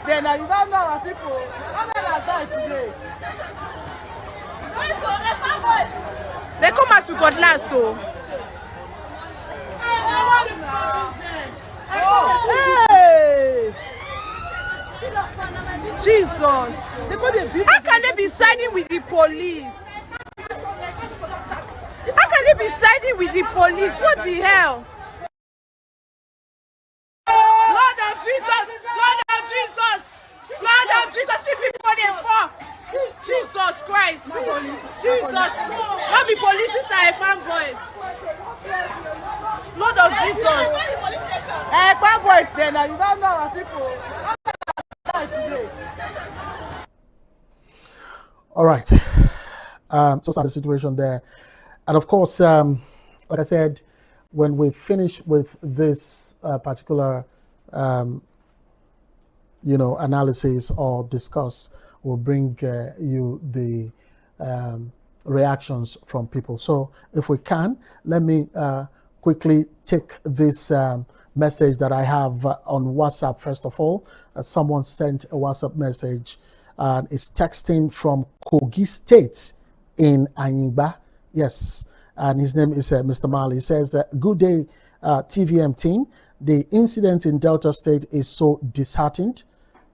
then you don't know our people. How many are died today? They come out to Cutlass though. Hey! Jesus! How can they be siding with the police? How can they be siding with the police? What the hell? Lord of Jesus! Lord of Jesus! Lord of Jesus! See people they fall! Jesus Christ! Jesus! Not be police, this is a fan voice. Lord of Jesus! Fan voice then, you don't know our people. All right. So sad the situation there. And of course, like I said, when we finish with this particular, analysis or discuss, we'll bring you the reactions from people. So if we can, let me quickly take this message that I have on WhatsApp. First of all, someone sent a WhatsApp message. It's texting from Kogi State in Anyigba. Yes, and his name is Mr. Mali. He says, good day, TVM team. The incident in Delta State is so disheartened.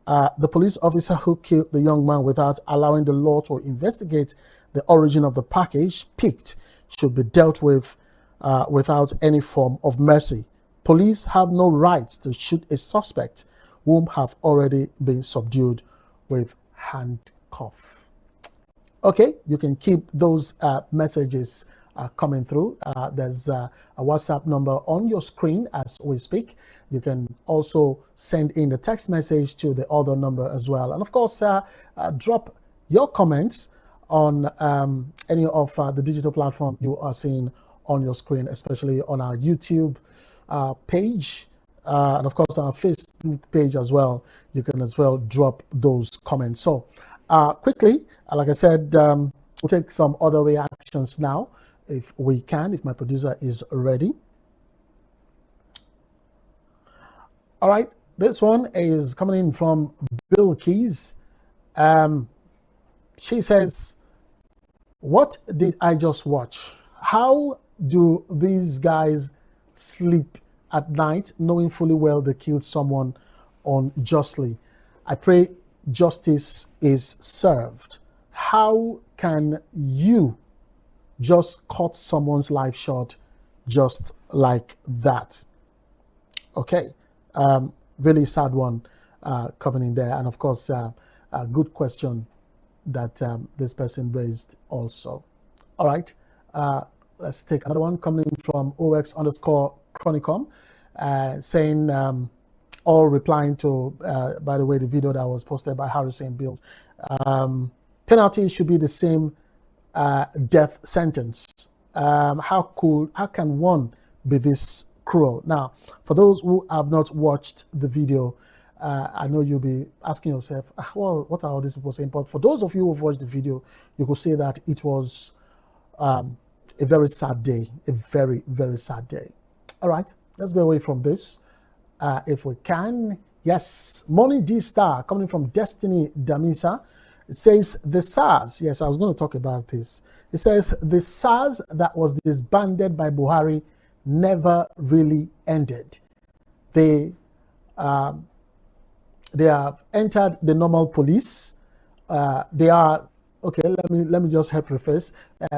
The police officer who killed the young man without allowing the law to investigate the origin of the package picked should be dealt with without any form of mercy. Police have no rights to shoot a suspect whom have already been subdued with handcuff. Okay, you can keep those messages coming through. There's a WhatsApp number on your screen as we speak. You can also send in the text message to the other number as well. And of course, drop your comments on any of the digital platform you are seeing on your screen, especially on our YouTube page. And of course, our Facebook page as well. You can as well drop those comments. So quickly, like I said, we'll take some other reactions now, if we can, if my producer is ready. All right, this one is coming in from Bill Keys. She says, what did I just watch? How do these guys sleep at night knowing fully well they killed someone unjustly? I pray justice is served. How can you just cut someone's life short just like that? Okay, really sad one coming in there. And of course, a good question that this person raised also. All right, let's take another one coming from OX_Chronicom, saying, or replying to, by the way, the video that was posted by Harrison Bills. Penalty should be the same death sentence. How can one be this cruel? Now, for those who have not watched the video, I know you'll be asking yourself, well, what are all these people saying? But for those of you who've watched the video, you could say that it was a very sad day, a very, very sad day. All right, let's go away from this. If we can. Yes, Morning D Star coming from Destiny Damisa. It says the SARS, yes, I was going to talk about this. It says the SARS that was disbanded by Buhari never really ended. They have entered the normal police. They are, okay, let me just help rephrase.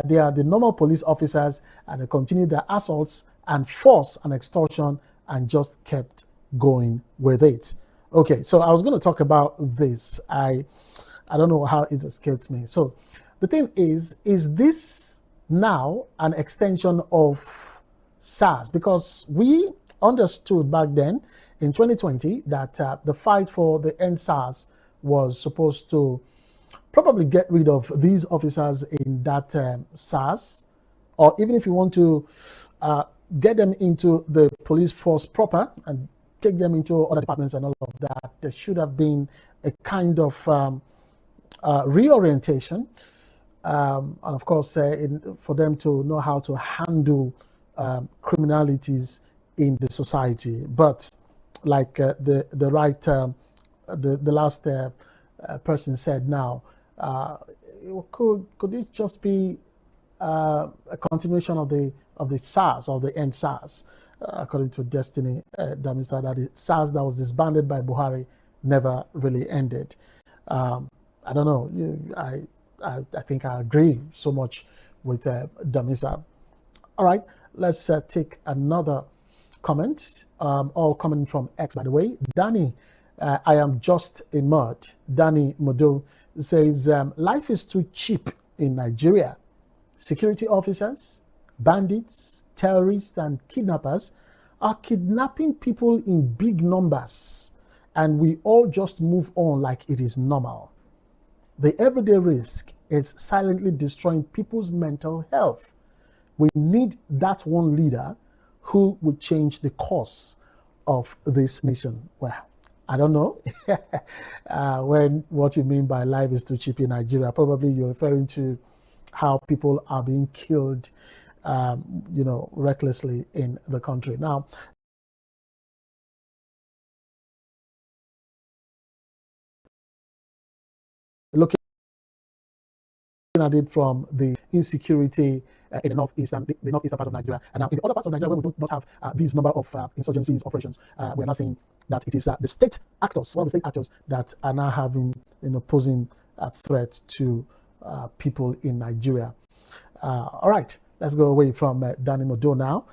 They are the normal police officers, and they continue their assaults and force and extortion and just kept going with it. Okay, so I was going to talk about this. I don't know how it escaped me. So the thing is this now an extension of SARS? Because we understood back then in 2020 that the fight for the end SARS was supposed to probably get rid of these officers in that SARS, or even if you want to get them into the police force proper and take them into other departments and all of that, there should have been a kind of reorientation, and of course for them to know how to handle criminalities in the society. But like the right the last person said now, could it just be a continuation of the SARS, or the end SARS, according to Destiny Damisa, that the SARS that was disbanded by Buhari never really ended. I don't know. I think I agree so much with Damisa. All right, let's take another comment, all coming from X, by the way. Danny, I am just a mud. Danny Modo says, life is too cheap in Nigeria. Security officers, bandits, terrorists, and kidnappers are kidnapping people in big numbers, and we all just move on like it is normal. The everyday risk is silently destroying people's mental health. We need that one leader who would change the course of this nation. Well, I don't know what you mean by life is too cheap in Nigeria. Probably you're referring to how people are being killed, recklessly in the country. Now, looking at it from the insecurity in the northeastern part of Nigeria, and now in the other parts of Nigeria where we do not have these number of insurgencies operations, we are not saying that it is the state actors, one of the state actors, that are now having posing a threat to people in Nigeria. All right, let's go away from Danny Modo now.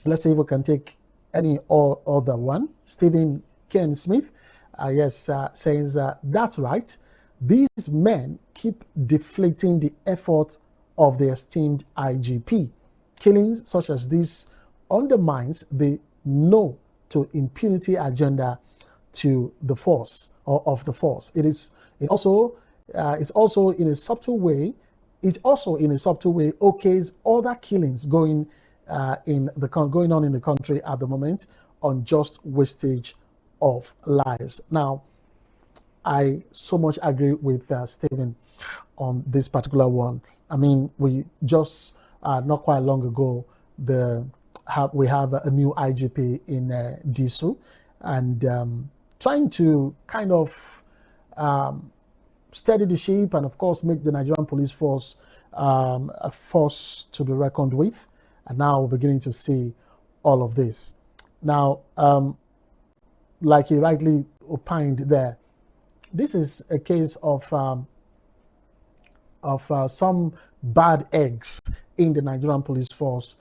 Let's see if we can take any other one. Stephen Ken Smith, says that's right. These men keep deflating the effort of the esteemed IGP. Killings such as this undermines the no to impunity agenda to the force, or of the force. It's also in a subtle way okays other killings going on in the country at the moment, on just wastage of lives. Now, I so much agree with Stephen on this particular one. I mean, we just not quite long ago we have a new IGP in Disu, and trying to kind of steady the ship, and of course make the Nigerian police force a force to be reckoned with. And now we're beginning to see all of this. Now, like he rightly opined there, this is a case of some bad eggs in the Nigerian police force,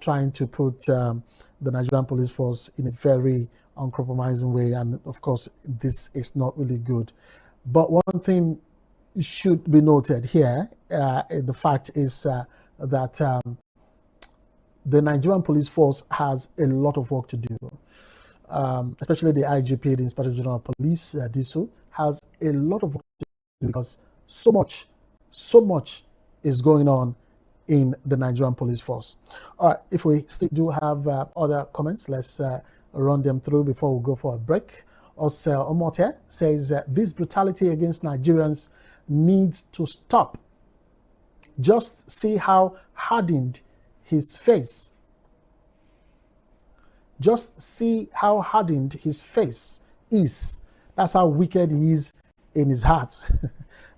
trying to put the Nigerian police force in a very uncompromising way. And of course, this is not really good. But one thing should be noted here, the fact is that the Nigerian police force has a lot of work to do, especially the IGP, the Inspector General of Police, Disu, has a lot of work to do, because so much is going on in the Nigerian police force. All right, if we still do have other comments, let's run them through before we go for a break. Also, Omote says this brutality against Nigerians needs to stop. Just see how hardened his face. Just see how hardened his face is. That's how wicked he is in his heart.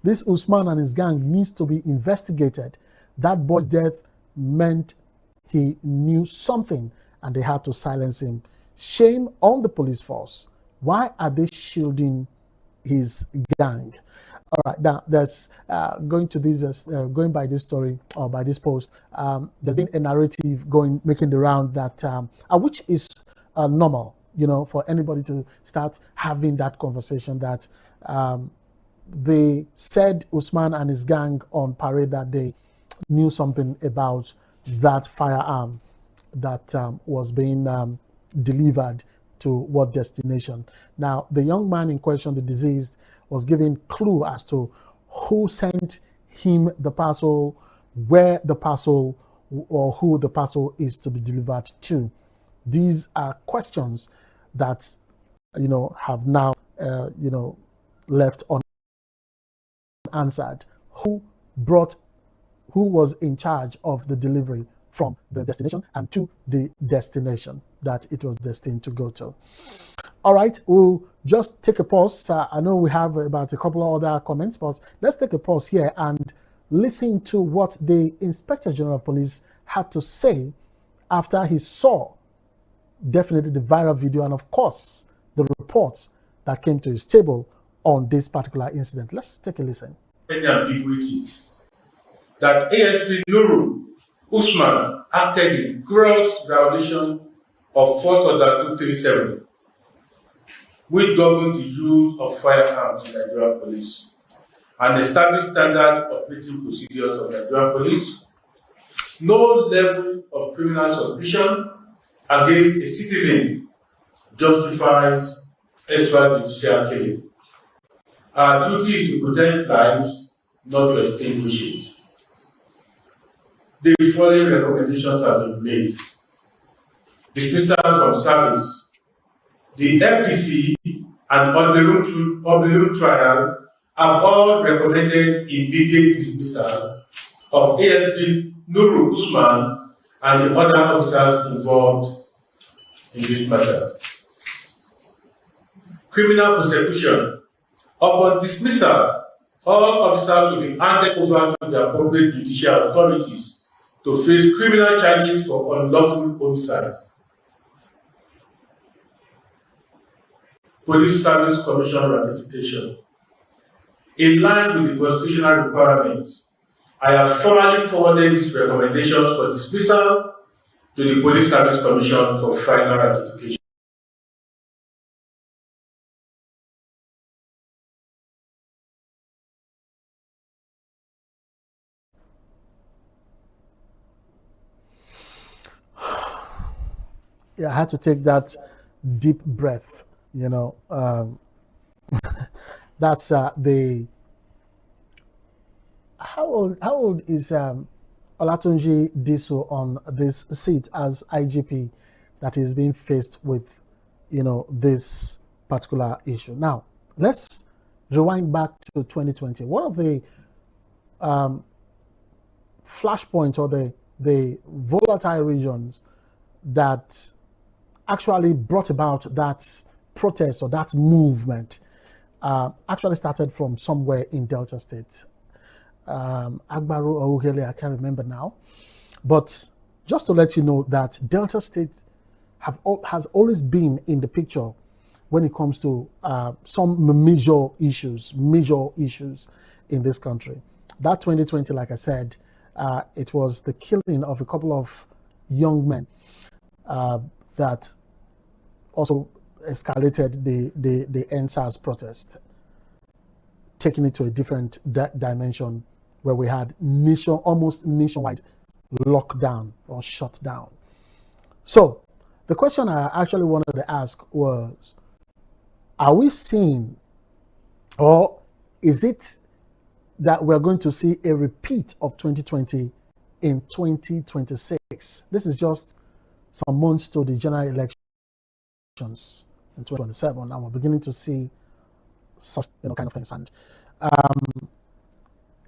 This Usman and his gang needs to be investigated. That boy's death meant he knew something, and they had to silence him. Shame on the police force. Why are they shielding his gang? All right, now there's going by this story, or by this post. There's been a narrative making the round that which is normal, for anybody to start having that conversation, that they said Usman and his gang on parade that day knew something about that firearm that was being delivered to what destination. Now, the young man in question, the deceased, was giving clue as to who sent him the parcel, where the parcel, or who the parcel is to be delivered to. These are questions that, have now, left unanswered. Who was in charge of the delivery from the destination and to the destination that it was destined to go to. All right, we'll just take a pause. I know we have about a couple of other comments, but let's take a pause here and listen to what the Inspector General of Police had to say after he saw definitely the viral video and, of course, the reports that came to his table on this particular incident. Let's take a listen. Any ambiguity that ASP Nuru Usman acted in gross violation of Force Order 237, which governs the use of firearms in Nigerian police and established standard operating procedures of Nigerian police. No level of criminal suspicion against a citizen justifies extrajudicial killing. Our duty is to protect lives, not to extinguish it. The following recommendations have been made. Dismissal from service. The FPC and Oblirum Trial have all recommended immediate dismissal of ASP Nuru Usman and the other officers involved in this matter. Criminal prosecution. Upon dismissal, all officers will be handed over to the appropriate judicial authorities to face criminal charges for unlawful homicide. Police Service Commission ratification. In line with the constitutional requirements, I have formally forwarded these recommendations for dismissal to the Police Service Commission for final ratification. Yeah, I had to take that deep breath, you know. That's the... How old is Olatunji Diso on this seat as IGP that is being faced with, you know, this particular issue? Now, let's rewind back to 2020. One of the flashpoints or the volatile regions that actually brought about that protest or that movement actually started from somewhere in Delta State. Agbaru or Uhele, I can't remember now. But just to let you know that Delta State has always been in the picture when it comes to some major issues in this country. That 2020, like I said, it was the killing of a couple of young men that also escalated the EndSARS protest, taking it to a different dimension where we had almost nationwide lockdown or shut down. So the question I actually wanted to ask was, are we seeing, or is it that we're going to see a repeat of 2020 in 2026? This is just some months to the general elections in 2027, and we're beginning to see such kind of things. And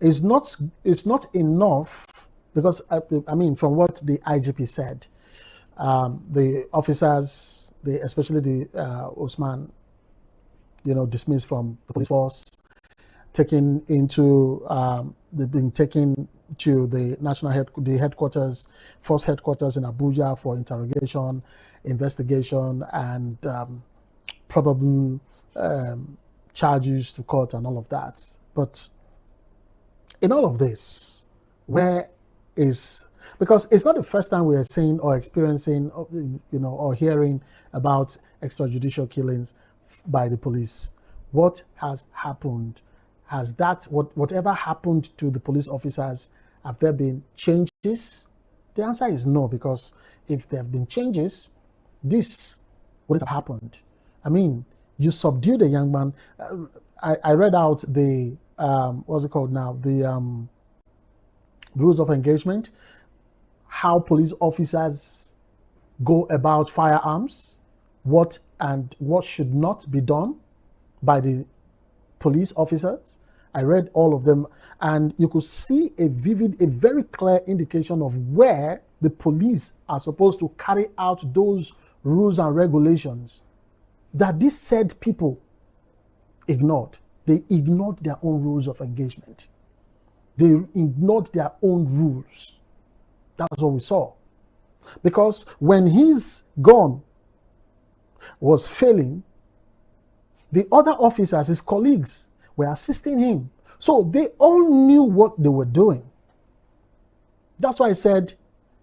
it's not enough, because I mean, from what the IGP said, the officers, especially the Usman, dismissed from the police force, taken into they've been taken to the headquarters, force headquarters in Abuja for interrogation, investigation, and probable charges to court and all of that. But in all of this, where is, because it's not the first time we are seeing or experiencing, or hearing about extrajudicial killings by the police. What has happened? Has whatever happened to the police officers, have there been changes? The answer is no, because if there have been changes, this wouldn't have happened. I mean, you subdued a young man. I read out the, what's it called now? The rules of engagement, how police officers go about firearms, what should not be done by the police officers, I read all of them, and you could see a very clear indication of where the police are supposed to carry out those rules and regulations that these said people ignored. They ignored their own rules of engagement. They ignored their own rules. That's what we saw. Because when his gun was failing, the other officers, his colleagues, were assisting him. So they all knew what they were doing. That's why I said,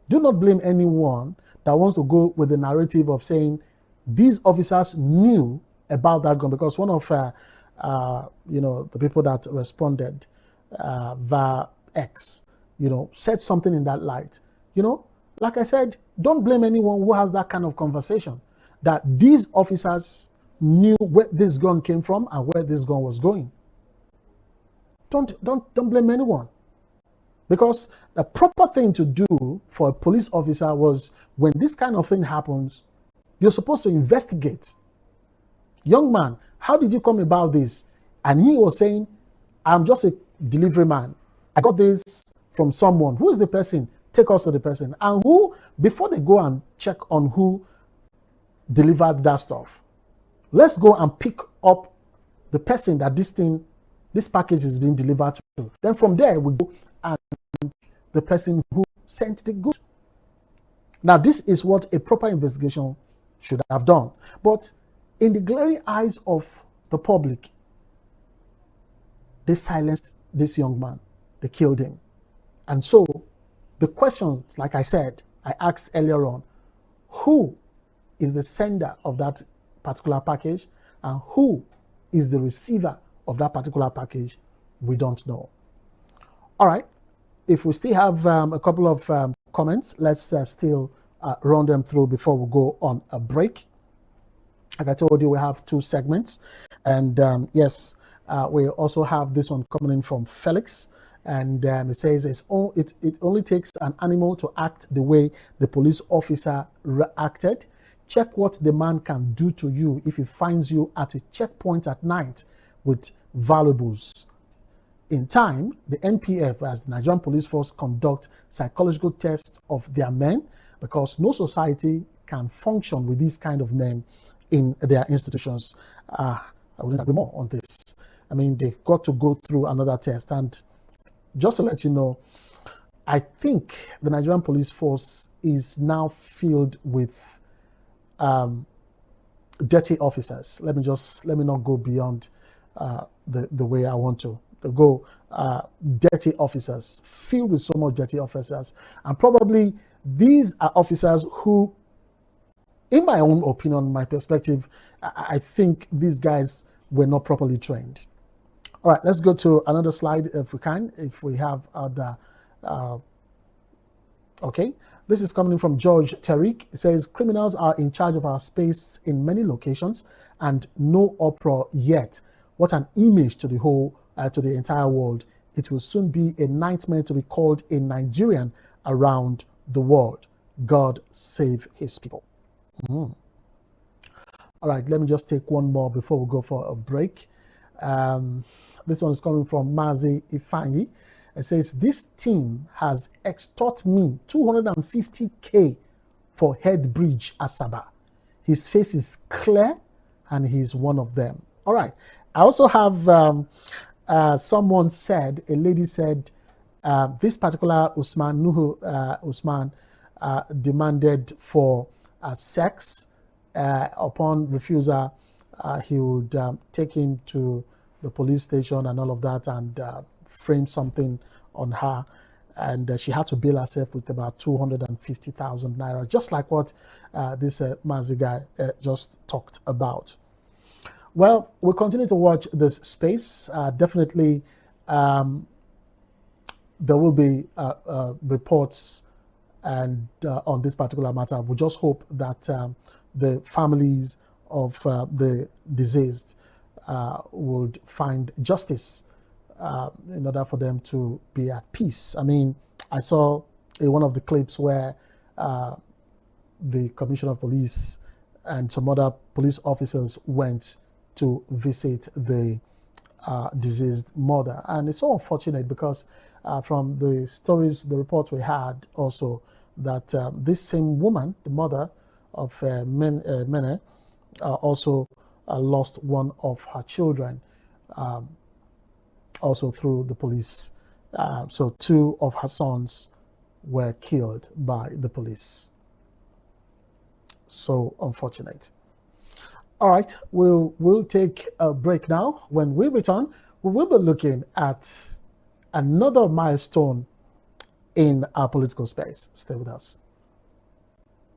do not blame anyone that wants to go with the narrative of saying these officers knew about that gun, because one of the people that responded via X, said something in that light. Like I said, don't blame anyone who has that kind of conversation, that these officers knew where this gun came from and where this gun was going. Don't blame anyone. Because the proper thing to do for a police officer was, when this kind of thing happens, you're supposed to investigate. Young man, how did you come about this? And he was saying, I'm just a delivery man. I got this from someone. Who is the person? Take us to the person. And who, before they go and check on who delivered that stuff, let's go and pick up the person that this package is being delivered to. Then from there, we go and the person who sent the goods. Now, this is what a proper investigation should have done. But in the glaring eyes of the public, they silenced this young man. They killed him. And so the question, like I said, I asked earlier on, who is the sender of that particular package and who is the receiver of that particular package? We don't know. All right. If we still have a couple of comments, let's still run them through before we go on a break. Like I told you, we have 2 segments. And yes, we also have this one coming in from Felix. And it says it only takes an animal to act the way the police officer reacted. Check what the man can do to you if he finds you at a checkpoint at night with valuables. In time, the NPF, as the Nigerian Police Force, conduct psychological tests of their men, because no society can function with these kind of men in their institutions. I wouldn't agree more on this. I mean, they've got to go through another test. And just to let you know, I think the Nigerian Police Force is now filled with dirty officers. Let me not go beyond the way I want to go. Dirty officers, filled with so much dirty officers, and probably these are officers who, in my own opinion, my perspective, I think these guys were not properly trained. All right, let's go to another slide if we can, if we have the okay. This is coming from George Tariq. It says, criminals are in charge of our space in many locations and no uproar yet. What an image to the whole, to the entire world. It will soon be a nightmare to be called a Nigerian around the world. God save his people. All right, let me just take one more before we go for a break. This one is coming from Mazi Ifanyi. It says, this team has extorted me 250K for Head Bridge Asaba. His face is clear and he's one of them. All right. I also have someone said, a lady said, this particular Usman, Nuhu Usman, demanded for sex. Upon refusal, he would take him to the police station and all of that and frame something on her. And she had to bail herself with about 250,000 naira, just like what this Mazi guy just talked about. Well, we'll continue to watch this space. Definitely, there will be reports and on this particular matter. We just hope that the families of the deceased would find justice in order for them to be at peace. I mean, I saw one of the clips where the Commissioner of Police and some other police officers went to visit the deceased mother. And it's so unfortunate because from the stories, the reports we had also, that this same woman, the mother of Mene, also lost one of her children, also through the police. So 2 of her sons were killed by the police. So unfortunate. All right, we'll take a break now. When we return, we will be looking at another milestone in our political space. Stay with us.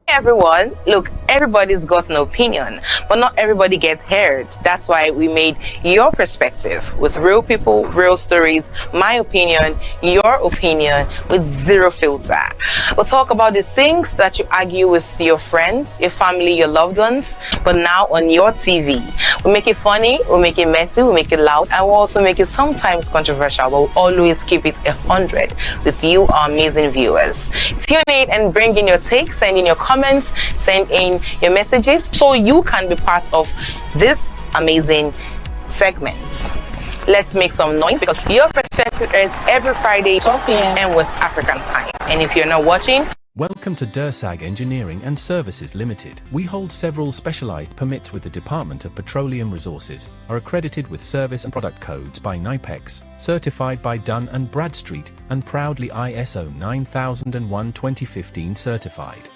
Everyone, look, everybody's got an opinion, but not everybody gets heard. That's why we made Your Perspective with real people, real stories, my opinion, your opinion, with zero filter. We'll talk about the things that you argue with your friends, your family, your loved ones, but now on your TV. We'll make it funny, we'll make it messy, we'll make it loud, and we'll also make it sometimes controversial, but we'll always keep it 100 with you, our amazing viewers. Tune in and bring in your takes, send in your comments, send in your messages so you can be part of this amazing segment. Let's make some noise because Your Perspective is every Friday 12 p.m. and West African time. And if you're not watching, welcome to DERSAG Engineering and Services Limited. We hold several specialized permits with the Department of Petroleum Resources, are accredited with service and product codes by NIPEX, certified by Dun & Bradstreet, and proudly ISO 9001:2015 certified.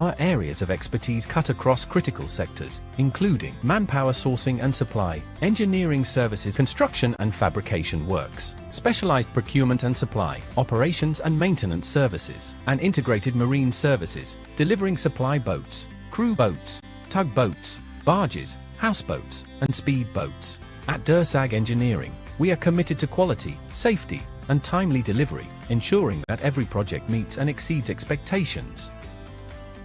Our areas of expertise cut across critical sectors, including manpower sourcing and supply, engineering services, construction and fabrication works, specialized procurement and supply, operations and maintenance services, and integrated marine services, delivering supply boats, crew boats, tugboats, barges, houseboats, and speed boats. At DERSAG Engineering, we are committed to quality, safety, and timely delivery, ensuring that every project meets and exceeds expectations.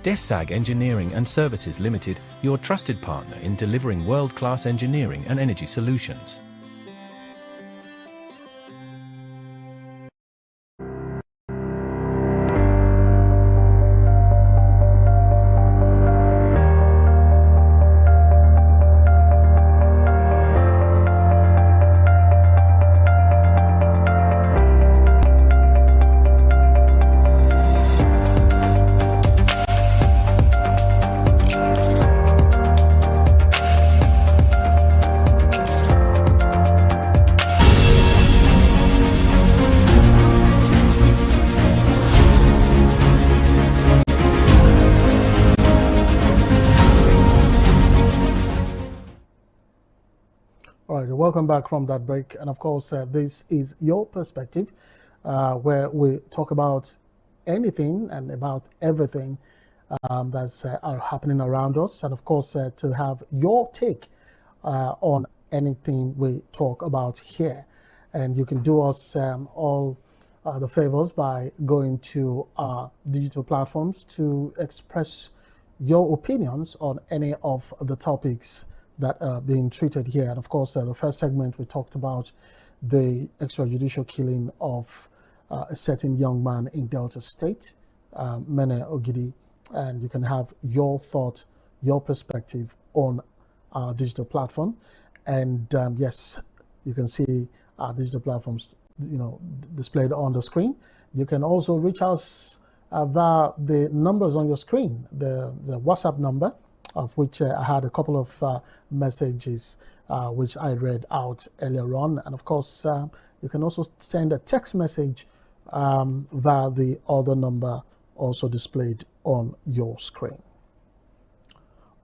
DERSAG Engineering and Services Limited, your trusted partner in delivering world-class engineering and energy solutions. Welcome back from that break. And of course, this is Your Perspective, where we talk about anything and about everything that's are happening around us. And of course, to have your take on anything we talk about here. And you can do us all the favors by going to our digital platforms to express your opinions on any of the topics that are being treated here. And of course, the first segment we talked about the extrajudicial killing of a certain young man in Delta State, Mene Ogidi, and you can have your thought, your perspective on our digital platform. And yes, you can see our digital platforms, displayed on the screen. You can also reach us via the numbers on your screen, the WhatsApp number, of which I had a couple of messages which I read out earlier on. And of course, you can also send a text message via the other number also displayed on your screen.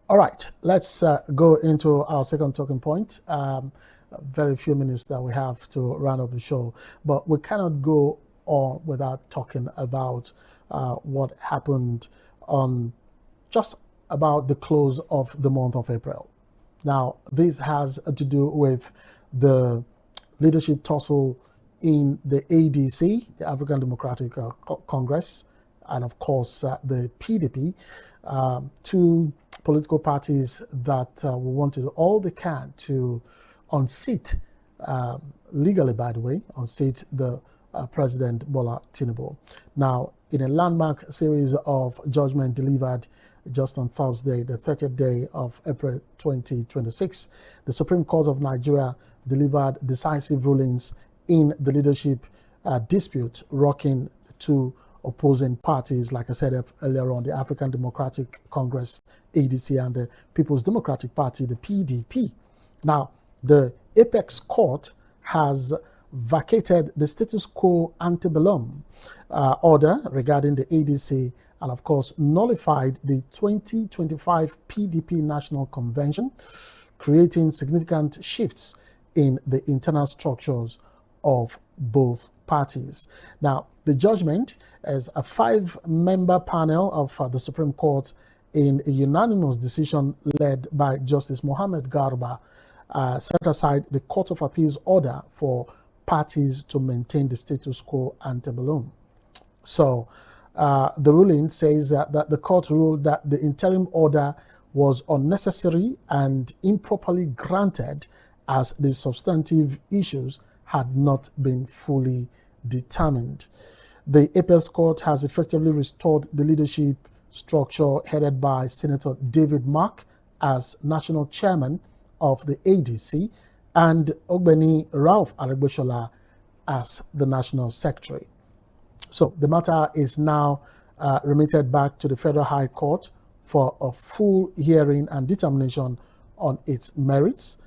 All right, let's go into our second talking point. Very few minutes that we have to round up the show, but we cannot go on without talking about what happened on just about the close of the month of April. Now, this has to do with the leadership tussle in the ADC, the African Democratic Congress, and of course the PDP, two political parties that will want to do all they can to unseat, legally by the way, unseat the President Bola Tinubu. Now, in a landmark series of judgment delivered just on Thursday, the 30th day of April 2026, the Supreme Court of Nigeria delivered decisive rulings in the leadership dispute rocking two opposing parties, like I said earlier on, the African Democratic Congress, ADC, and the People's Democratic Party, the PDP. Now, the Apex Court has vacated the status quo ante bellum order regarding the ADC, and of course nullified the 2025 PDP National Convention, creating significant shifts in the internal structures of both parties. Now, the judgment is a 5-member panel of the Supreme Court in a unanimous decision led by Justice Mohammed Garba set aside the Court of Appeals order for parties to maintain the status quo ante bellum. So the ruling says that the court ruled that the interim order was unnecessary and improperly granted, as the substantive issues had not been fully determined. The Apex Court has effectively restored the leadership structure headed by Senator David Mark as national chairman of the ADC and Ogbeni Ralph Aregbesola as the national secretary. So the matter is now remitted back to the Federal High Court for a full hearing and determination on its merits,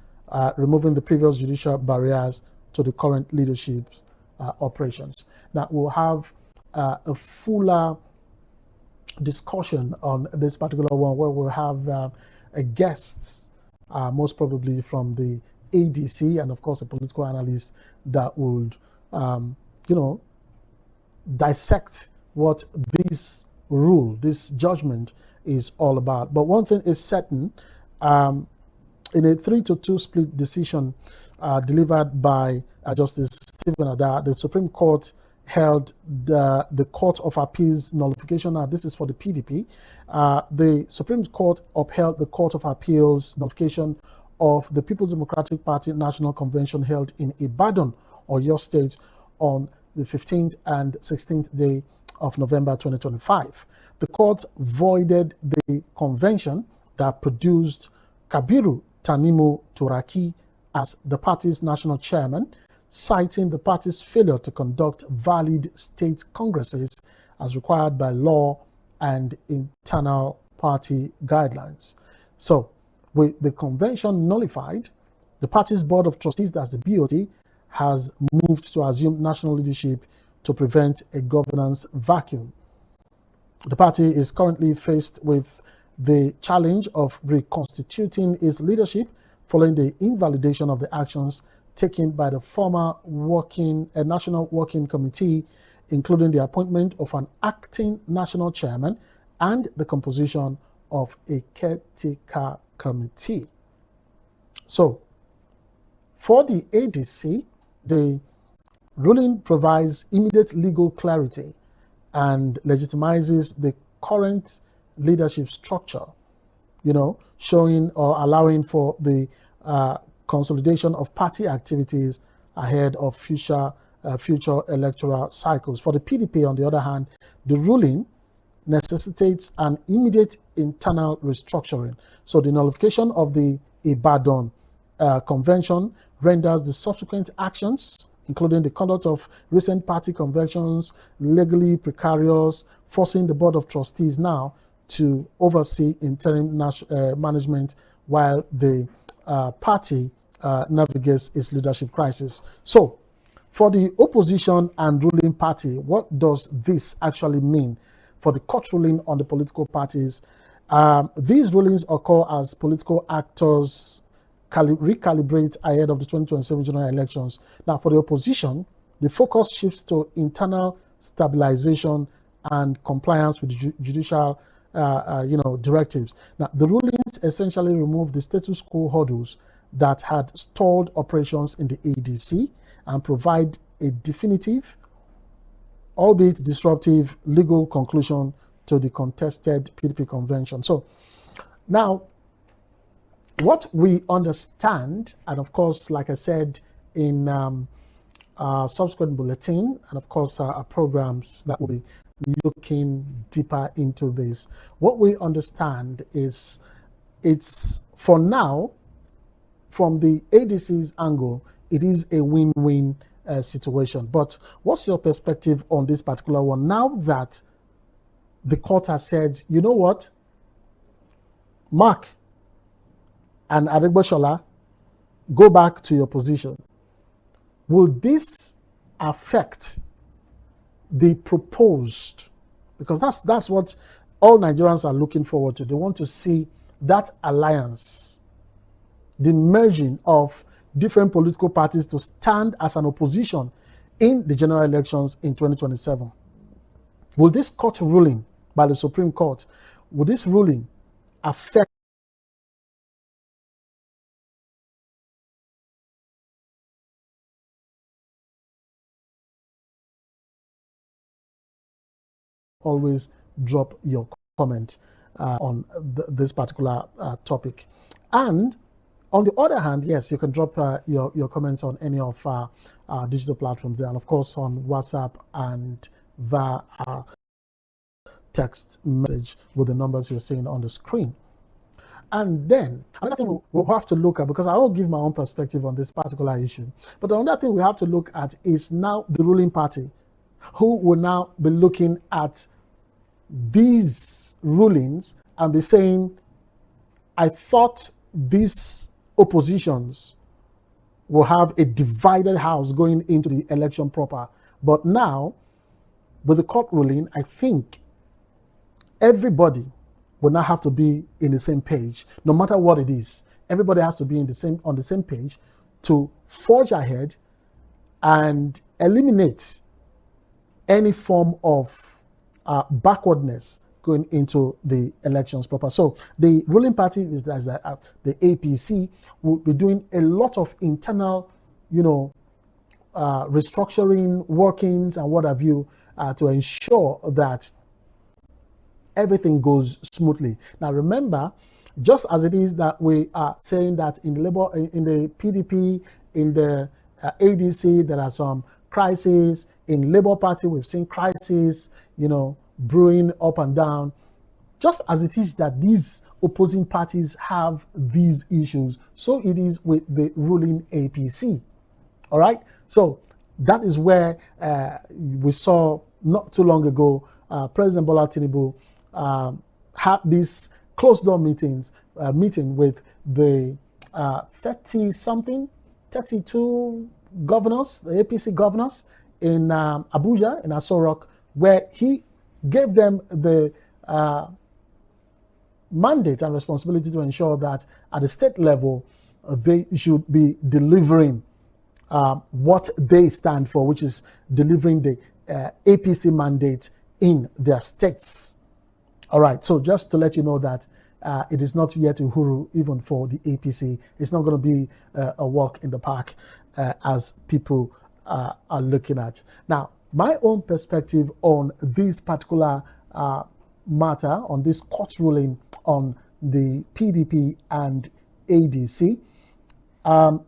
removing the previous judicial barriers to the current leadership's operations. Now, we'll have a fuller discussion on this particular one, where we'll have a guest, most probably from the ADC, and of course a political analyst that would, dissect what this rule, this judgment is all about. But one thing is certain, in a 3-2 split decision delivered by Justice Stephen Ada, the Supreme Court held the Court of Appeals nullification. Now, this is for the PDP. The Supreme Court upheld the Court of Appeals nullification of the People's Democratic Party National Convention held in Ibadan, Oyo State, on the 15th and 16th day of November 2025. The court voided the convention that produced Kabiru Tanimu Turaki as the party's national chairman, citing the party's failure to conduct valid state congresses as required by law and internal party guidelines. So, with the convention nullified, the party's board of trustees, that's the BOT, has moved to assume national leadership to prevent a governance vacuum. The party is currently faced with the challenge of reconstituting its leadership following the invalidation of the actions taken by the former National Working Committee, including the appointment of an acting national chairman and the composition of a caretaker committee. So, for the ADC, the ruling provides immediate legal clarity and legitimizes the current leadership structure, showing or allowing for the consolidation of party activities ahead of future electoral cycles. For the PDP, on the other hand, the ruling necessitates an immediate internal restructuring. So the nullification of the Ibadan convention renders the subsequent actions, including the conduct of recent party conventions, legally precarious, forcing the Board of Trustees now to oversee interim management while the party navigates its leadership crisis. So, for the opposition and ruling party, what does this actually mean for the court ruling on the political parties? These rulings occur as political actors recalibrate ahead of the 2027 general elections. Now, for the opposition, the focus shifts to internal stabilization and compliance with judicial directives. Now, the rulings essentially remove the status quo hurdles that had stalled operations in the ADC and provide a definitive, albeit disruptive, legal conclusion to the contested PDP convention. So now, what we understand, and of course, like I said, in subsequent bulletin, and of course our programs that will be looking deeper into this, what we understand is it's, for now, from the ADC's angle, it is a win-win situation. But what's your perspective on this particular one? Now that the court has said, you know what, Mark and Adegboshola, go back to your position. Will this affect the proposed, because that's what all Nigerians are looking forward to. They want to see that alliance, the merging of different political parties to stand as an opposition in the general elections in 2027. Will this court ruling by the Supreme Court, will this ruling affect always drop your comment on this particular topic. And on the other hand, yes, you can drop your comments on any of our digital platforms there, and of course on WhatsApp and via text message with the numbers you're seeing on the screen. And then another thing we'll have to look at, because I will give my own perspective on this particular issue, but another thing we have to look at is now the ruling party, who will now be looking at these rulings and be saying, I thought these oppositions will have a divided house going into the election proper. But now, with the court ruling, I think everybody will now have to be in the same page, no matter what it is. Everybody has to be on the same page to forge ahead and eliminate any form of backwardness going into the elections proper. So the ruling party is the APC will be doing a lot of internal, restructuring, workings, and what have you, to ensure that everything goes smoothly. Now, remember, just as it is that we are saying that in the PDP, in the ADC, there are some crises. In Labour Party, we've seen crises, brewing up and down. Just as it is that these opposing parties have these issues, so it is with the ruling APC. All right? So that is where we saw not too long ago, President Bola Tinubu had this closed-door meeting with the 32 governors, the APC governors in Abuja, in Aso Rock, where he gave them the mandate and responsibility to ensure that at the state level, they should be delivering what they stand for, which is delivering the APC mandate in their states. All right, so just to let you know that it is not yet Uhuru even for the APC. It's not going to be a walk in the park as people are looking at. Now, my own perspective on this particular matter, on this court ruling on the PDP and ADC,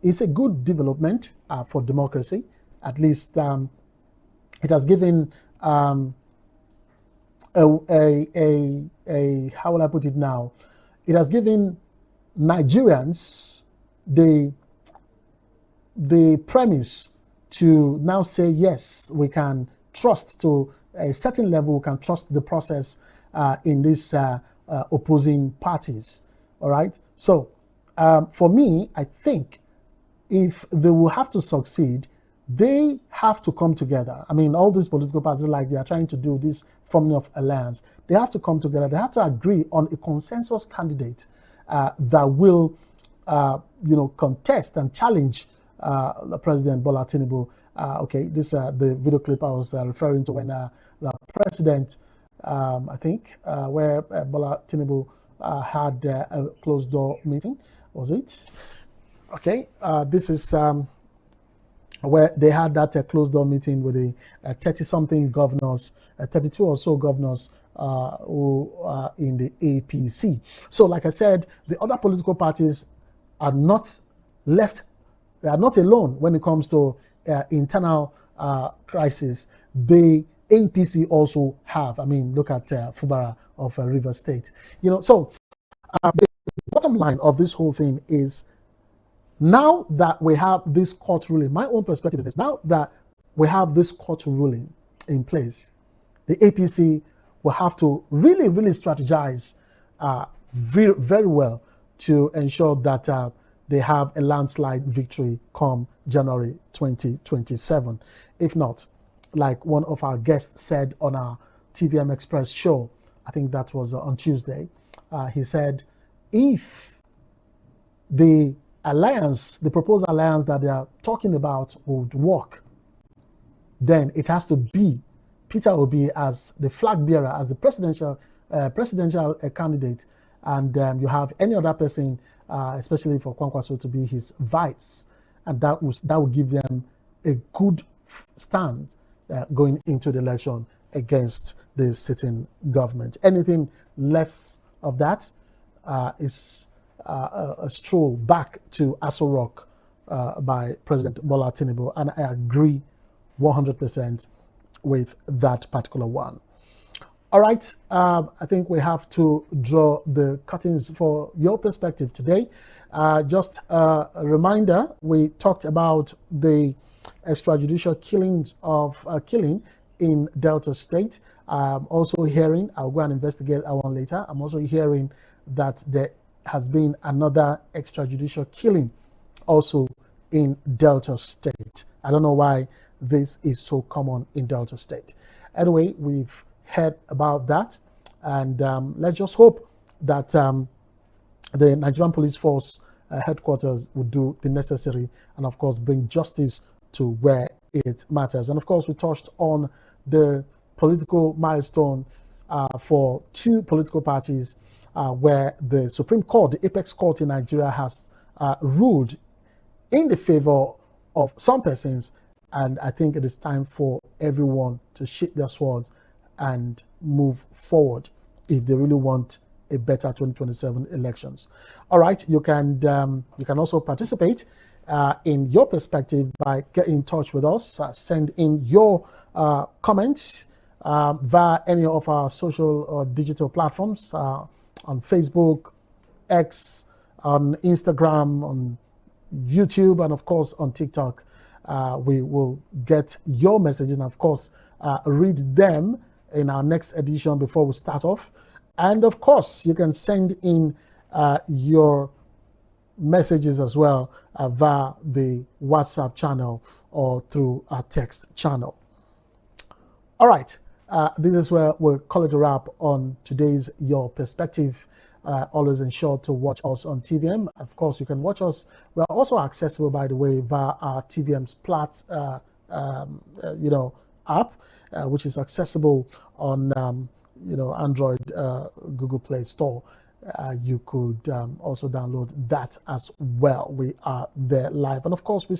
is a good development for democracy. At least it has given how will I put it now? It has given Nigerians the premise to now say, yes, we can trust to a certain level, we can trust the process in these opposing parties. All right. So for me, I think if they will have to succeed, they have to come together. I mean, all these political parties, like they are trying to do this forming of alliance, they have to come together. They have to agree on a consensus candidate that will, contest and challenge President Bola Tinubu. Okay, this the video clip I was referring to when the president, I think, where Bola Tinubu had a closed-door meeting, was it? Okay, this is where they had that closed-door meeting with the 30-something governors, 32 or so governors who are in the APC. So, like I said, the other political parties are not left, they are not alone when it comes to internal crisis. The APC also have, I mean, look at Fubara of Rivers State. So the bottom line of this whole thing is Now that we have this court ruling, my own perspective is this: now that we have this court ruling in place, the APC will have to really, really strategize very, very well to ensure that they have a landslide victory come January 2027. If not, like one of our guests said on our TVM Express show, I think that was on Tuesday, he said, if the alliance, the proposed alliance that they are talking about would work, then it has to be Peter Obi as the flag bearer, as the presidential candidate, and you have any other person, especially for Kwankwaso, to be his vice, and that will give them a good stand going into the election against the sitting government. Anything less of that is a stroll back to Aso Rock by President Bola Tinubu, and I agree 100% with that particular one. All right, I think we have to draw the curtains for your perspective today. Just a reminder, we talked about the extrajudicial killing in Delta State. I'm also hearing, I'll go and investigate that one later. I'm also hearing that there has been another extrajudicial killing also in Delta State. I don't know why this is so common in Delta State. Anyway, we've heard about that, and let's just hope that the Nigerian Police Force headquarters would do the necessary and, of course, bring justice to where it matters. And, of course, we touched on the political milestone for two political parties where the Supreme Court, the apex court in Nigeria, has ruled in the favor of some persons. And I think it is time for everyone to sheath their swords and move forward if they really want a better 2027 elections. All right, you can also participate in your perspective by getting in touch with us. Send in your comments via any of our social or digital platforms on Facebook, X, on Instagram, on YouTube, and of course on TikTok. We will get your messages and, of course, read them in our next edition before we start off. And, of course, you can send in your messages as well via the WhatsApp channel or through our text channel. All right. This is where we'll call it a wrap on today's Your Perspective. Always ensure to watch us on TVM. Of course, you can watch us. We are also accessible, by the way, via our TVM's app, which is accessible on Android, Google Play Store. You could also download that as well. We are there live, and of course, we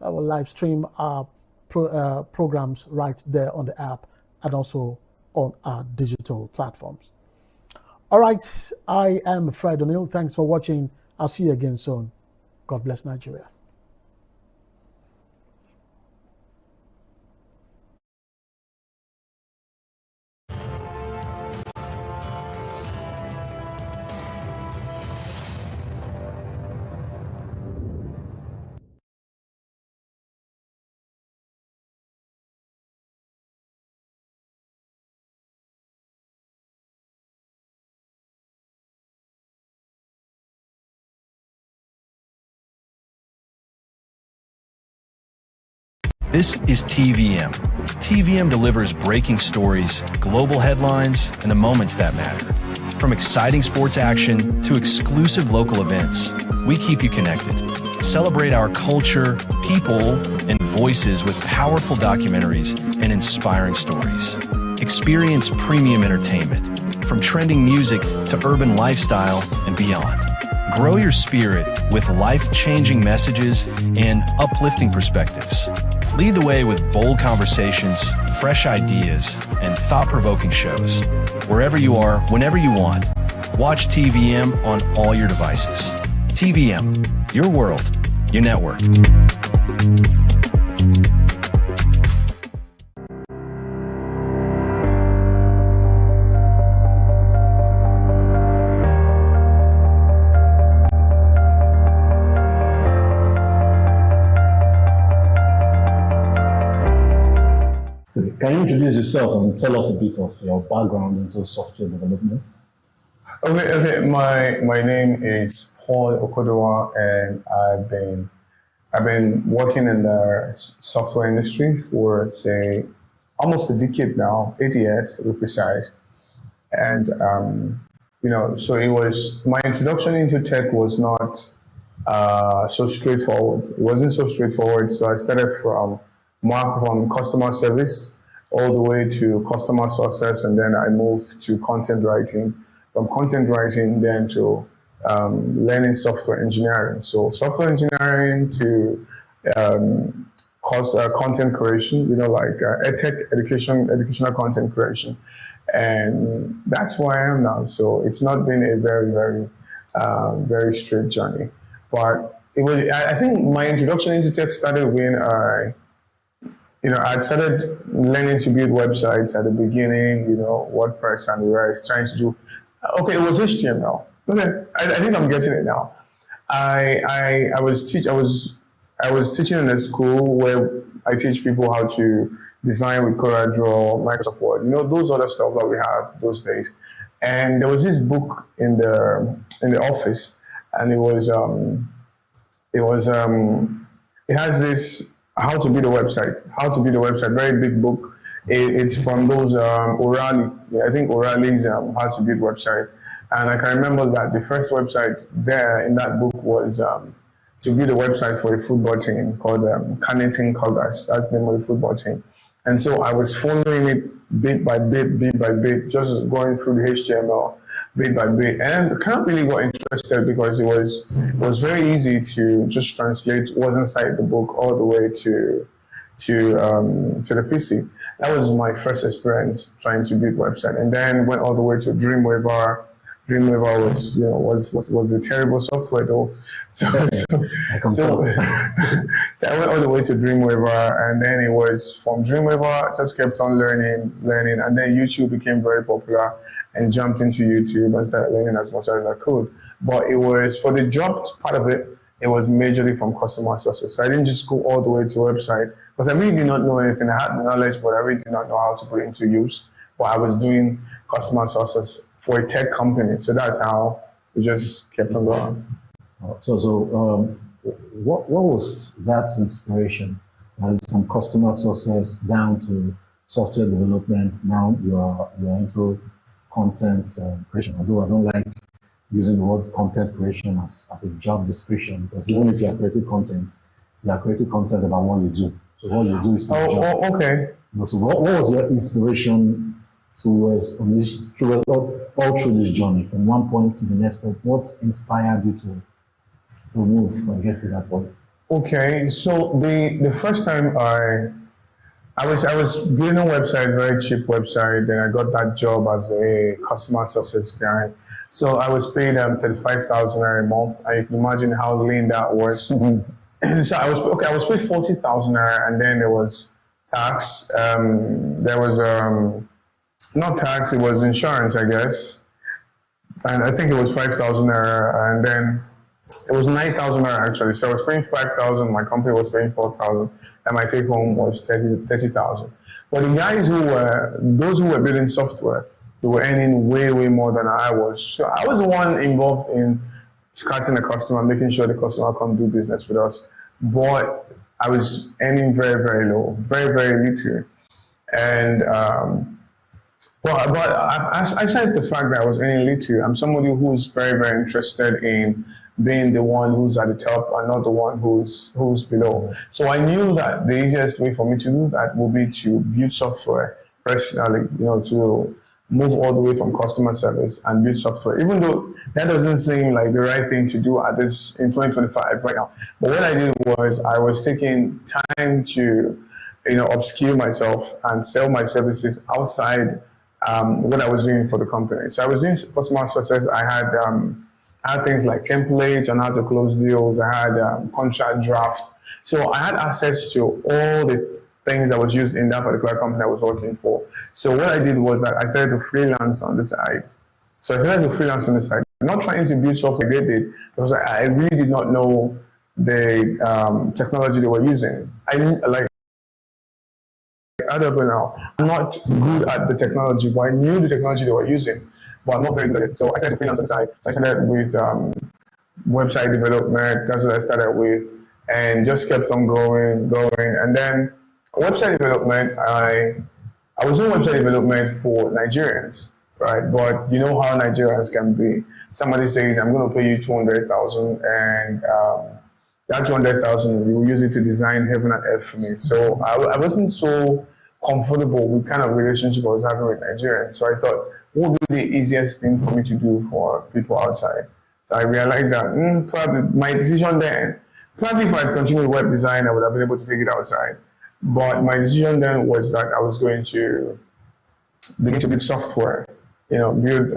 live stream our programs right there on the app and also on our digital platforms. All right, I am Fred O'Neill. Thanks for watching. I'll see you again soon. God bless Nigeria. This is TVM. TVM delivers breaking stories, global headlines, and the moments that matter. From exciting sports action to exclusive local events, we keep you connected. Celebrate our culture, people, and voices with powerful documentaries and inspiring stories. Experience premium entertainment, from trending music to urban lifestyle and beyond. Grow your spirit with life-changing messages and uplifting perspectives. Lead the way with bold conversations, fresh ideas, and thought-provoking shows. Wherever you are, whenever you want, watch TVM on all your devices. TVM, your world, your network. Can you introduce yourself and tell us a bit of your background into software development? Okay. My name is Paul Okodowa, and I've been working in the software industry for, say, almost a decade now, 8 years to be precise. And so it was, my introduction into tech was not so straightforward. It wasn't so straightforward. So I started from customer service all the way to customer success, and then I moved to content writing. From content writing then to learning software engineering. So software engineering to content creation, like edtech, educational content creation. And that's where I am now. So it's not been a very, very, very straight journey. But I think my introduction into tech started when I started learning to build websites at the beginning, WordPress and the rest, trying to do. Okay, it was HTML. Okay, I think I'm getting it now. I was teaching in a school where I teach people how to design with CorelDRAW, Microsoft Word, those other stuff that we have those days. And there was this book in the office, and it has this how to build a website, very big book. It's from those O'Reilly. I think O'Reilly's How to Build Website. And I can remember that the first website there in that book was to build a website for a football team called Carnington Cougars. That's the name of the football team. And so I was following it bit by bit, just going through the HTML bit by bit. And I kind of really got interested because it was very easy to just translate what's inside the book all the way to the PC. That was my first experience trying to build website, and then went all the way to Dreamweaver. Dreamweaver was a terrible software though. So I went all the way to Dreamweaver, and then it was from Dreamweaver, just kept on learning, and then YouTube became very popular, and jumped into YouTube and started learning as much as I could. But it was, for the job part of it, it was majorly from customer success. So I didn't just go all the way to website, because I really did not know anything. I had the knowledge, but I really did not know how to put it into use. But I was doing customer success for a tech company. So that's how we just kept on going. What was that inspiration from customer success down to software development? Now you're into content creation. Although I don't like using the word content creation as a job description, because even if you are creating content, you are creating content about what you do. So what you do is the job. Okay. So what was your inspiration towards all through this journey, from one point to the next point? What inspired you to move and get to that point? Okay, so the first time I was building a website, very cheap website, then I got that job as a customer success guy. So I was paid 35,000 a month, and you can imagine how lean that was. Mm-hmm. So I was paid 40,000, and then there was tax. There was not tax, it was insurance, I guess. And I think it was 5,000 and then it was 9,000 actually. So I was paying 5,000, my company was paying 4,000, and my take home was 30,000. But the guys those who were building software, they were earning way, way more than I was. So I was the one involved in scouting the customer, making sure the customer come do business with us. But I was earning very, very low, very, very little. And but aside the fact that I was earning little, I'm somebody who's very, very interested in being the one who's at the top and not the one who's below. So I knew that the easiest way for me to do that would be to build software personally, to move all the way from customer service and build software, even though that doesn't seem like the right thing to do in 2025 right now. But what I did was I was taking time to, upskill myself and sell my services outside what I was doing for the company. So I was doing customer success. I had things like templates on how to close deals. I had contract draft. So I had access to all the things that was used in that particular company I was working for. So what I did was that I started to freelance on the side. Not trying to build software they did, because I really did not know the technology they were using. I didn't add up now. I'm not good at the technology, but I knew the technology they were using, but I'm not very good at it. So I started to freelance on the side. So I started with website development. That's what I started with, and just kept on going. And then website development, I was doing website development for Nigerians, right? But you know how Nigerians can be. Somebody says, I'm going to pay you 200,000, and that 200,000, you will use it to design heaven and earth for me. So I wasn't so comfortable with kind of relationship I was having with Nigerians. So I thought, what would be the easiest thing for me to do for people outside? So I realized that probably my decision then, probably if I had continued web design, I would have been able to take it outside. But my decision then was that I was going to begin to build software, build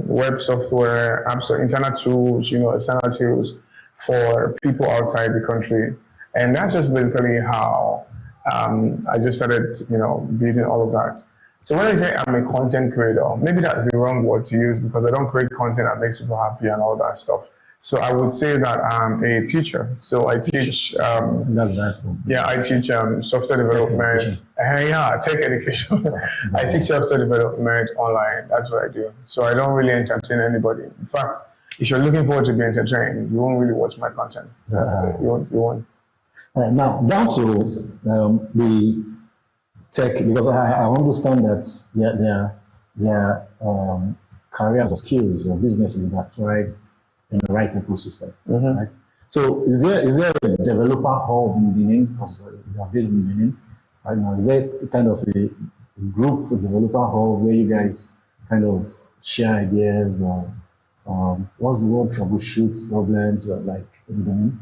web software, apps, internal tools, external tools for people outside the country. And that's just basically how I just started, building all of that. So when I say I'm a content creator, maybe that's the wrong word to use because I don't create content that makes people happy and all that stuff. So I would say that I'm a teacher. So I teach, I teach software development. Tech education. I teach software development online. That's what I do. So I don't really entertain anybody. In fact, if you're looking forward to be entertained, you won't really watch my content. You won't. Now, down to the tech, because I understand that there are careers or skills or businesses that thrive in the right ecosystem, right? So is there a developer hub in Benin, because you are based in Benin right now? Is there kind of a group, a developer hub where you guys kind of share ideas or what's the word, troubleshoot problems like in Benin?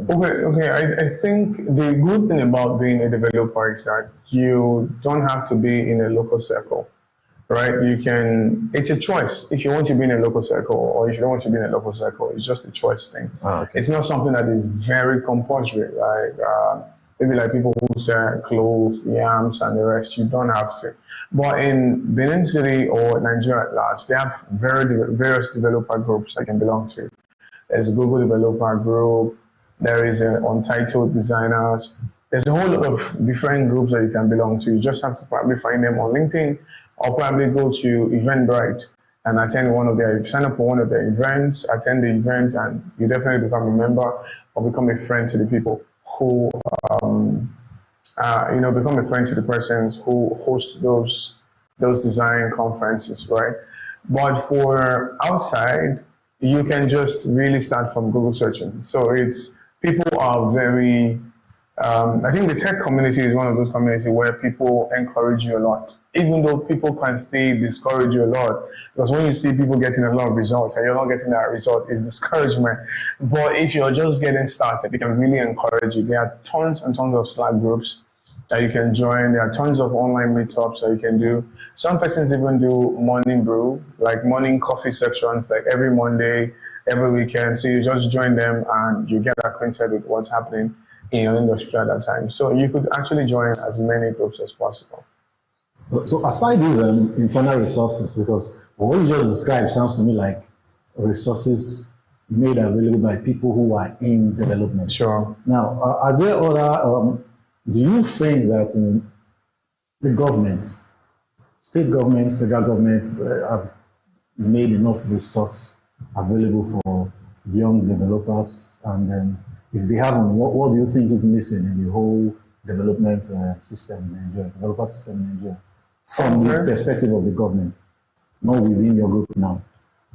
Okay. I think the good thing about being a developer is that you don't have to be in a local circle, right? It's a choice if you want to be in a local circle or if you don't want to be in a local circle. It's just a choice thing. Okay. It's not something that is very compulsory, right? Maybe like people who sell clothes, yams, and the rest, you don't have to. But in Benin City or Nigeria at large, they have various developer groups that you can belong to. There's a Google developer group. There is Untitled Designers. There's a whole lot of different groups that you can belong to. You just have to probably find them on LinkedIn or probably go to Eventbrite and sign up for one of their events, attend the events, and you definitely become a member or become a friend to the people who, become a friend to the persons who host those design conferences, right? But for outside, you can just really start from Google searching. So people are very, I think the tech community is one of those communities where people encourage you a lot, even though people can still discourage you a lot, because when you see people getting a lot of results and you're not getting that result, it's discouragement. But if you're just getting started, they can really encourage you. There are tons and tons of Slack groups that you can join. There are tons of online meetups that you can do. Some persons even do morning brew, like morning coffee sections, like every Monday, every weekend. So you just join them and you get acquainted with what's happening in your industry at that time. So you could actually join as many groups as possible. So aside these internal resources, because what you just described sounds to me like resources made available by people who are in development. Sure. Now, are there other, do you think that in the government, state government, federal government have made enough resource available for young developers? And then if they haven't, what do you think is missing in the whole development system in Nigeria, developer system in Nigeria, from the perspective of the government, not within your group now?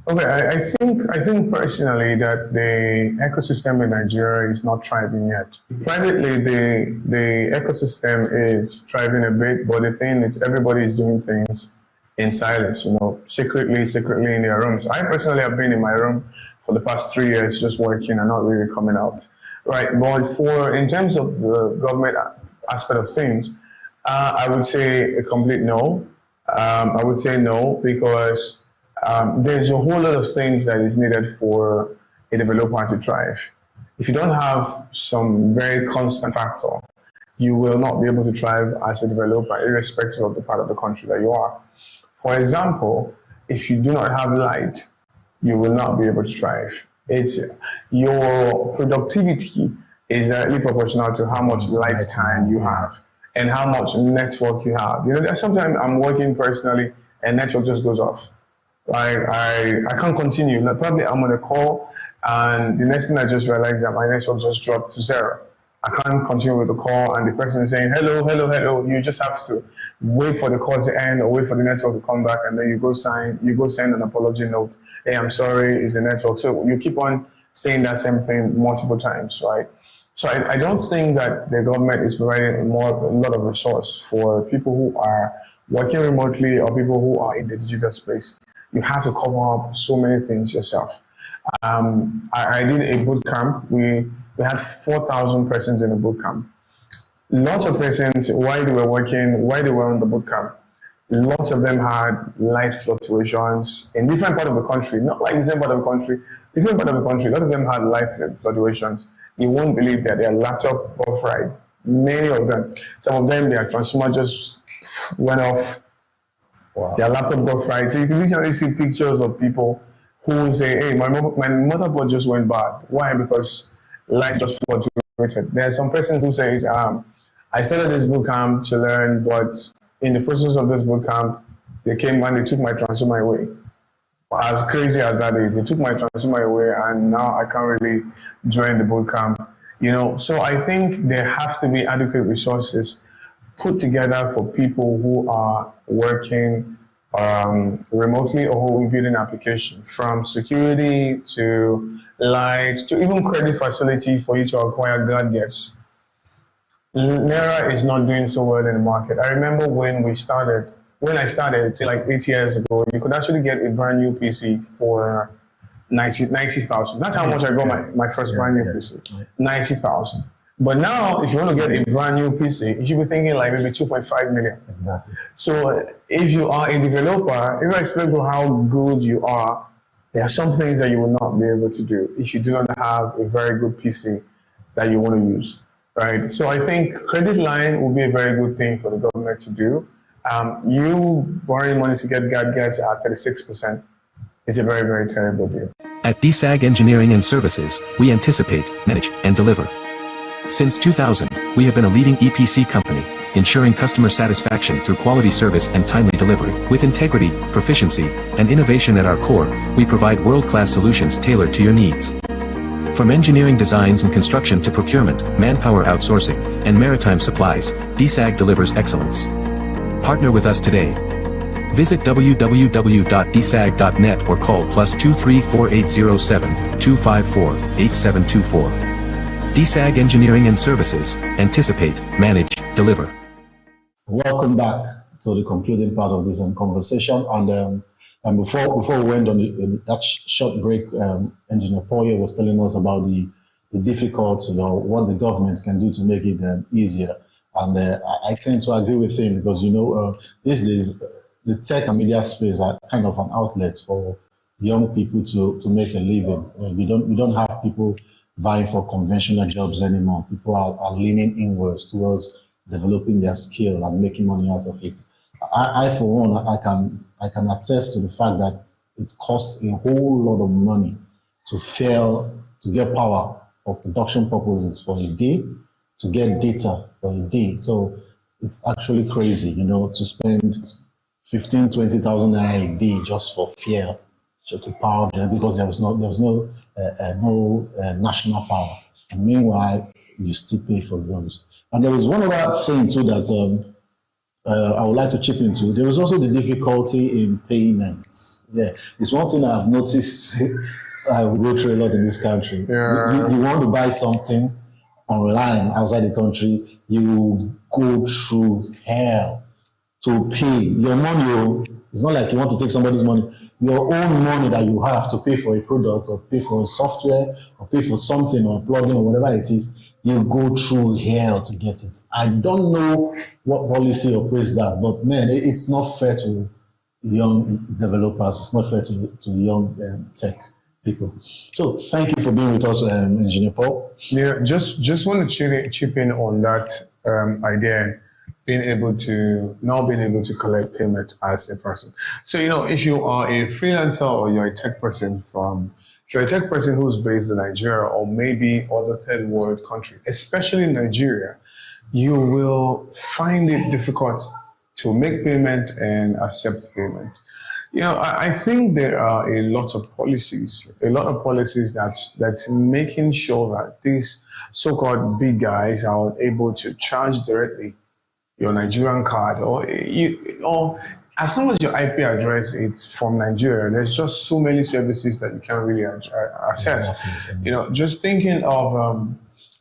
Okay, I think personally that the ecosystem in Nigeria is not thriving yet. Privately, the ecosystem is thriving a bit, but the thing is everybody is doing things in silence, secretly in their rooms. I personally have been in my room for the past 3 years just working and not really coming out, right? But in terms of the government aspect of things, I would say a complete no. I would say no because there's a whole lot of things that is needed for a developer to thrive. If you don't have some very constant factor, you will not be able to thrive as a developer, irrespective of the part of the country that you are. For example, if you do not have light, you will not be able to thrive. Your productivity is directly proportional to how much light time you have. and how much network you have. You know, there's sometimes I'm working personally and network just goes off. Like I can't continue. Like probably I'm on a call and the next thing I just realized that my network just dropped to 0. I can't continue with the call and the person is saying, hello, hello, hello. You just have to wait for the call to end or wait for the network to come back, and then you go send an apology note. Hey, I'm sorry, it's the network. So you keep on saying that same thing multiple times, right? So I don't think that the government is providing a lot of resource for people who are working remotely or people who are in the digital space. You have to cover up so many things yourself. I did a boot camp. We had 4,000 persons in the boot camp. Lots of persons, while they were on the boot camp, lots of them had light fluctuations in different part of the country, not like the same part of the country, different part of the country. A lot of them had light fluctuations. You won't believe that their laptop got fried. Many of them. Some of them, their transformer just went off. Wow. Their laptop got fried. So you can literally see pictures of people who say, hey, my motherboard just went bad. Why? Because light just fluctuated. There are some persons who say, I started this boot camp to learn, but in the process of this boot camp, they came and they took my transformer away. As crazy as that is, they took my transformer away and now I can't really join the boot camp. You know, so I think there have to be adequate resources put together for people who are working remotely or who are building application, from security to light to even credit facility for you to acquire gadgets. Naira is not doing so well in the market. I remember when I started, say like 8 years ago, you could actually get a brand new PC for 90,000. That's how much I got my first brand new PC, 90,000. But now, if you want to get a brand new PC, you should be thinking like maybe 2.5 million. Exactly. So if you are a developer, irrespective of how good you are, there are some things that you will not be able to do if you do not have a very good PC that you want to use, right? So I think credit line will be a very good thing for the government to do. You borrowing money to get gadgets at 36%, it's a very, very terrible deal. At DSAG Engineering and Services, we anticipate, manage, and deliver. Since 2000, we have been a leading EPC company, ensuring customer satisfaction through quality service and timely delivery. With integrity, proficiency, and innovation at our core, we provide world-class solutions tailored to your needs. From engineering designs and construction to procurement, manpower outsourcing, and maritime supplies, DSAG delivers excellence. Partner with us today. Visit www.dsag.net or call +23 4807 254 8724. DSAG Engineering and Services. Anticipate, manage, deliver. Welcome back to the concluding part of this conversation. And before we went on that short break, Engineer Poye was telling us about the difficulties or what the government can do to make it easier. And I tend to agree with him because, you know, these days, the tech and media space are kind of an outlet for young people to make a living. We don't have people vying for conventional jobs anymore. People are leaning inwards towards developing their skill and making money out of it. I for one, I can attest to the fact that it costs a whole lot of money to get power for production purposes for a day, to get data for a day. So it's actually crazy, you know, to spend 15,000 to 20,000 naira a day just for fuel to power them, because there was no national power. And meanwhile, you still pay for those. And there was one other thing too that I would like to chip into. There was also the difficulty in payments. Yeah, it's one thing I've noticed. I will go through a lot in this country. Yeah. You want to buy something online outside the country, you go through hell to pay your money. It's not like you want to take somebody's money. Your own money that you have to pay for a product or pay for a software or pay for something or plugin or whatever it is, you go through hell to get it. I don't know what policy operates that, but man, it's not fair to young developers. It's not fair to young tech people. So thank you for being with us, Engineer Paul. Yeah, just want to chip in on that idea. Being able to collect payment as a person. So, you know, if you are a freelancer or you're a tech person who's based in Nigeria or maybe other third world country, especially in Nigeria, you will find it difficult to make payment and accept payment. You know, I think there are a lot of policies that's making sure that these so-called big guys are able to charge directly your Nigerian card, or as long as your IP address is from Nigeria, there's just so many services that you can't really access. You know, just thinking of,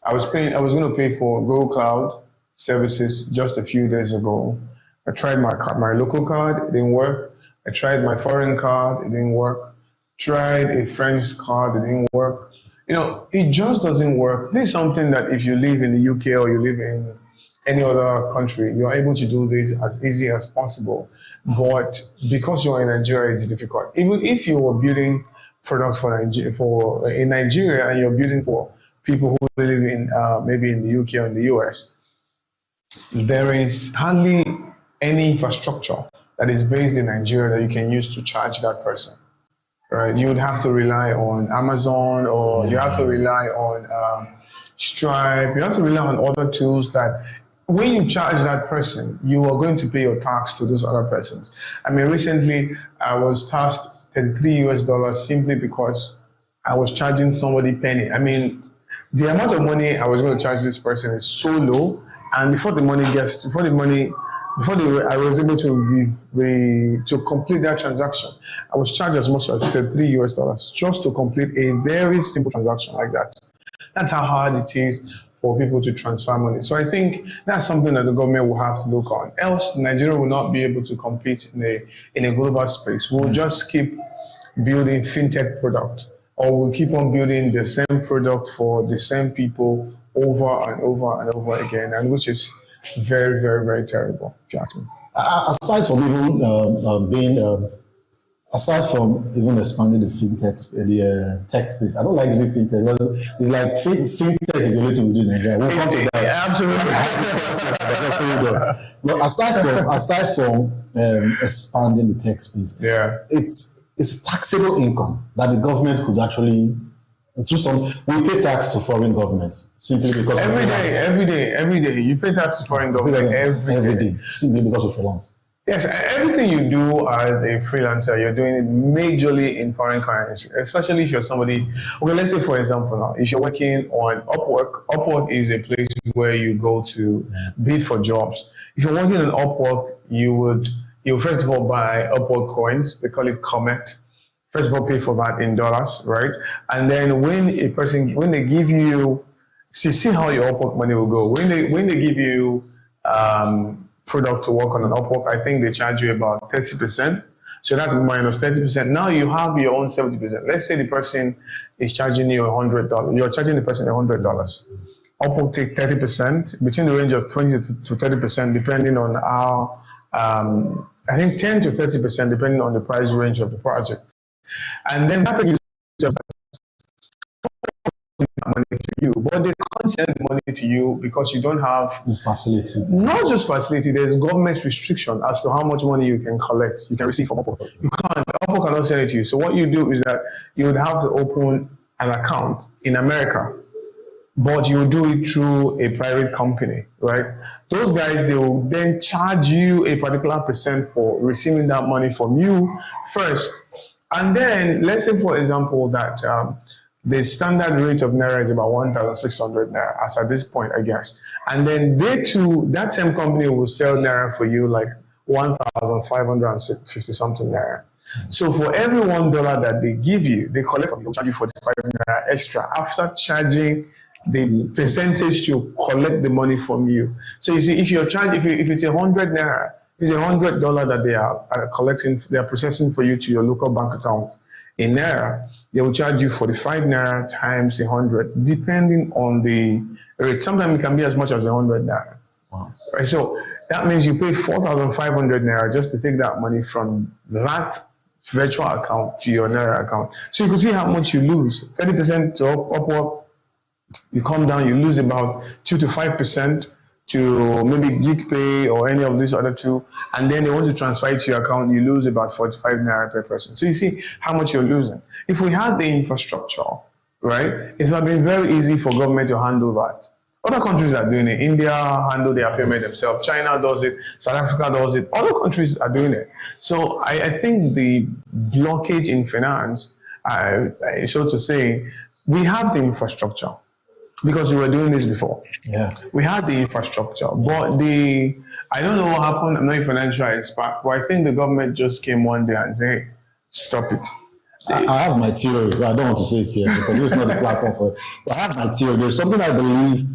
I was going to pay for Google Cloud services just a few days ago. I tried my local card, it didn't work. I tried my foreign card, it didn't work. Tried a French card, it didn't work. You know, it just doesn't work. This is something that if you live in the UK or you live in any other country, you're able to do this as easy as possible. But because you're in Nigeria, it's difficult. Even if you were building products in Nigeria and you're building for people who live in maybe in the UK or in the US, there is hardly any infrastructure that is based in Nigeria that you can use to charge that person. Right? You would have to rely on Amazon, or you have to rely on Stripe. You have to rely on other tools that when you charge that person, you are going to pay your tax to those other persons. I mean, recently I was taxed $33 simply because I was charging somebody penny. I mean, the amount of money I was going to charge this person is so low, and before I was able to complete that transaction, I was charged as much as $33 just to complete a very simple transaction like that. That's how hard it is for people to transfer money. So I think that's something that the government will have to look on. Else, Nigeria will not be able to compete in a global space. We'll just keep building fintech products, or we'll keep on building the same product for the same people over and over and over again, and which is very, very, very terrible. Aside from even aside from even expanding the fintech, the tech space, I don't like the fintech because it's like fintech is the only thing we do in Nigeria. We'll come to that. Absolutely. But aside from expanding the tech space, it's taxable income that the government could actually do some. We pay tax to foreign governments simply because every day you pay tax to foreign government every day simply because of freelance. Yes, everything you do as a freelancer, you're doing it majorly in foreign currency, especially if you're somebody, okay, let's say for example now, if you're working on Upwork, Upwork is a place where you go to bid for jobs. If you're working on Upwork, you first of all buy Upwork coins, they call it Comet. First of all, pay for that in dollars, right? And then when they give you, see how your Upwork money will go. When they give you product to work on an Upwork, I think they charge you about 30%. So that's minus 30%. Now you have your own 70%. Let's say the person is charging you $100. You're charging the person $100. Upwork take 30%, between the range of 20 to 30%, depending on how, I think 10 to 30%, depending on the price range of the project. And then that gives money to you, but they can't send money to you because you don't have the facility. Not just facility, there's government restriction as to how much money you can collect, you can receive from Upwork. You can't, Upwork cannot send it to you. So what you do is that you would have to open an account in America, but you do it through a private company, right? Those guys, they will then charge you a particular percent for receiving that money from you first. And then, let's say, for example, that the standard rate of Naira is about 1,600 Naira, as at this point, I guess. And then they too, that same company will sell Naira for you like 1,550 something Naira. So for every $1 that they give you, they collect from you, charge you 45 Naira extra after charging the percentage to collect the money from you. So you see, if you're charged, if it's 100 Naira, it's $100 that they are collecting, they are processing for you to your local bank account in Naira. They will charge you 45 Naira times 100, depending on the rate. Sometimes it can be as much as 100 Naira. Wow. Right, so that means you pay 4,500 Naira just to take that money from that virtual account to your Naira account. So you can see how much you lose. 30% to Upwork, you come down, you lose about 2 to 5%. To maybe GigPay or any of these other two, and then they want to transfer it to your account, you lose about 45 Naira per person. So you see how much you're losing. If we had the infrastructure, right, it would have been very easy for government to handle that. Other countries are doing it. India handle their payment themselves. China does it. South Africa does it. Other countries are doing it. So I think the blockage in finance, so to say, we have the infrastructure because we were doing this before. Yeah. We had the infrastructure, but I don't know what happened. I'm not a financial expert, but I think the government just came one day and said, hey, stop it. I have my theories. I don't want to say it here because this is not the platform for it. But I have my theory. There's something I believe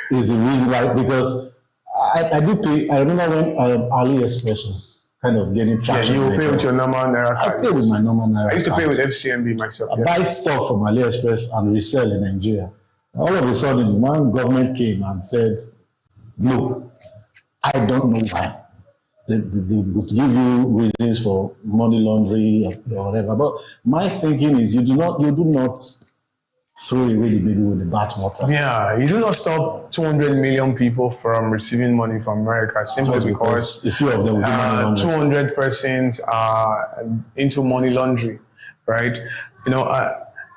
is the reason why, because I do pay. I remember when AliExpress was kind of getting traction. Yeah, you pay with your normal Naira card. I pay with my normal Naira. I used to card. pay with FCMB myself. I buy stuff from AliExpress and resell in Nigeria. All of a sudden, one government came and said, no, I don't know why. They would give you reasons for money laundering or whatever. But my thinking is you do not throw away the baby with the bathwater. Yeah, you do not stop 200 million people from receiving money from America simply because a few of them will do money laundering. 200 persons are into money laundering, right? You know,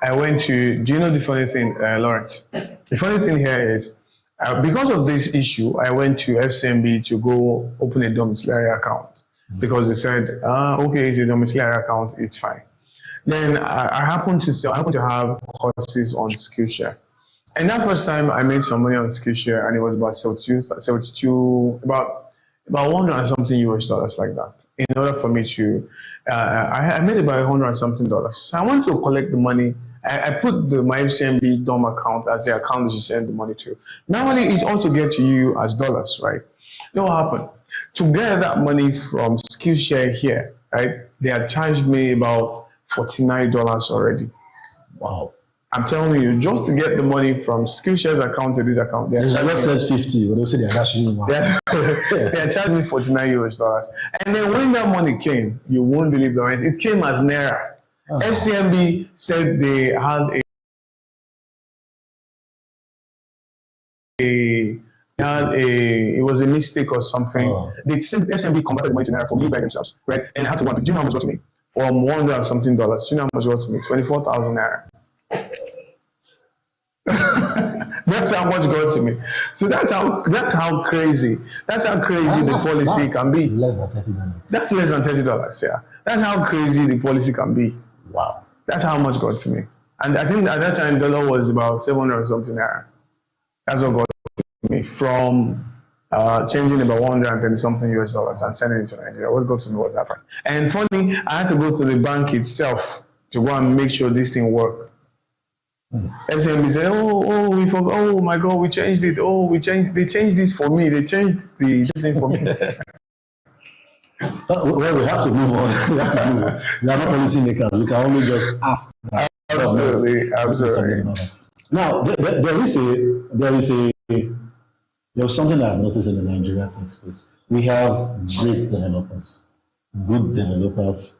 I went to, do you know the funny thing, Lawrence? The funny thing here is, because of this issue, I went to FCMB to go open a domiciliary account because they said, okay, it's a domiciliary account, it's fine. Then I happened to have courses on Skillshare. And that first time I made some money on Skillshare and it was about 72, about 100 and something US dollars like that. In order for me to, I made about 100 and something dollars. So I wanted to collect the money. I put my FCMB DOM account as the account that you send the money to. Normally, it ought to get to you as dollars, right? You know what happened? To get that money from Skillshare here, right, they had charged me about $49 already. Wow. I'm telling you, just to get the money from Skillshare's account to this account, they said 50, but they say they're actually one. They charged me $49 US. And then when that money came, you won't believe the rest. It came as Naira. Oh. FCMB said they had it was a mistake or something. Oh. They said FCMB converted the money to Naira for me by themselves, right? And I had to wonder, do you know how much it got to me? From $100 and something. Do you know how much it got to me? 24,000 Naira. That's how much got to me. So that's how crazy. That's how crazy the policy can be. Less than $30. That's less than $30. Yeah. That's how crazy the policy can be. Wow. That's how much got to me. And I think at that time dollar was about 700 or something Naira. That's what got to me from changing about 130 something US dollars and sending it to Nigeria. What got to me was that price. And funny, I had to go to the bank itself to go and make sure this thing worked. FCMB said, we forgot, oh my God, we changed it. They changed it for me. They changed this thing for me. Well, we have to move on. We have to move on. We are not policy makers. We can only just ask. Absolutely. Now, there's something I've noticed in the Nigerian tech space. We have great developers, good developers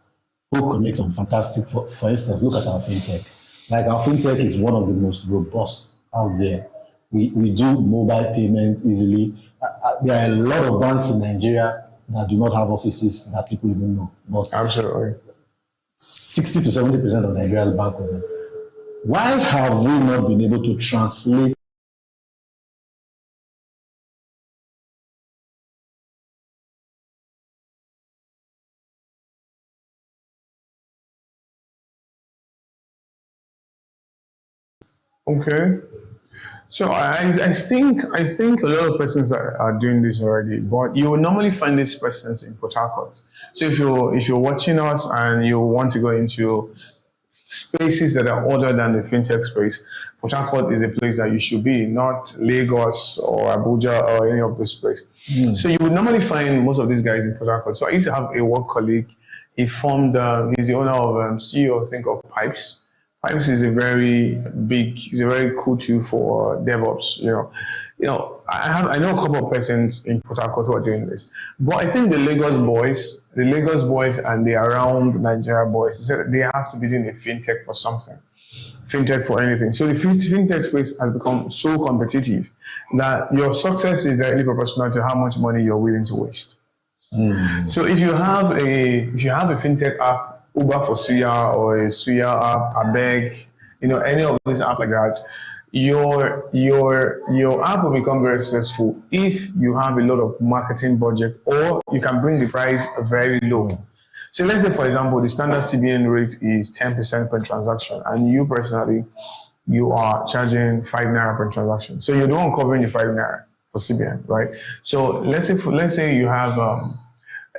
who can make some fantastic, for instance, look at our fintech. Like our fintech is one of the most robust out there. We do mobile payments easily. There are a lot of banks in Nigeria that do not have offices that people even know. But absolutely, 60 to 70% of Nigeria's bank with them. Why have we not been able to translate Okay, so I think a lot of persons are doing this already, but you will normally find these persons in Port Harcourt. So if you're watching us and you want to go into spaces that are other than the fintech space, Port Harcourt is a place that you should be, not Lagos or Abuja or any of those places. So you would normally find most of these guys in Port Harcourt. So I used to have a work colleague. He formed, he's the owner of CEO, I think, of Pipes. Pipes is a very cool tool for DevOps. You know, I know a couple of persons in Port Harcourt who are doing this, but I think the Lagos boys and the around Nigeria boys, they have to be doing a fintech for something, fintech for anything. So the fintech space has become so competitive that your success is directly proportional to how much money you're willing to waste. So if you have a fintech app, Uber for Suya or a Suya app, Abeg, any of these apps like that, your app will become very successful if you have a lot of marketing budget, or you can bring the price very low. So let's say, for example, the standard CBN rate is 10% per transaction, and you personally, you are charging 5 naira per transaction. So you're the one covering the 5 naira for CBN, right? So let's say you have,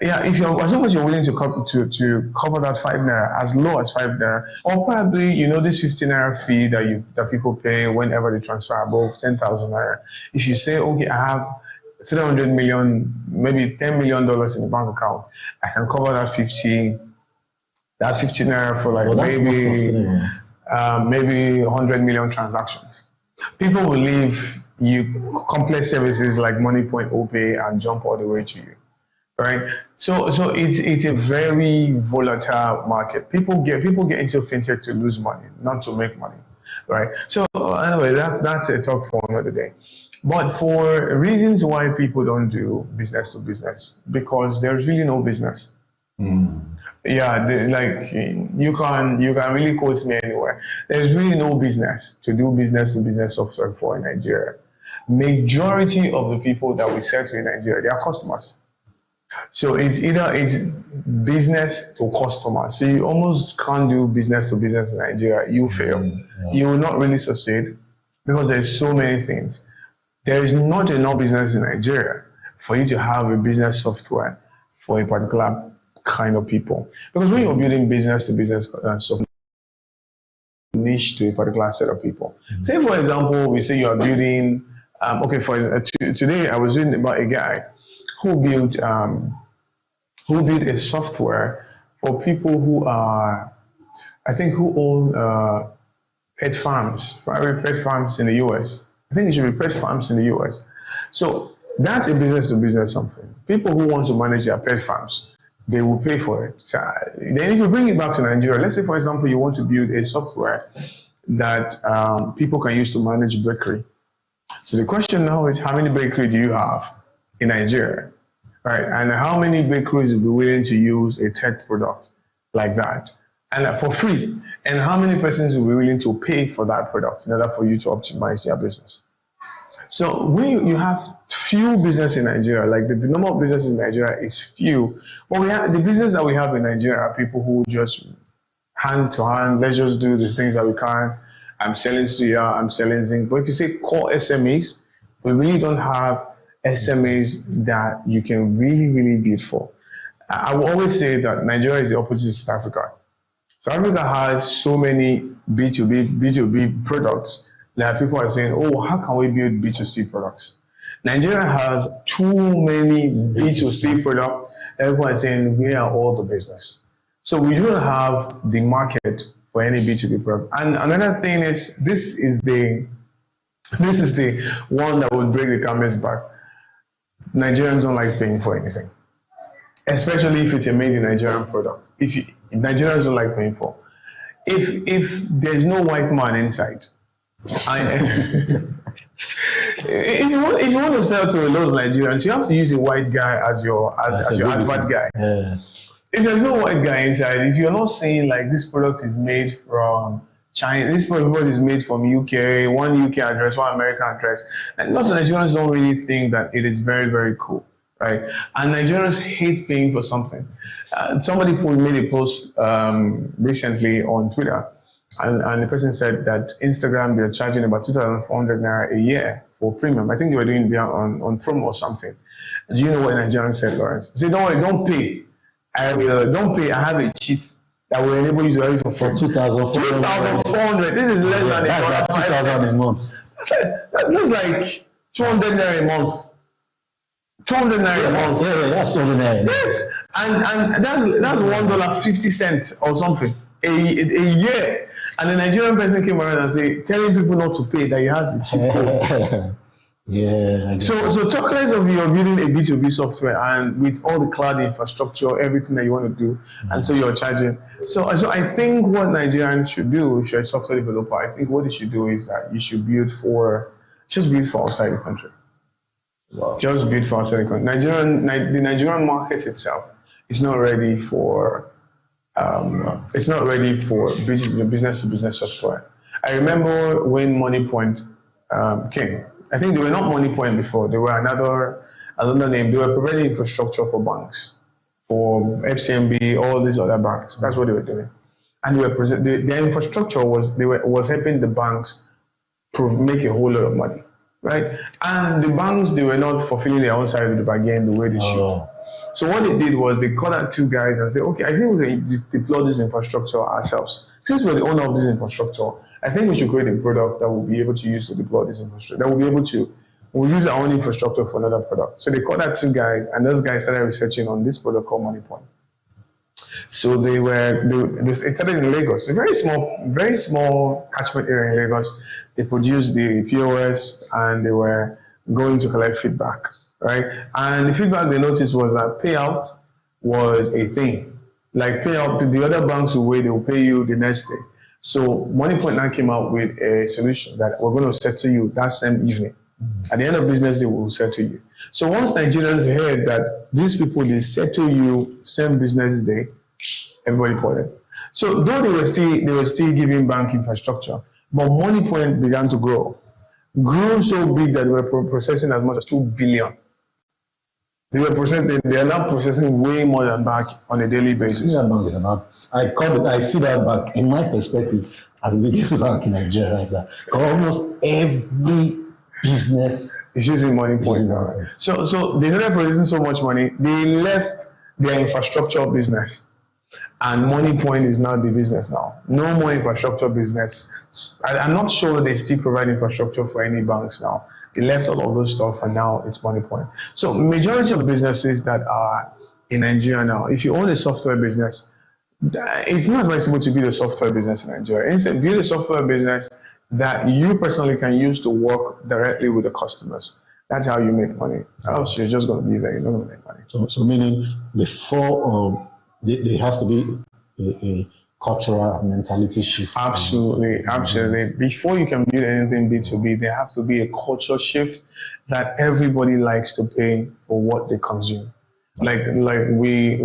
if you're, as long as you're willing to cover that 5 naira, as low as 5 naira, or probably, this 50 naira fee that people pay whenever they transfer above 10,000 naira. If you say, okay, I have 300 million, maybe $10 million in the bank account, I can cover that 50 naira for like maybe 100 million transactions. People will leave you complex services like MoneyPoint, OPay, and jump all the way to you, right? So it's a very volatile market. People get into fintech to lose money, not to make money, right? So anyway, that's a talk for another day. But for reasons why people don't do business to business, because there's really no business. Yeah, you can really quote me anywhere. There's really no business to do business to business software for in Nigeria. Majority of the people that we sell to in Nigeria, they are customers. So it's business to customer. So you almost can't do business to business in Nigeria. You fail. You will not really succeed because there's so many things. There is not enough business in Nigeria for you to have a business software for a particular kind of people. Because when you're building business to business software, niche to a particular set of people. Say, for example, we say you are building, today I was reading about a guy who built a software for people who are, who own pet farms, private pet farms in the US. I think it should be pet farms in the US. So that's a business to business something. People who want to manage their pet farms, they will pay for it. So then if you bring it back to Nigeria, let's say, for example, you want to build a software that people can use to manage bakery. So the question now is, how many bakery do you have in Nigeria, right? And how many bakeries will be willing to use a tech product like that, and for free? And how many persons will be willing to pay for that product in order for you to optimize their business? So when you have few business in Nigeria, like the number of business in Nigeria is few, but the business that we have in Nigeria are people who just hand to hand, let's just do the things that we can. I'm selling Suya, I'm selling zinc. But if you say core SMEs, we really don't have SMEs that you can really bid for. I will always say that Nigeria is the opposite of South Africa. South Africa has so many B2B products that people are saying, oh, how can we build B2C products? Nigeria has too many B2C products. Everyone is saying, we are all the business. So we don't have the market for any B2B product. And another thing is, this is the one that would break the camel's back. Nigerians don't like paying for anything, especially if it's a made in Nigerian product. Nigerians don't like paying for. If there's no white man inside, if you want to sell to a lot of Nigerians, you have to use a white guy as your advert guy. Yeah. If there's no white guy inside, if you're not saying like this product is made from China, this product is made from UK, one UK address, one American address, and lots of Nigerians don't really think that it is very, very cool, right? And Nigerians hate paying for something. Somebody made a post recently on Twitter, and the person said that Instagram, they're charging about 2,400 naira a year for premium. I think they were doing it on promo or something. Do you know what Nigerians said, Lawrence? They said, don't worry, don't pay. Don't pay. I have a cheat that will enable you to have it for 2,400. This is less than that's like 2,000 a month. That's like 200 naira a month. 200 naira a month. Yeah, that's 200 naira. Yes, and that's $1.50 or something a year. And the Nigerian person came around and said, telling people not to pay, that he has a cheat code. Yeah. So talk less of you're building a B2B software and with all the cloud infrastructure, everything that you want to do, and so you're charging. So I think what Nigerians should do, if you're a software developer, I think what you should do is that you should build for outside the country. Wow. Just build for outside the country. The Nigerian market itself is not ready for business to business software. I remember when MoneyPoint came. I think they were not MoneyPoint before. They were another name. They were providing infrastructure for banks, for FCMB, all these other banks. That's what they were doing. And their infrastructure was helping the banks make a whole lot of money, right? And the banks, they were not fulfilling their own side of the bargain the way they should. So what they did was they called out two guys and said, okay, I think we can deploy this infrastructure ourselves. Since we're the owner of this infrastructure, I think we should create a product that will be able to use to deploy this infrastructure, we'll use our own infrastructure for another product. So they called out two guys, and those guys started researching on this product called MoneyPoint. So they started in Lagos, a very small catchment area in Lagos. They produced the POS and they were going to collect feedback, right? And the feedback they noticed was that payout was a thing. Like payout, the other banks will wait, they will pay you the next day. So MoneyPoint now came out with a solution that we're going to settle you that same evening. At the end of business day, we will settle you. So once Nigerians heard that these people, they settle you same business day, everybody bought it. So though they were still giving bank infrastructure, but MoneyPoint began to grew so big that they were processing as much as 2 billion. They are now processing way more than back on a daily basis. That bank is not. I see that bank in my perspective as the biggest bank in Nigeria right now. Almost every business is using MoneyPoint now. So they started producing so much money, they left their infrastructure business. And MoneyPoint is now the business now. No more infrastructure business. I'm not sure they still provide infrastructure for any banks now. They left all of those stuff and now it's MoneyPoint. So majority of businesses that are in Nigeria now, if you own a software business, it's not advisable to build a software business in Nigeria. Instead, build a software business that you personally can use to work directly with the customers. That's how you make money. Else you're just going to be there, you're not going to make money. So meaning before there has to be a cultural mentality shift. Absolutely. Before you can build anything B2B, there have to be a culture shift that everybody likes to pay for what they consume. Like we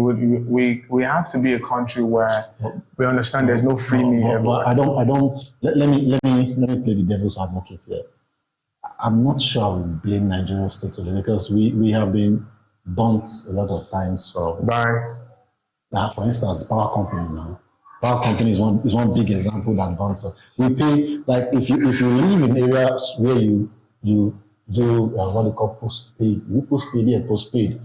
have to be a country where we understand there's no free me everywhere. Let me play the devil's advocate here. I'm not sure I would blame Nigerians totally because we have been burnt a lot of times for instance, power company now. Power company is one big example that burns us. We pay, like if you live in areas where you do what they call postpaid. Is it postpaid? Yeah, postpaid.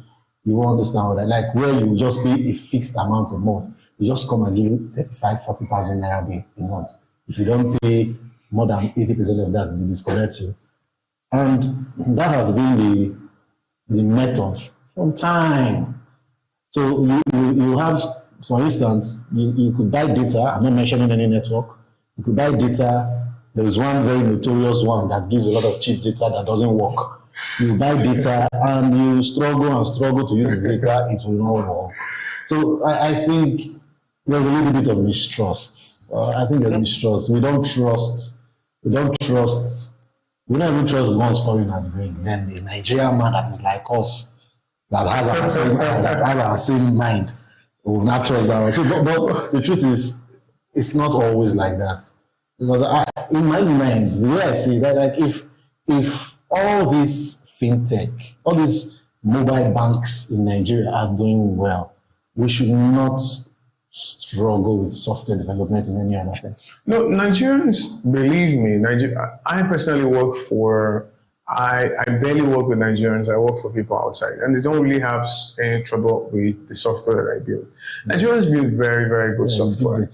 You won't understand what that, like where you just pay a fixed amount a month. You just come and give you 35,000-40,000 naira bill a month. If you don't pay more than 80% of that, they disconnect you. And that has been the method from time. So you have, for instance, you could buy data. I'm not mentioning any network. You could buy data. There is one very notorious one that gives a lot of cheap data that doesn't work. You buy data and you struggle to use the data, it will not work. So I think there's a little bit of mistrust. I think there's mistrust. We don't even trust once foreigners bring. Then the Nigerian man that is like us, that has our same mind, will not trust that one. So, but the truth is, it's not always like that. Because in my mind, the way I see that, like if all this fintech, all these mobile banks in Nigeria are doing well, we should not struggle with software development in any other thing. No, Nigerians, believe me, I personally work for, I barely work with Nigerians, I work for people outside, and they don't really have any trouble with the software that I build. Nigerians build very, very good software.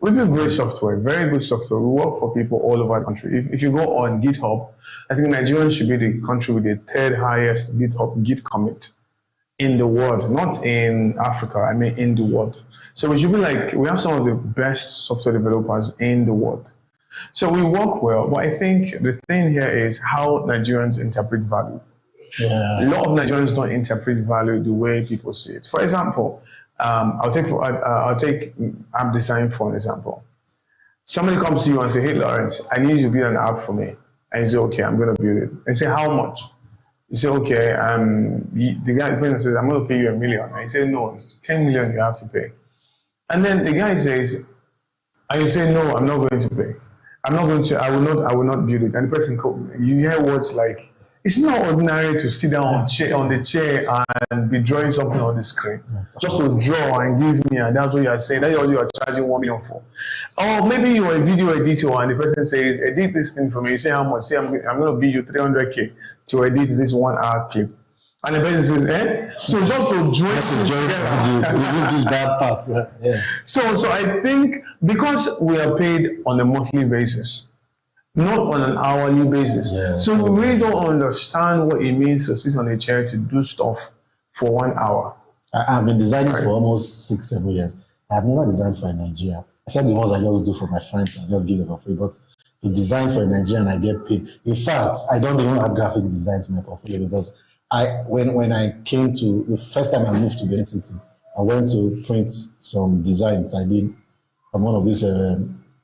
We build great software, very good software. We work for people all over the country. If you go on GitHub, I think Nigeria should be the country with the third highest GitHub Git commit in the world, not in Africa, I mean in the world. So we should be like, we have some of the best software developers in the world. So we work well, but I think the thing here is how Nigerians interpret value. Yeah. A lot of Nigerians don't interpret value the way people see it. For example, I'll take app design for an example. Somebody comes to you and say, hey Lawrence, I need you to build an app for me. And you say, okay, I'm going to build it. And say, how much? You say, okay, the guy says, I'm going to pay you $1 million. And you say, no, it's 10 million you have to pay. And then the guy says, and you say, no, I'm not going to pay. I'm not going to, I will not build it. And the person called me. You hear words like, it's not ordinary to sit down on the chair and be drawing something on the screen. Just to draw and give me, and that's what you are saying. That's all you are charging 1 million for. Or maybe you are a video editor and the person says, edit this thing for me. You say how much? Say, I'm going to bill you 300K to edit this 1 hour clip. And the person says, eh? So just to remove this bad part. Yeah. So I think because we are paid on a monthly basis, not on an hourly basis. Yeah, so we really don't understand what it means to sit on a chair to do stuff for 1 hour. I've been designing for almost 6-7 years. I've never designed for Nigeria. Except the ones I just do for my friends and just give them for free. But to design for Nigeria and I get paid. In fact, I don't even have graphic design to my portfolio because when I came to, the first time I moved to Benin City, I went to print some designs I did on one of these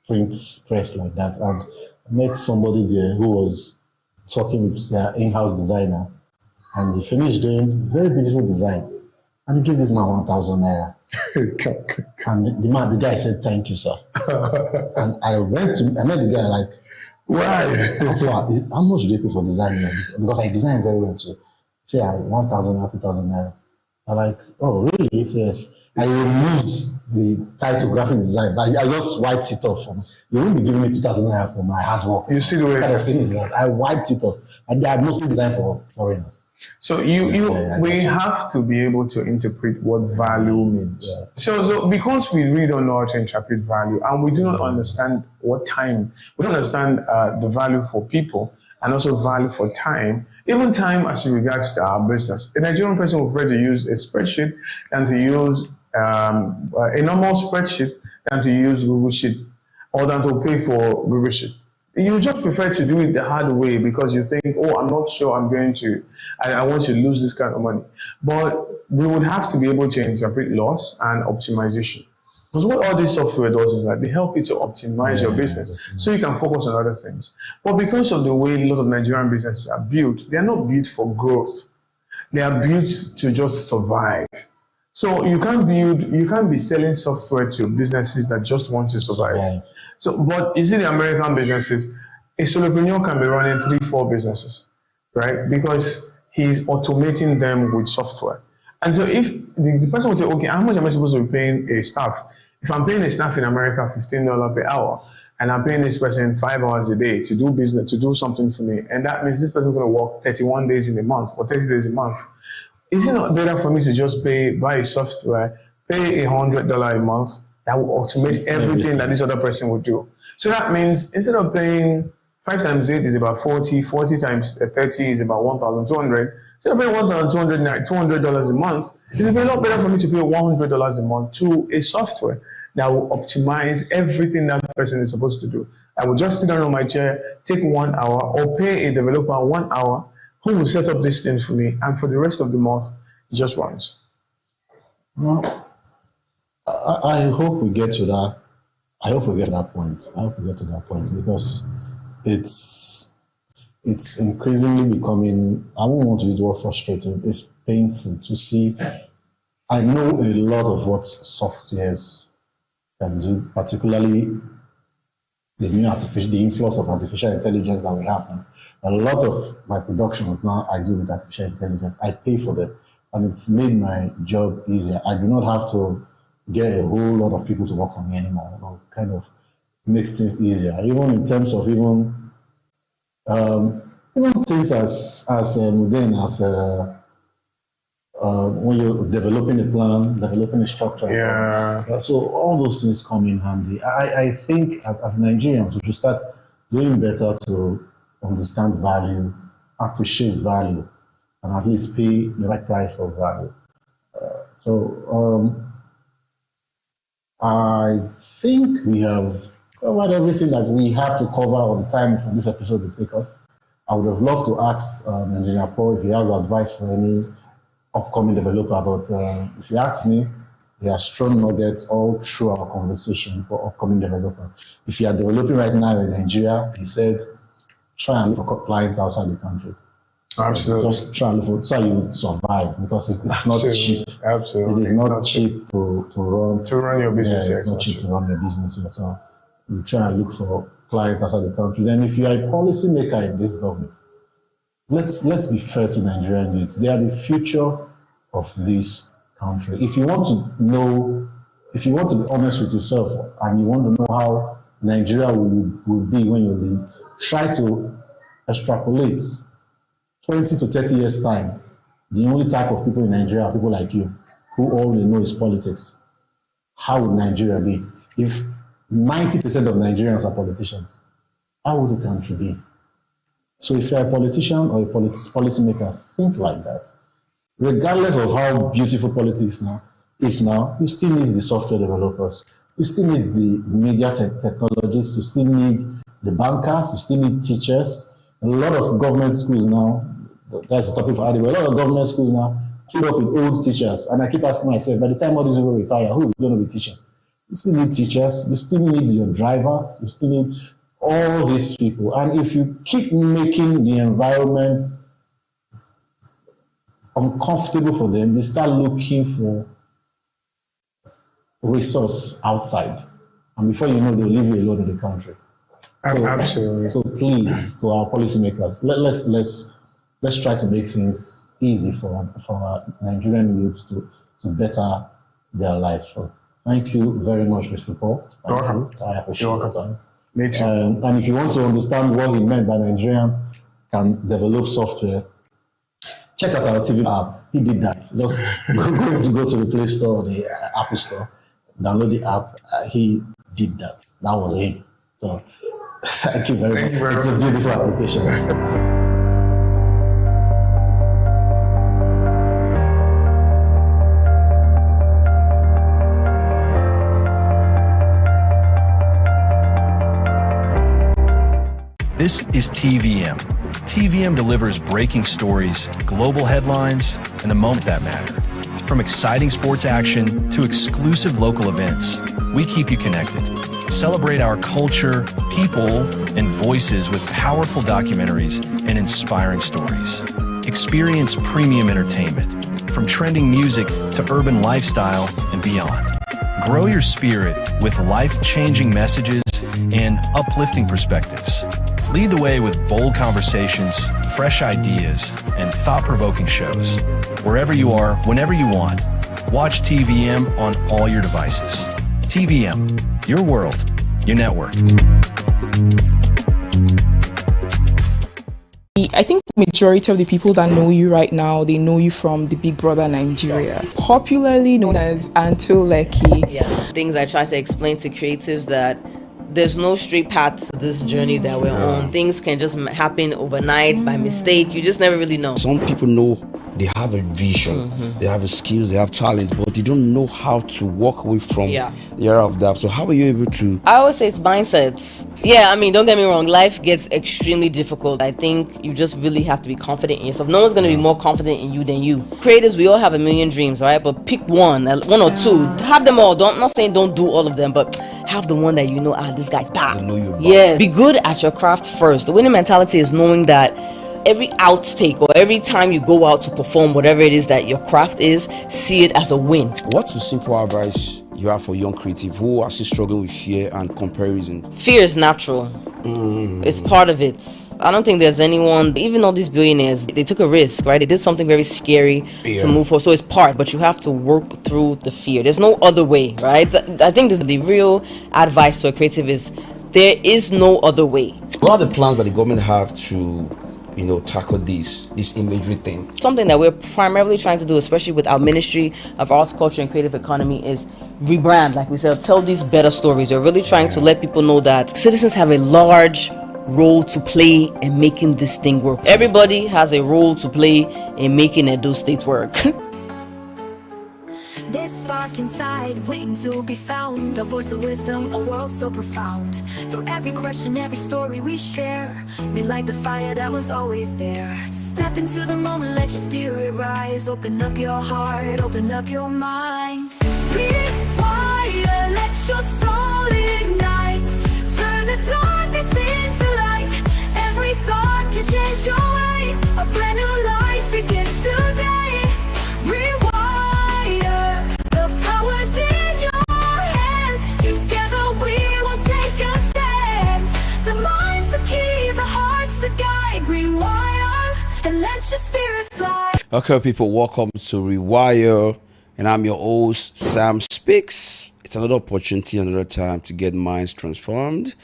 print press like that. And I met somebody there who was talking with their in-house designer. And he finished doing very beautiful design. And he gave this man 1,000 naira. And the guy said, thank you, sir. And I met the guy like, why? How much do they pay for design? Because I design very well too. Say 1,000 or 2,000 naira. I'm like, oh really? Yes. I removed the title graphic design, but I just wiped it off. You won't be giving me 2,000 naira for my hard work. You see the way kind of thing is that I wiped it off. And I mostly designed for foreigners. So we have to be able to interpret what value means. Yeah. So because we really don't know how to interpret value and we do not understand what time, we don't understand the value for people and also value for time, even time as regards to our business. A Nigerian person will prefer to use a spreadsheet than to use a normal spreadsheet than to use Google Sheet or than to pay for Google Sheet. You just prefer to do it the hard way because you think, oh, I'm not sure I'm going to, I want to lose this kind of money. But we would have to be able to interpret loss and optimization. Because what all this software does is that they help you to optimize your business so you can focus on other things. But because of the way a lot of Nigerian businesses are built, they are not built for growth. They are built to just survive. So you can't be selling software to businesses that just want to survive. So, but you see the American businesses, a solopreneur can be running 3-4 businesses, right? Because he's automating them with software. And so if the person will say, okay, how much am I supposed to be paying a staff? If I'm paying a staff in America $15 per hour, and I'm paying this person 5 hours a day to do business, to do something for me, and that means this person is going to work 31 days in a month or 30 days a month, is it not better for me to just buy a software, pay $100 a month, that will automate everything that this other person would do? So that means instead of paying 5 times 8 is about 40, 40 times 30 is about 1,200. Instead of paying $200 a month, it would be a lot better for me to pay $100 a month to a software that will optimize everything that person is supposed to do. I will just sit down on my chair, take 1 hour, or pay a developer 1 hour who will set up these things for me, and for the rest of the month, it just runs. Well, I hope we get to that. I hope we get to that point. I hope we get to that point because it's increasingly becoming, I won't want to use the word frustrating, it's painful to see. I know a lot of what softwares can do, particularly the influx of artificial intelligence that we have now. A lot of my productions now I do with artificial intelligence. I pay for them, and it's made my job easier. I do not have to get a whole lot of people to work for me anymore. It kind of makes things easier, even in terms of even things as mundane as when you're developing a plan, developing a structure. Yeah. So all those things come in handy. I think as Nigerians, we should start doing better to understand value, appreciate value, and at least pay the right price for value. I think we have covered everything that we have to cover on the time for this episode will take us. I would have loved to ask Engineer Paul if he has advice for any upcoming developer, but if you ask me, there are strong nuggets all through our conversation for upcoming developers. If you are developing right now in Nigeria, he said, try and look for clients outside the country. Absolutely. Just try and look for, so you survive, because it's not cheap. Absolutely. It is not cheap to run. To run your business. Yeah, it's not cheap to run your business. So you try and look for client outside the country, then if you are a policymaker in this government, let's be fair to Nigerian youths. They are the future of this country. If you want to know, if you want to be honest with yourself and you want to know how Nigeria will be when you leave, try to extrapolate 20 to 30 years time. The only type of people in Nigeria are people like you who all they know is politics. How would Nigeria be? If 90% of Nigerians are politicians, how would the country be? So if you're a politician or a policymaker, think like that. Regardless of how beautiful politics is now, you still need the software developers. You still need the media technologists. You still need the bankers. You still need teachers. A lot of government schools now, that's the topic for Adiba, a lot of government schools now filled up with old teachers. And I keep asking myself, by the time all these people retire, who is going to be teaching? You still need teachers. You still need your drivers. You still need all these people. And if you keep making the environment uncomfortable for them, they start looking for resource outside. And before you know, they'll leave you alone in the country. Absolutely. So please, to our policymakers, let's try to make things easy for our Nigerian youths to better their life. So thank you very much, Mr. Paul. Welcome. I appreciate it. Me too. And if you want to understand what he meant by Nigerians can develop software, check out our TV app. He did that. Just go to the Play Store or the Apple Store, download the app. He did that. That was him. So thank you very much. It's a beautiful application. This is TVM. TVM delivers breaking stories, global headlines, and the moments that matter. From exciting sports action to exclusive local events, we keep you connected. Celebrate our culture, people, and voices with powerful documentaries and inspiring stories. Experience premium entertainment, from trending music to urban lifestyle and beyond. Grow your spirit with life-changing messages and uplifting perspectives. Lead the way with bold conversations, fresh ideas, and thought-provoking shows. Wherever you are, whenever you want, watch TVM on all your devices. TVM, your world, your network. I think the majority of the people that know you right now, they know you from the Big Brother Nigeria, popularly known as Anto Lekki. Yeah, things I try to explain to creatives that there's no straight path to this journey that we're on. Things can just happen overnight by mistake. You just never really know. Some people know they have a vision, they have a skills, they have talent, but they don't know how to walk away from the era of that. So how are you able to? I always say it's mindsets. Yeah, I mean, don't get me wrong, life gets extremely difficult. I think you just really have to be confident in yourself. No one's going to be more confident in you than you. Creators, we all have a million dreams, right? But pick one or two. Have them all. I'm not saying don't do all of them, but have the one that you know, this guy's bad. They know you're bad. Yeah, be good at your craft first. The winning mentality is knowing that every outtake or every time you go out to perform whatever it is that your craft is, see it as a win. What's the simple advice you have for young creative who are still struggling with fear and comparison? Fear is natural. It's part of it. I don't think there's anyone, even all these billionaires, they took a risk, right? They did something very scary to move forward. So it's part, but you have to work through the fear. There's no other way, right? I think that the real advice to a creative is there is no other way. What are the plans that the government have to tackle this imagery thing? Something that we're primarily trying to do, especially with our Ministry of Arts, Culture and Creative Economy, is rebrand, like we said, tell these better stories. We're really trying to let people know that citizens have a large role to play in making this thing work. Everybody has a role to play in making Edo State work. This spark inside, waiting to be found. A voice of wisdom, a world so profound. Through every question, every story we share, we light the fire that was always there. Step into the moment, let your spirit rise. Open up your heart, open up your mind. Rewire, let your soul ignite. Turn the darkness into light. Every thought can change your way. A brand new life begins today. Rewire, the power's in your hands. Together we will take a stand. The let your spirit fly. Okay, people, welcome to Rewire, and I'm your host, Sam Speaks. It's another opportunity, another time to get minds transformed,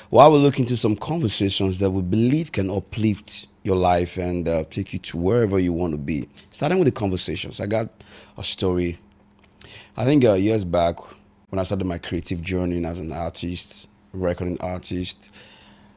while we look into some conversations that we believe can uplift your life and take you to wherever you want to be. Starting with the conversations, I got a story. I think years back, when I started my creative journey as an artist, recording artist,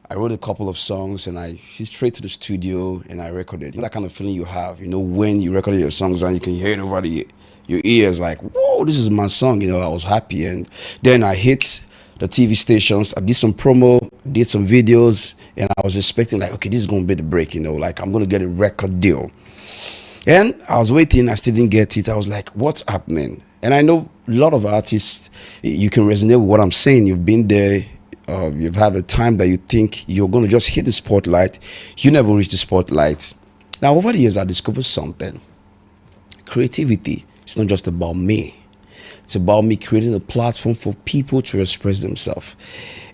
I wrote a couple of songs and I went straight to the studio and I recorded. You know that kind of feeling you have, when you record your songs and you can hear it over your ears, like, whoa, this is my song. I was happy. And then I hit the TV stations. I did some promo, did some videos, and I was expecting, like, okay, this is going to be the break, like I'm going to get a record deal. And I was waiting, I still didn't get it. I was like, what's happening? And I know a lot of artists, you can resonate with what I'm saying. You've been there. You've had a time that you think you're going to just hit the spotlight. You never reach the spotlight. Now, over the years, I discovered something. Creativity is not just about me. It's about me creating a platform for people to express themselves.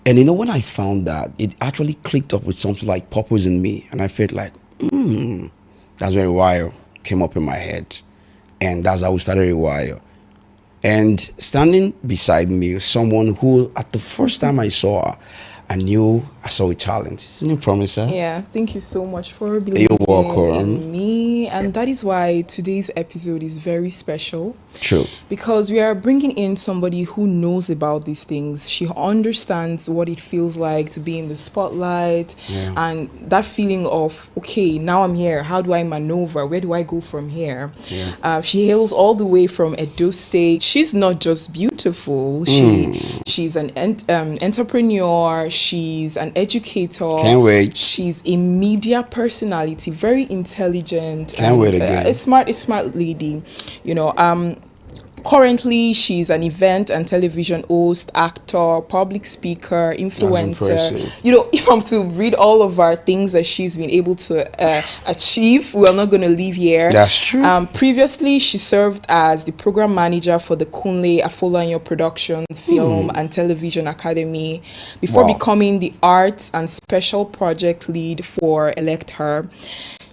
And when I found that, it actually clicked up with something like purpose in me. And I felt like, that's when Rewire came up in my head. And that's how we started Rewire. And standing beside me was someone who, at the first time I saw her, I knew I saw a talent. Isn't it promising? Yeah, thank you so much for believing in me. And that is why today's episode is very special. True. Because we are bringing in somebody who knows about these things. She understands what it feels like to be in the spotlight, and that feeling of, okay, now I'm here. How do I maneuver? Where do I go from here? Yeah. She hails all the way from Edo State. She's not just beautiful. She's an entrepreneur. She's an educator. Can't wait. She's a media personality, very intelligent. Can't wait again. A smart lady. Currently, she's an event and television host, actor, public speaker, influencer. If I'm to read all of our things that she's been able to achieve, we are not going to leave here. That's true. Previously, she served as the program manager for the Kunle Afolayan Productions Film and Television Academy before becoming the arts and special project lead for Elect Her.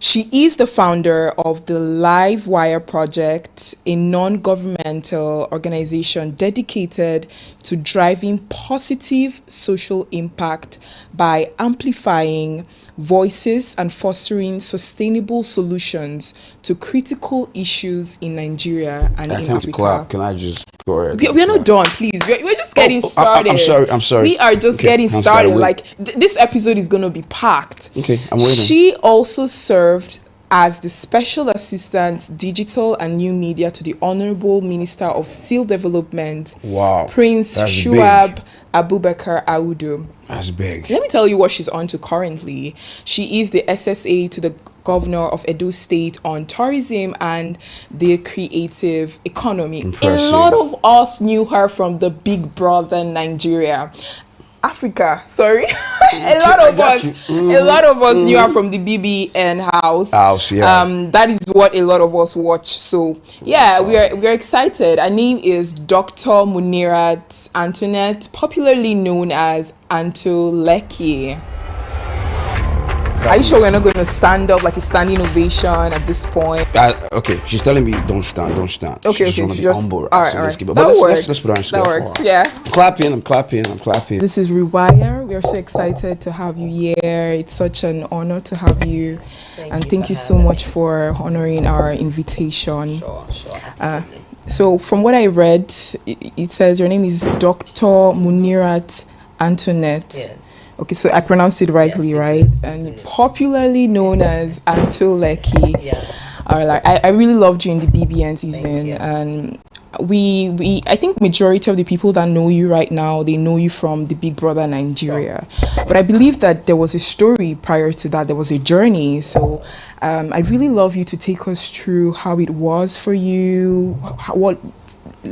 She is the founder of the Live Wire Project, a non-governmental organization dedicated to driving positive social impact by amplifying voices and fostering sustainable solutions to critical issues in Nigeria and in Africa. Clap. Can I just go ahead? We're not done, please. We're just getting started. I'm sorry. We are just getting started. This episode is going to be packed. Okay, I'm waiting. She also served as the Special Assistant Digital and New Media to the Honorable Minister of Steel Development, Prince Shuab Abubakar Audu. That's big. Let me tell you what she's on to currently. She is the SSA to the Governor of Edo State on tourism and the creative economy. Impressive. A lot of us knew her from the Big Brother Nigeria. Africa, sorry. a lot of us knew her from the BBN house. That is what a lot of us watch. So yeah, we're excited. Her name is Dr. Munirat Antoinette, popularly known as Anto Lekki. Are you sure we're not going to stand up like a standing ovation at this point? Okay, she's telling me don't stand. Okay, she's okay. Be humble. All right. But let's put her on scale. That works, yeah. I'm clapping. This is Rewire. We are so excited to have you here. It's such an honor to have you. Thank you so much for honoring our invitation. Sure. So from what I read, it says your name is Dr. Munirat Antoinette. Yes. Okay, so I pronounced it rightly, yes, right? And popularly known as Anto Lekki. Yeah. I really loved you in the BBN season, and I think majority of the people that know you right now, they know you from the Big Brother Nigeria. Sure. But I believe that there was a story prior to that. There was a journey. So I'd really love you to take us through how it was for you, what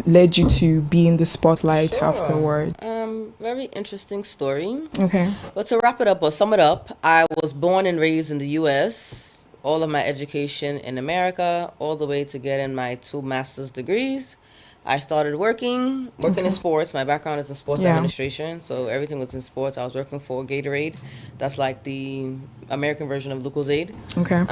led you to be in the spotlight afterward. Very interesting story. Okay. But to wrap it up or sum it up, I was born and raised in the U.S., all of my education in America, all the way to getting my 2 master's degrees. I started working in sports. My background is in sports administration, so everything was in sports. I was working for Gatorade. That's like the American version of Lucozade. Okay.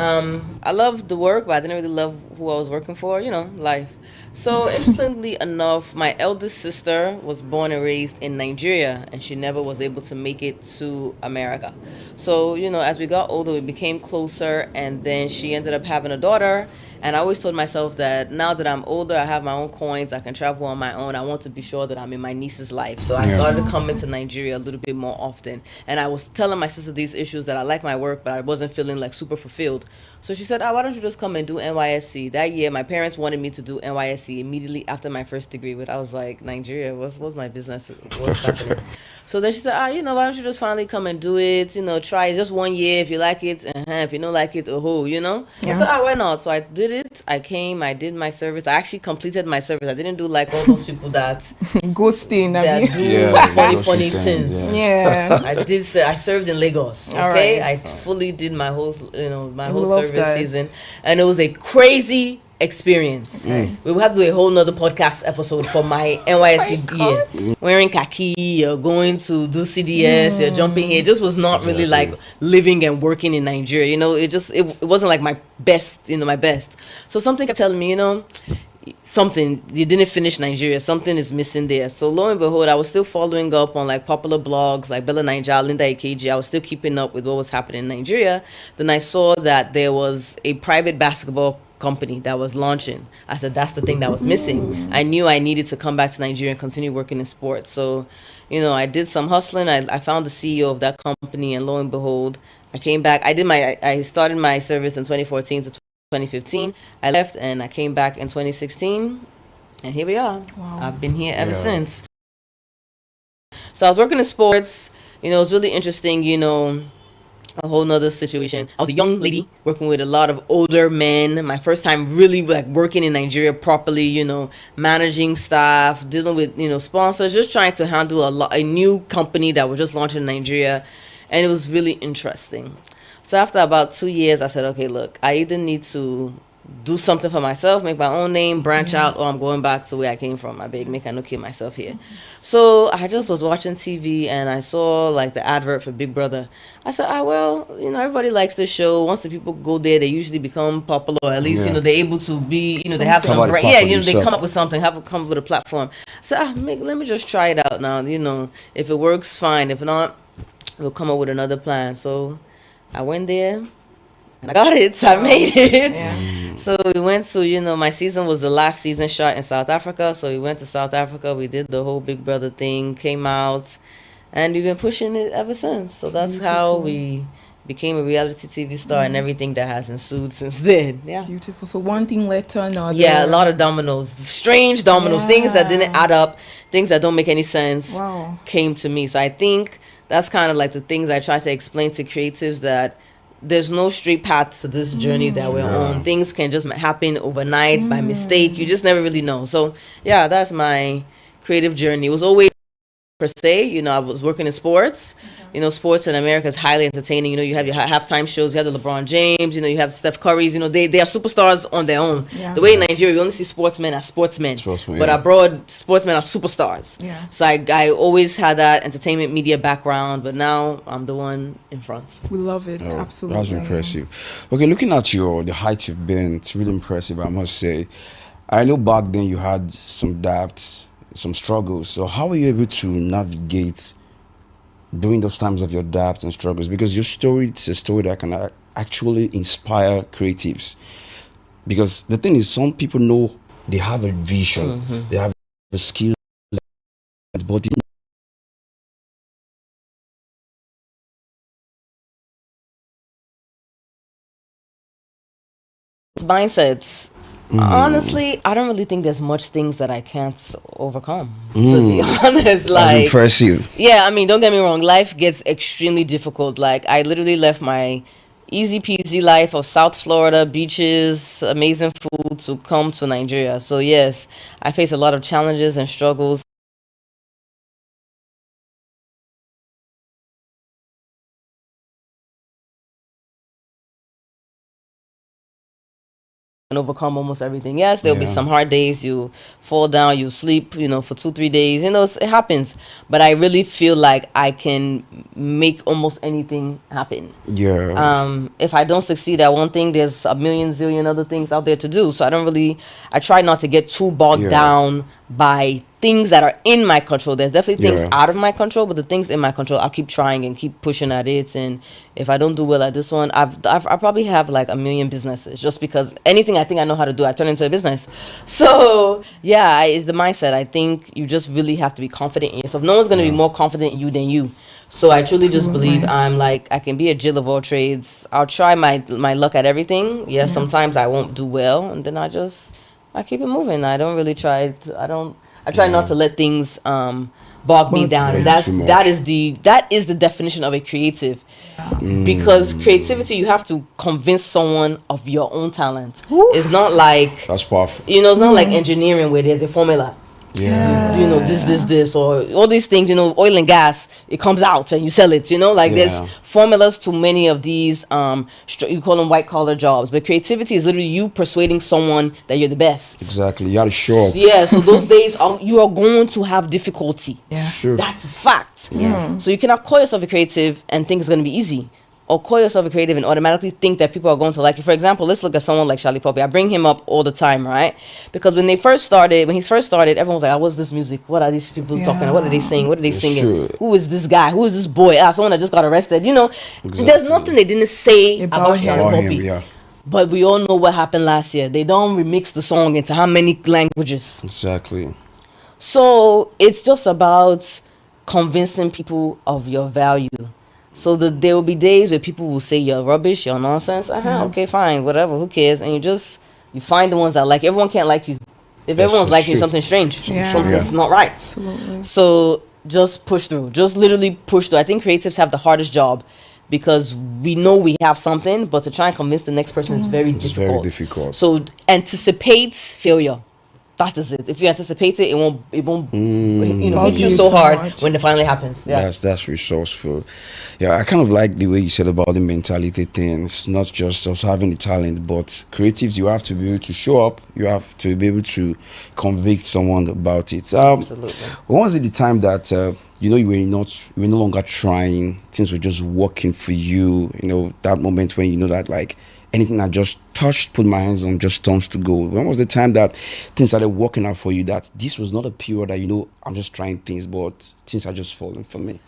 I loved the work, but I didn't really love who I was working for, life. So interestingly enough, my eldest sister was born and raised in Nigeria, and she never was able to make it to America. So, as we got older, we became closer, and then she ended up having a daughter. And I always told myself that now that I'm older, I have my own coins, I can travel on my own, I want to be sure that I'm in my niece's life. So I started coming to Nigeria a little bit more often. And I was telling my sister these issues that I like my work, but I wasn't feeling like super fulfilled. So she said, why don't you just come and do NYSC? That year, my parents wanted me to do NYSC immediately after my first degree, but I was like, Nigeria, what's my business? What's happening? So then she said, why don't you just finally come and do it? Try it just 1 year. If you like it, if you don't like it, Yeah. I said, why not? So I did it. I came, I did my service. I actually completed my service. I didn't do like all those people that ghosting that do funny things. Yeah. I served in Lagos. Okay. I fully did my whole service season. And it was a crazy experience. We will have to do a whole nother podcast episode for my NYSC year. Wearing khaki, you're going to do CDS, you're jumping here. It just was not really like living and working in Nigeria. It wasn't like my best, my best. So something kept telling me, something, you didn't finish Nigeria, something is missing there. So lo and behold, I was still following up on like popular blogs like Bella Naija, Linda Ikeji. I was still keeping up with what was happening in Nigeria. Then I saw that there was a private basketball company that was launching. I said, that's the thing that was missing. I knew I needed to come back to Nigeria and continue working in sports. So, I did some hustling. I found the CEO of that company, and lo and behold, I came back. I started my service in 2014 to 2015. I left and I came back in 2016, and here we are. Wow. I've been here ever since. So I was working in sports. It was really interesting, a whole nother situation. I was a young lady working with a lot of older men. My first time really like working in Nigeria properly, managing staff, dealing with, sponsors, just trying to handle a new company that was just launching in Nigeria. And it was really interesting. So after about 2 years, I said, okay, look, I either need to do something for myself, make my own name, branch out, or I'm going back to where I came from. I beg, make I no kill myself here. So I just was watching TV and I saw like the advert for Big Brother. I said, well, everybody likes this show. Once the people go there, they usually become popular. Or at least, they're able to be, they have some brand. Yeah, they come up with something, come up with a platform. I said, let me just try it out now. If it works, fine. If not, we'll come up with another plan. So I went there. And I got it. I made it. Yeah. So we went to, my season was the last season shot in South Africa. So we went to South Africa. We did the whole Big Brother thing, came out, and we've been pushing it ever since. So that's how we became a reality TV star and everything that has ensued since then. Yeah. Beautiful. So one thing led to another. Yeah, a lot of dominoes. Strange dominoes. Things that didn't add up, things that don't make any sense came to me. So I think that's kind of like the things I try to explain to creatives, that there's no straight path to this journey that we're on. Things can just happen overnight by mistake. You just never really know. So yeah, that's my creative journey. It was always per se, I was working in sports. Sports in America is highly entertaining. You have your halftime shows. You have the LeBron James. You have Steph Curry's. They are superstars on their own. Yeah. The way in Nigeria, you only see sportsmen as sportsmen. But abroad, sportsmen are superstars. Yeah. So I always had that entertainment media background, but now I'm the one in front. We love it. Absolutely. That's impressive. Okay, looking at the height you've been, it's really impressive, I must say. I know back then you had some doubts, some struggles. So how were you able to navigate during those times of your doubts and struggles? Because your story, it's a story that can actually inspire creatives. Because the thing is, some people know they have a vision, they have the skills, but mindsets. Honestly, I don't really think there's much things that I can't overcome, to be honest. That's impressive. Yeah, don't get me wrong, life gets extremely difficult. Like, I literally left my easy peasy life of South Florida, beaches, amazing food, to come to Nigeria. So yes, I face a lot of challenges and struggles. and overcome almost everything. Yes, there'll be Yeah. some hard days. You fall down, you sleep, for 2-3 days. It happens. But I really feel like I can make almost anything happen. Yeah. If I don't succeed at one thing, there's a million zillion other things out there to do. So I try not to get too bogged Yeah. down by things that are in my control. There's definitely things Yeah. out of my control, but the things in my control, I'll keep trying and keep pushing at it. And if I don't do well at this one, I probably have like a million businesses, just because anything I think I know how to do, I turn into a business. So yeah, it's the mindset. I think you just really have to be confident in yourself. No one's going to be more confident in you than you. So I truly just believe I can be a Jill of all trades. I'll try my luck at everything. Yes, sometimes I won't do well, and then I keep it moving. I don't really try. I try not to let things bog me down. And that is the definition of a creative. Because creativity, you have to convince someone of your own talent. It's not like That's powerful. it's not like engineering where there's a formula. Yeah. This, or all these things, oil and gas, it comes out and you sell it, there's formulas to many of these, you call them white collar jobs, but creativity is literally you persuading someone that you're the best. Exactly. You got to show up. Yeah, so those days you are going to have difficulty. Yeah. Sure. That is fact. Yeah. So you cannot call yourself a creative and think it's going to be easy. Or call yourself a creative and automatically think that people are going to like you. For example, let's look at someone like Charlie Poppy. I bring him up all the time, right? Because when he first started, everyone was like, what's this music? What are these people talking about? What are they saying? What are they singing? true. Who is this guy? Who is this boy? Someone that just got arrested. Exactly. There's nothing they didn't say about Charlie About Poppy. him, yeah. But we all know what happened last year. They don't remix the song into how many languages? Exactly. So it's just about convincing people of your value. So there will be days where people will say you're rubbish, you're nonsense. Okay, fine, whatever, who cares? And you find the ones that like. Everyone can't like you. If Yes, everyone's that's liking you, true. something's strange. Yeah. Something's not right. Absolutely. So just push through. Just literally push through. I think creatives have the hardest job because we know we have something, but to try and convince the next person is very It's difficult. very difficult. So anticipate failure. That is it. If you anticipate it, it won't hit you so hard when it finally happens. Yeah. That's resourceful. Yeah, I kind of like the way you said about the mentality thing. It's not just us having the talent, but creatives, you have to be able to show up. You have to be able to convict someone about it. Absolutely. When was it the time that you were no longer trying? Things were just working for you. That moment when that like anything I just touched, put my hands on, just turns to gold. When was the time that things started working out for you? That this was not a period that I'm just trying things, but things are just falling for me.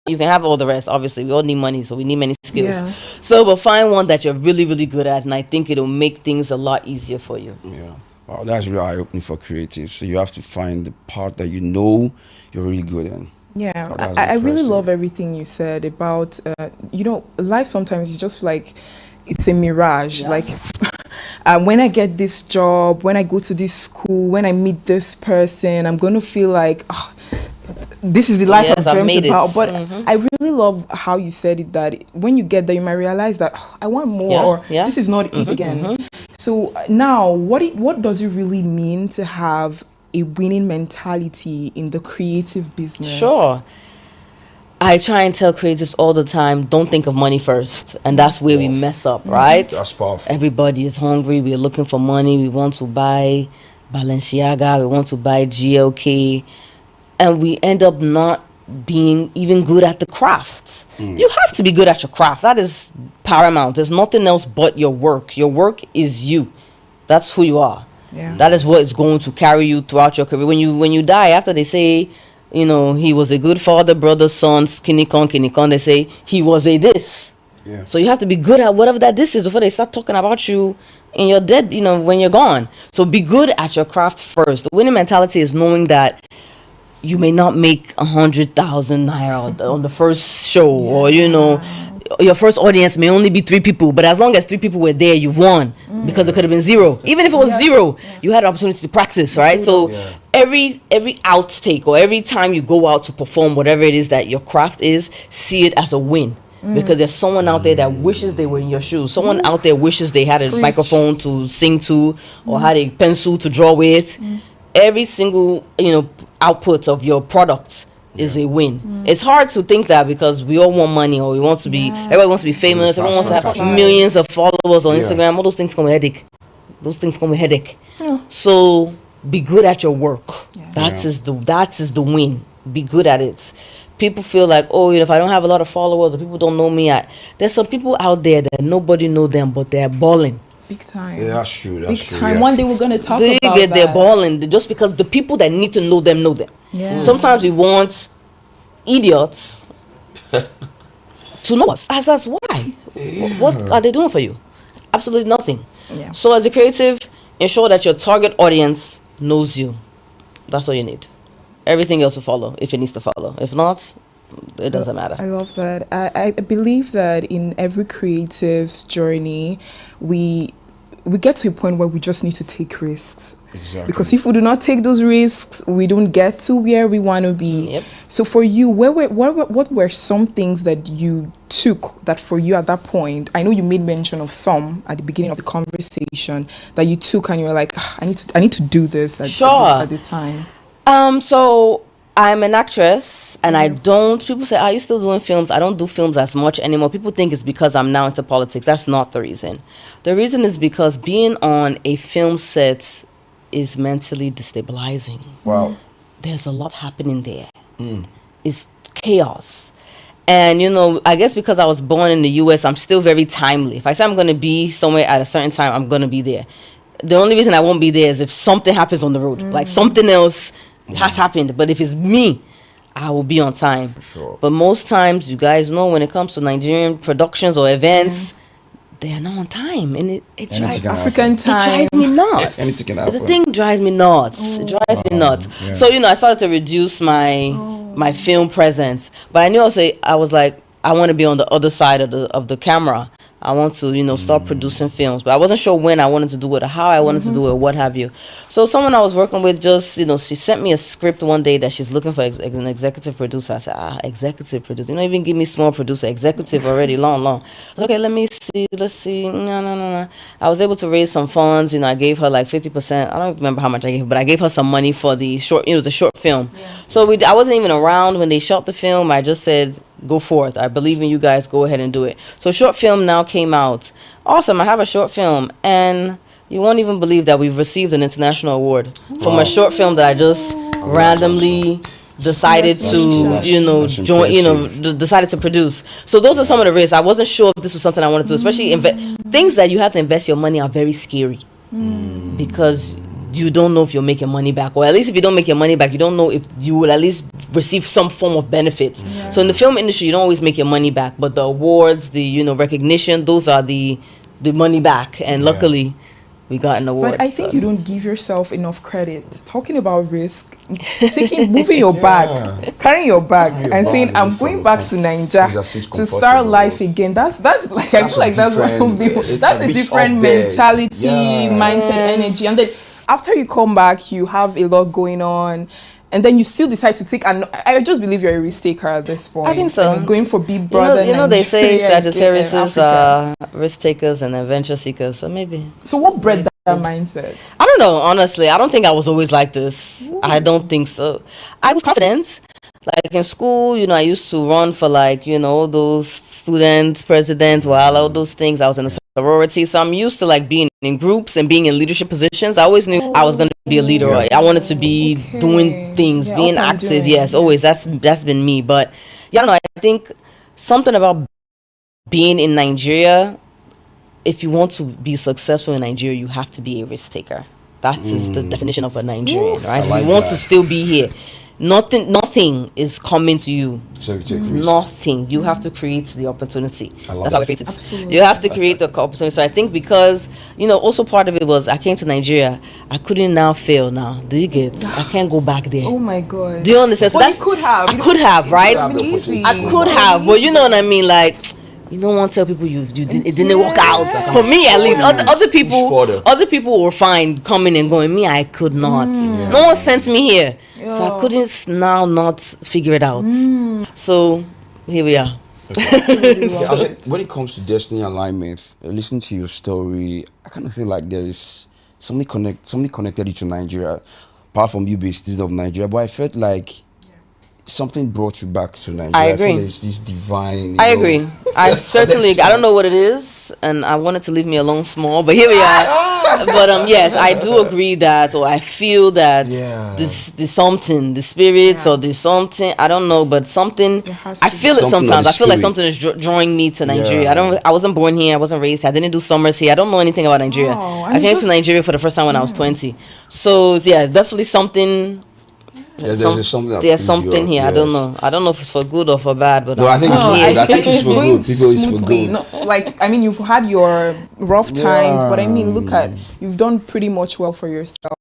You can have all the rest. Obviously, we all need money, so we need many skills. Yes. So, but find one that you're really, really good at, and I think it'll make things a lot easier for you. Yeah. Wow, that's really eye-opening for creatives. So you have to find the part that you know you're really good in. Yeah, Oh, that's I really impressive. love everything you said about, life sometimes is just like, it's a mirage. Like, when I get this job, when I go to this school, when I meet this person, I'm going to feel like, this is the life Yes, I've I've made dreamt it. about. But Mhm. I really love how you said it, that when you get there, you might realize that I want more, or this is not it again. So now, what does it really mean to have a winning mentality in the creative business? Sure. I try and tell creatives all the time, don't think of money first. And that's where we mess up, right? That's powerful. Everybody is hungry. We're looking for money. We want to buy Balenciaga. We want to buy GLK. And we end up not being even good at the craft. You have to be good at your craft. That is paramount. There's nothing else but your work. Your work is you. That's who you are. Yeah. That is what is going to carry you throughout your career. When you die, after they say, he was a good father, brother, son, skinny con, they say he was a this. Yeah. So you have to be good at whatever that this is before they start talking about you in your dead, when you're gone. So be good at your craft first. The winning mentality is knowing that you may not make 100,000 naira on the first show, or your first audience may only be 3 people, but as long as 3 people were there, you've won, because it could have been 0. Even if it was 0, you had an opportunity to practice, right? So every outtake, or every time you go out to perform whatever it is that your craft is, see it as a win. Because there's someone out there that wishes they were in your shoes. Someone out there wishes they had a microphone to sing to, or had a pencil to draw with. Every single output of your product is a win. It's hard to think that, because we all want money, or we want to be, everybody wants to be famous, everyone wants to have millions of followers on Instagram. All those things come with headache. So be good at your work. That is the win. Be good at it. People feel like, if I don't have a lot of followers, or people don't know me, there's some people out there that nobody know them, but they're balling. Big time. Yeah, that's true. That's Big true. time. Yeah. One day we're going to talk They're about balling just because the people that need to know them know them. Yeah. Sometimes we want idiots to know us. That's why. What are they doing for you? Absolutely nothing. Yeah. So as a creative, ensure that your target audience knows you. That's all you need. Everything else will follow if it needs to follow. If not, it doesn't matter. I love that. I believe that in every creative's journey, we get to a point where we just need to take risks. Exactly. Because if we do not take those risks, we don't get to where we want to be. Yep. So for you, what were some things that you took that for you at that point? I know you made mention of some at the beginning of the conversation that you took and you were like, I need to do this at the time. So I'm an actress, and people say, are you still doing films? I don't do films as much anymore. People think it's because I'm now into politics. That's not the reason. The reason is because being on a film set is mentally destabilizing. Wow. There's a lot happening there. It's chaos. And, I guess because I was born in the US, I'm still very timely. If I say I'm going to be somewhere at a certain time, I'm going to be there. The only reason I won't be there is if something happens on the road, like something else has happened. But if it's me, I will be on time. Sure. But most times, you guys know, when it comes to Nigerian productions or events, they are not on time, and it drives African time. It drives me nuts. Anything can happen. The thing drives me nuts. It drives me nuts. Yeah. So I started to reduce my film presence, but I was like, I want to be on the other side of the camera. I want to, start producing films. But I wasn't sure when I wanted to do it or how I wanted to do it, what have you. So someone I was working with just, she sent me a script one day that she's looking for an executive producer. I said, executive producer. Even give me small producer, executive already, long. I said, okay, let's see. No. I was able to raise some funds. I gave her like 50%. I don't remember how much I gave her, but I gave her some money for the short, it was a short film. Yeah. So I wasn't even around when they shot the film. I just said, go forth. I believe in you guys. Go ahead and do it. So short film now came out. Awesome. I have a short film, and you won't even believe that we've received an international award from a short film that I just randomly decided to join, decided to produce. So those are some of the risks. I wasn't sure if this was something I wanted to do, especially things that you have to invest your money are very scary because you don't know if you'll make your money back, or at least if you don't make your money back, you don't know if you will at least receive some form of benefit. So in the film industry, you don't always make your money back, but the awards, the recognition, those are the money back. And luckily, we got an award. But I think you don't give yourself enough credit. Talking about risk, moving your bag, carrying your bag, and saying, "I'm going back to Nigeria to start life again." That's like, I feel like that's one of the, that's a different mentality, mindset, energy. And then after you come back, you have a lot going on. And then you still decide to take, and I just believe you're a risk taker at this point. I think so. I mean, going for Big Brother. You know they say Sagittarius are risk takers and adventure seekers, so maybe. So what bred that mindset? I don't know, honestly. I don't think I was always like this. Ooh. I don't think so. I was confident. Like in school, I used to run for those student presidents, all those things. I was in a sorority, so I'm used to being in groups and being in leadership positions. I always knew I was going to be a leader. I wanted to be doing things, being active. Yes, always. That's been me. But I don't know. I think something about being in Nigeria. If you want to be successful in Nigeria, you have to be a risk taker. That is the definition of a Nigerian, right? If you want to still be here, nothing is coming to you. Nothing. You have to create the opportunity. That's how we create it. Absolutely. You have to create the opportunity. So I think because also part of it was I came to Nigeria, I couldn't now fail. Now, do you get? I can't go back there. Oh my God. Do you understand? Well, you could have. I could have, right? I could have, but you know what I mean, like. You don't want to tell people it didn't work out. For me, at least, other people were fine coming and going. Me, I could not. No one sent me here, so I couldn't now not figure it out. So here we are. When it comes to destiny alignment, listening to your story, I kind of feel like there is something connected you to Nigeria, apart from you being citizen of Nigeria. But I felt like something brought you back to Nigeria. I agree. I feel it's this divine. I agree. I certainly. I don't know what it is, and I wanted to leave me alone small, but here we are. But yes, I do agree that, or I feel that there's something, the spirits, or there's something. I don't know, but something. I feel it sometimes. I feel like something is drawing me to Nigeria. I wasn't born here. I wasn't raised here. I didn't do summers here. I don't know anything about Nigeria. I came to Nigeria for the first time when I was 20. So definitely something. There's something here. Yes. I don't know if it's for good or for bad, but no, I think it's for good. I think it's for good. People is for good. No, you've had your rough times, but look at, you've done pretty much well for yourself.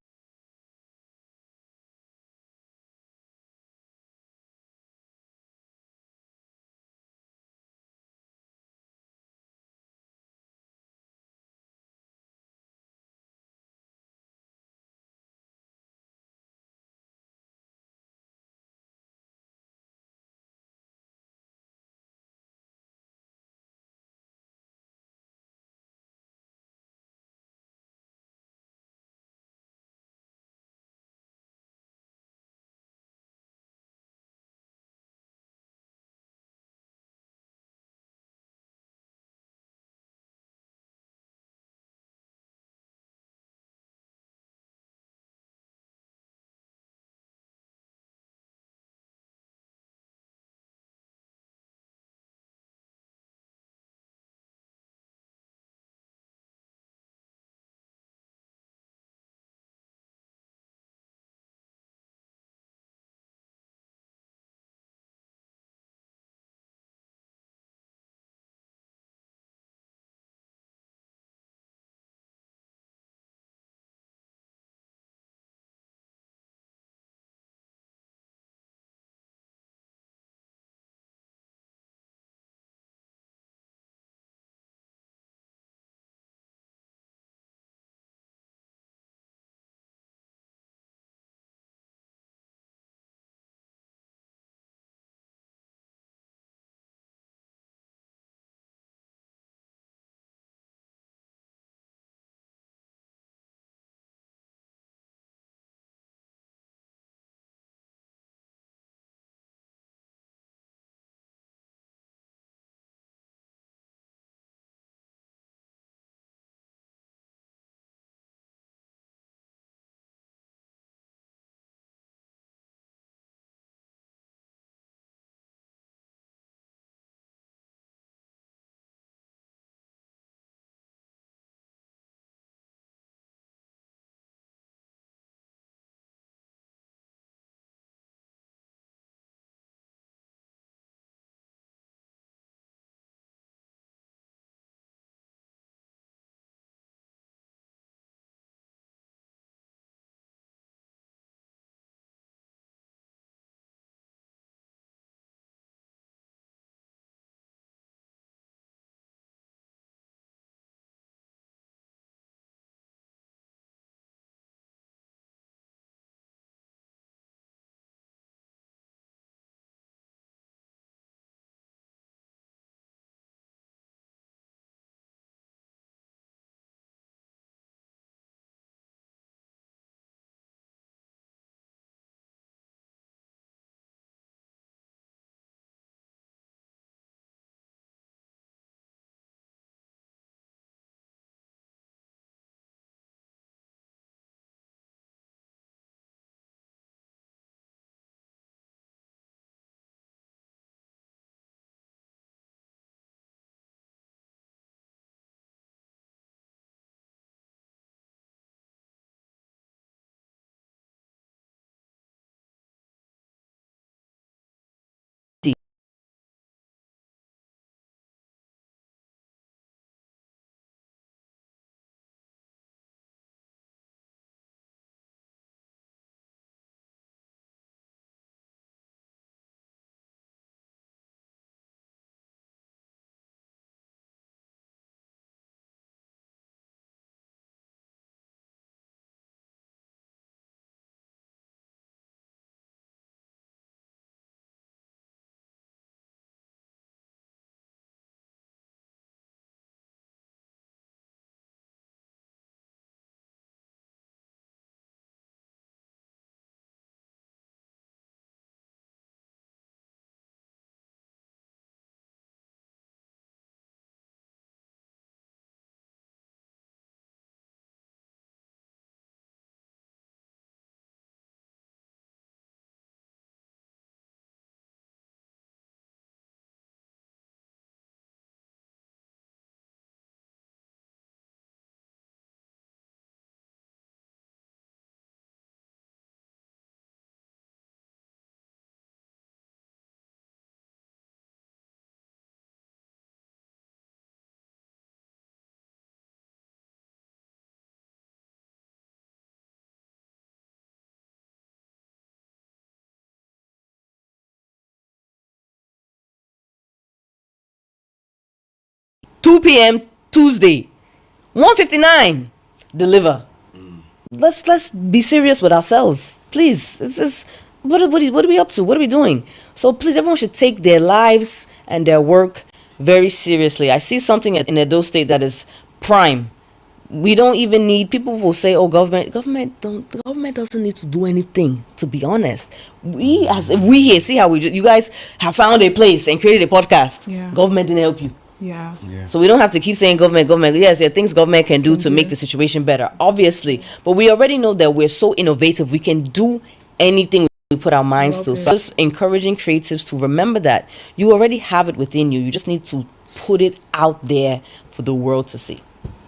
2 p.m. Tuesday. 1:59. Deliver. Let's be serious with ourselves, please. What are we up to? What are we doing? So please, everyone should take their lives and their work very seriously. I see something in Edo State that is prime. We don't even need, people will say, oh, government doesn't need to do anything, to be honest. We here, see how you guys have found a place and created a podcast. Yeah. Government didn't help you. Yeah. So we don't have to keep saying government. Yes, there are things government can do to make the situation better, obviously. But we already know that we're so innovative. We can do anything we put our minds to. So just encouraging creatives to remember that you already have it within you. You just need to put it out there for the world to see.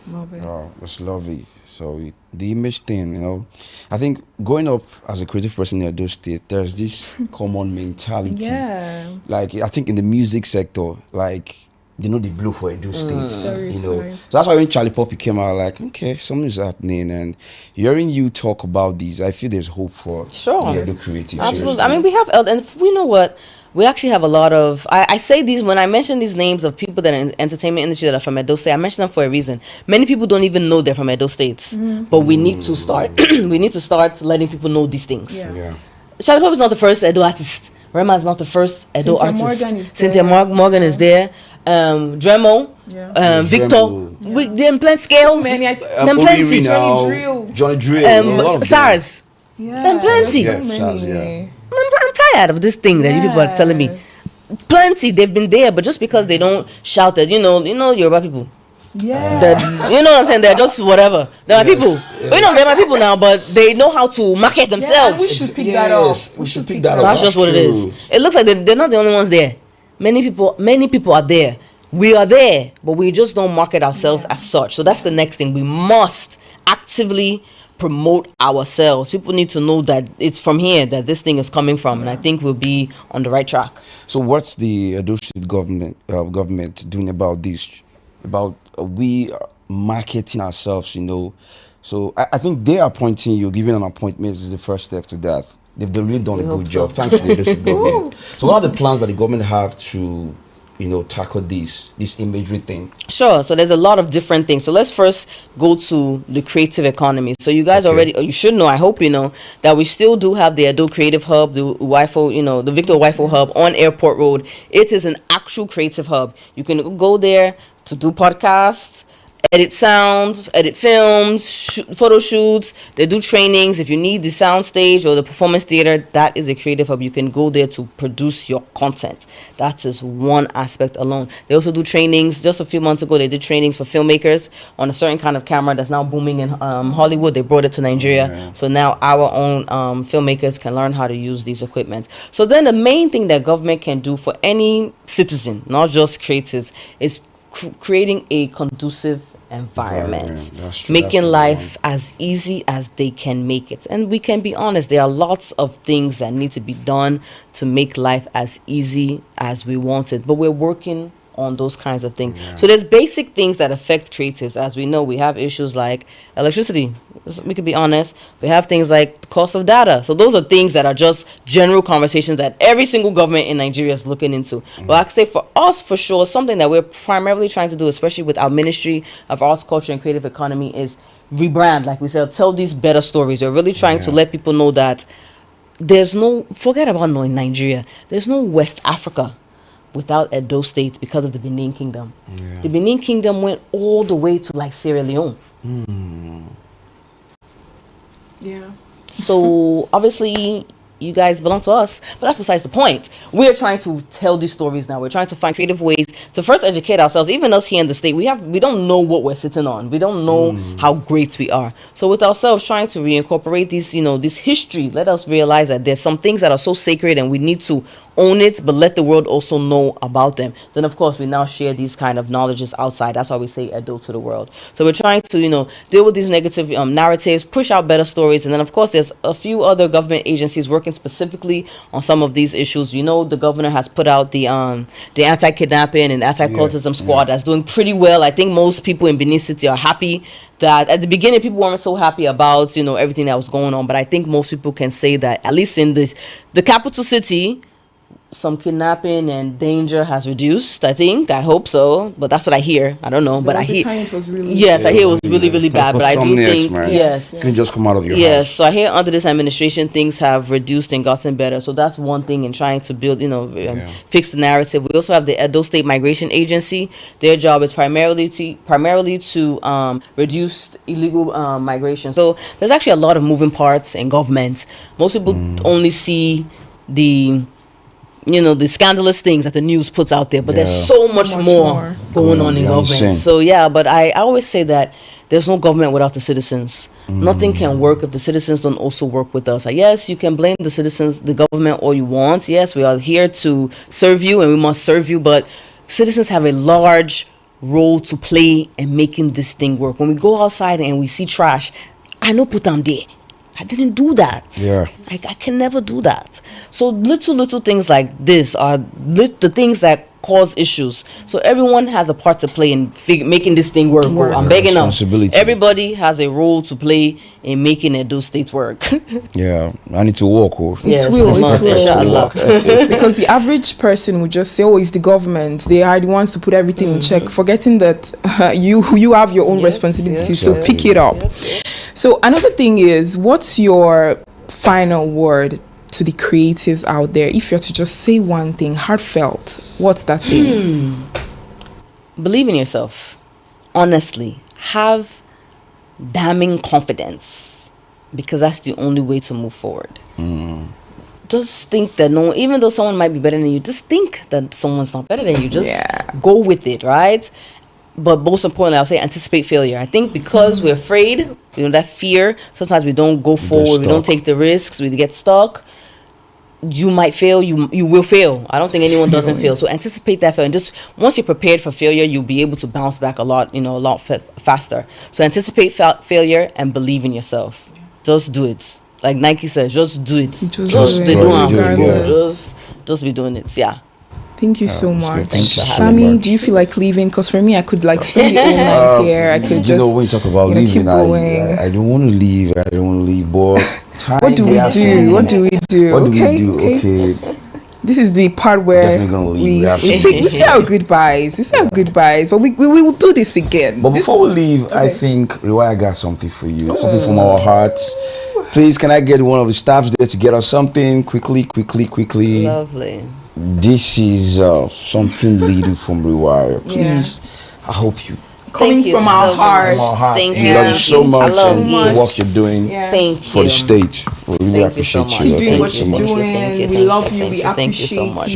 Love it. Oh, that's lovely. So the image thing, you know, I think growing up as a creative person in Edo State, there's this common mentality. Yeah. Like I think in the music sector, like they know the blue for Edo State, you know. Stereotype. So that's why when Charlie Poppy came out, like, okay, something's happening. And hearing you talk about these, I feel there's hope for the Edo creative. Absolutely. Seriously. I mean, we have, and we know what. We actually have a lot of, I say these, when I mention these names of people that are in the entertainment industry that are from Edo State, I mention them for a reason. Many people don't even know they're from Edo State. But we need to start, letting people know these things. Yeah. Charlie Pop is not the first Edo artist. Rema is not the first Edo Cynthia artist. Morgan is Cynthia there. Morgan is there. Dremo, Victor, them plenty scales, them plenty. Johnny Drill, SARS, them plenty. Yeah, SARS, yeah. I'm tired of this thing that you people are telling me. Plenty, they've been there, but just because they don't shout it, you know, Yoruba people. Yeah. You know what I'm saying? They're just whatever. They're my people. You know, they're my people now, but they know how to market themselves. We should pick that up. We should pick that up. That's just what it is. It looks like they're not the only ones there. Many people are there. We are there, but we just don't market ourselves as such. So that's the next thing. We must actively promote ourselves. People need to know that it's from here that this thing is coming from, and I think we'll be on the right track. So what's the Edo State government doing about this? About we marketing ourselves, you know? So I think they are appointing you, giving an appointment is the first step to that. They've really done a good job. Thanks to the Edo State government. So what are the plans that the government have to, you know, tackle this imagery thing? Sure. So there's a lot of different things. So let's first go to the creative economy. So you guys already, or you should know, I hope you know, that we still do have the Edo Creative Hub, the WIFO, you know, the Victor WIFO Hub on Airport Road. It is an actual creative hub. You can go there to do podcasts, edit sound, edit films, photo shoots. They do trainings. If you need the sound stage or the performance theater, that is a creative hub. You can go there to produce your content. That is one aspect alone. They also do trainings. Just a few months ago, they did trainings for filmmakers on a certain kind of camera that's now booming in Hollywood. They brought it to Nigeria. So now our own filmmakers can learn how to use these equipment. So then the main thing that government can do for any citizen, not just creators, is creating a conducive environment, making life as easy as they can make it. And we can be honest, there are lots of things that need to be done to make life as easy as we want it, but we're working on those kinds of things. So there's basic things that affect creatives. As we know, we have issues like electricity. We could be honest. We have things like the cost of data. So those are things that are just general conversations that every single government in Nigeria is looking into. But I could say for us, for sure, something that we're primarily trying to do, especially with our Ministry of Arts, Culture, and Creative Economy, is rebrand. Like we said, tell these better stories. We're really trying to let people know that there's no, forget about knowing Nigeria, there's no West Africa without Edo State because of the Benin Kingdom. The Benin Kingdom went all the way to like Sierra Leone. Yeah. So obviously you guys belong to us, but that's besides the point. We're trying to tell these stories now. We're trying to find creative ways to first educate ourselves. Even us here in the state, we don't know what we're sitting on. We don't know how great we are. So with ourselves trying to reincorporate this, you know, this history, let us realize that there's some things that are so sacred and we need to own it, but let the world also know about them. Then of course we now share these kind of knowledges outside. That's why we say Edo to the world. So we're trying to, you know, deal with these negative narratives, push out better stories, and then of course there's a few other government agencies working specifically on some of these issues. You know, the governor has put out the anti-kidnapping and anti-cultism squad that's doing pretty well. I think most people in Benin City are happy. That at the beginning people weren't so happy about, you know, everything that was going on, but I think most people can say that at least in the capital city, some kidnapping and danger has reduced. I think. I hope so. But that's what I hear. I don't know. But I hear. It was really Yes, I hear it was really, really bad. But I do think. Yes. Can just come out of your Yes. house. So I hear under this administration things have reduced and gotten better. So that's one thing in trying to build, fix the narrative. We also have the Edo State Migration Agency. Their job is primarily to reduce illegal migration. So there's actually a lot of moving parts in government. Most people only see the scandalous things that the news puts out there, but there's so much more going on in government. So but I always say that there's no government without the citizens. Nothing can work if the citizens don't also work with us. Yes, you can blame the citizens, the government, all you want. Yes, we are here to serve you and we must serve you, but citizens have a large role to play in making this thing work. When we go outside and we see trash, I know put them there. I didn't do that. Yeah. I can never do that. So little things like this are the things that cause issues. So everyone has a part to play in making this thing work. I'm begging them. Everybody has a role to play in making Edo State work. Yeah, I need to walk. Yes, it will. Because the average person would just say, "Oh, it's the government. They are the ones to put everything in check," forgetting that you have your own responsibility. So pick it up. So another thing is, what's your final word to the creatives out there? If you're to just say one thing, heartfelt, what's that thing? Believe in yourself. Honestly, have damning confidence, because that's the only way to move forward. Just think that even though someone might be better than you, just think that someone's not better than you. Just go with it, right? But most importantly, I'll say anticipate failure. I think because we're afraid, that fear, sometimes we don't go forward, we don't take the risks, we get stuck. You might fail, you will fail. I don't think anyone doesn't fail. So anticipate that failure. And just once you're prepared for failure, you'll be able to bounce back a lot faster. So anticipate failure and believe in yourself. Just do it. Like Nike says, just do it. Just be doing it. Yeah. Thank you so much. Sammy, do you feel like leaving? Because for me, I could spend the whole night here. I could just, when you talk about leaving, I don't want to leave. But what do we do? Okay. This is the part where we say our goodbyes. But we will do this again. But before we leave, I think Rewire got something for you. Something from our hearts. Please, can I get one of the staffs there to get us something quickly? Lovely. This is something little from Rewire. Please, I hope you. Coming from our heart. Thank you. Love you so much. I love the work you're doing for the state. We really appreciate you. Keep doing what you're doing. We love you. We appreciate you. Thank you so much.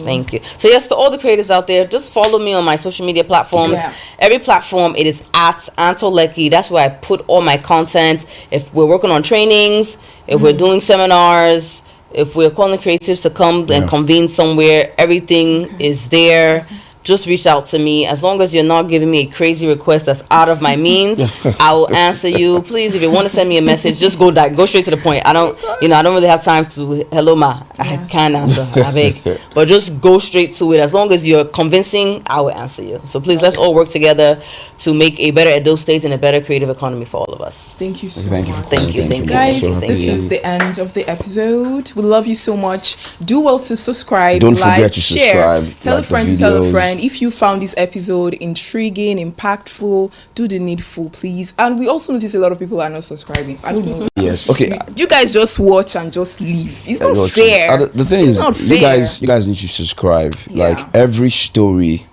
Thank you. So yes, to all the creatives out there, just follow me on my social media platforms. Every platform, it is at Antoleki. That's where I put all my content. If we're working on trainings, if we're doing seminars, if we're calling creatives to come and convene somewhere, everything is there. Just reach out to me. As long as you're not giving me a crazy request that's out of my means, I will answer you. Please, if you want to send me a message, just go straight to the point. I don't really have time to hello ma. I can't answer. I beg. But just go straight to it. As long as you're convincing, I will answer you. So please, let's all work together to make a better Edo State and a better creative economy for all of us. Thank you so much. Thank you. Guys, this is the end of the episode. We love you so much. Do well to subscribe. Don't forget to subscribe. Tell a friend to tell a friend. If you found this episode intriguing, impactful, do the needful, please. And we also notice a lot of people are not subscribing. I don't know. Yes. Okay. You guys just watch and just leave. It's not fair. The thing is, you guys need to subscribe. Like every story,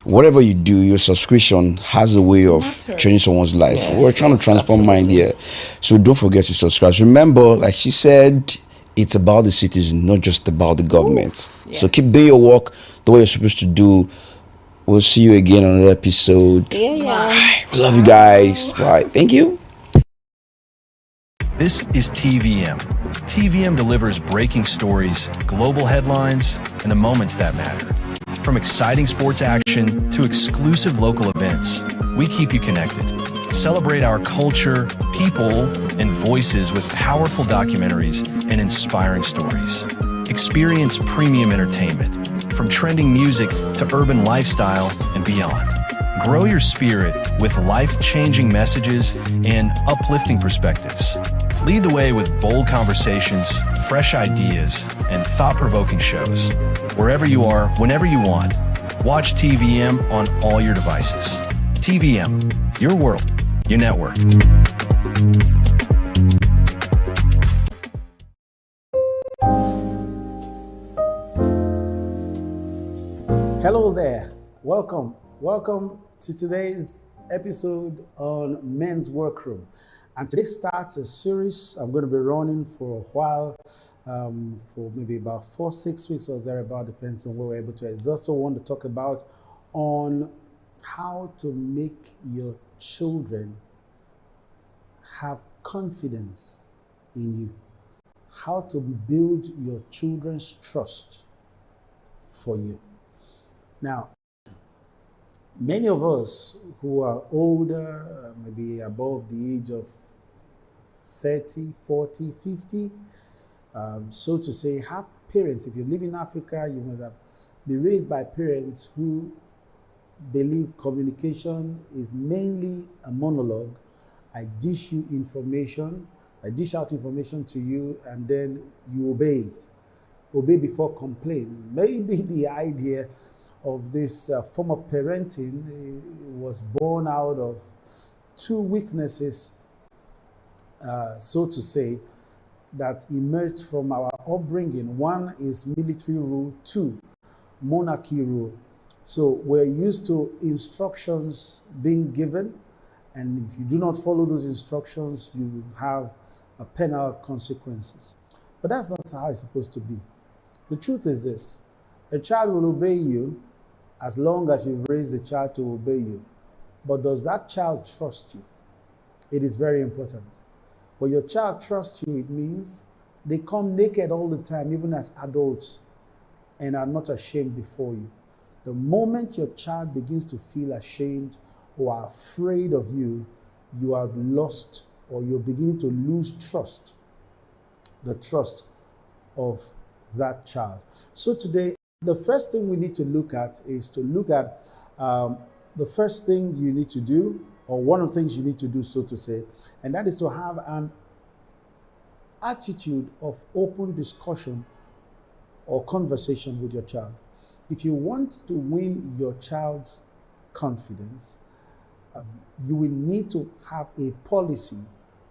whatever you do, your subscription has a way of changing someone's life. We're trying to transform mind here, so don't forget to subscribe. Remember, like she said, it's about the citizen, not just about the government. So keep doing your work the way you're supposed to do. We'll see you again on another episode. Bye. Love you guys. Bye. Thank you. This is TVM. TVM delivers breaking stories, global headlines, and the moments that matter. From exciting sports action to exclusive local events, we keep you connected. Celebrate our culture, people, and voices with powerful documentaries and inspiring stories. Experience premium entertainment, from trending music to urban lifestyle and beyond. Grow your spirit with life-changing messages and uplifting perspectives. Lead the way with bold conversations, fresh ideas, and thought-provoking shows. Wherever you are, whenever you want, watch TVM on all your devices. TVM, your world, your network. Hello there. Welcome to today's episode on Men's Workroom. And today starts a series I'm going to be running for a while, for maybe about 4-6 weeks or thereabout, depends on what we're able to exhaust. I want to talk about on how to make your children have confidence in you, how to build your children's trust for you. Now, many of us who are older, maybe above the age of 30, 40, 50, so to say, have parents. If you live in Africa, you must have been raised by parents who believe communication is mainly a monologue. I dish you information, I dish out information to you, and then you obey it. Obey before complain. Maybe the idea of this form of parenting was born out of two weaknesses, so to say, that emerged from our upbringing. One is military rule, two, monarchy rule. So we're used to instructions being given, and if you do not follow those instructions, you will have penal consequences. But that's not how it's supposed to be. The truth is this: a child will obey you as long as you've raised the child to obey you. But does that child trust you? It is very important. When your child trusts you, it means they come naked all the time, even as adults, and are not ashamed before you. The moment your child begins to feel ashamed or afraid of you, you have lost, or you're beginning to lose trust, the trust of that child. So today, the first thing we need to look at is to look at the first thing you need to do, or one of the things you need to do, so to say, and that is to have an attitude of open discussion or conversation with your child. If you want to win your child's confidence, you will need to have a policy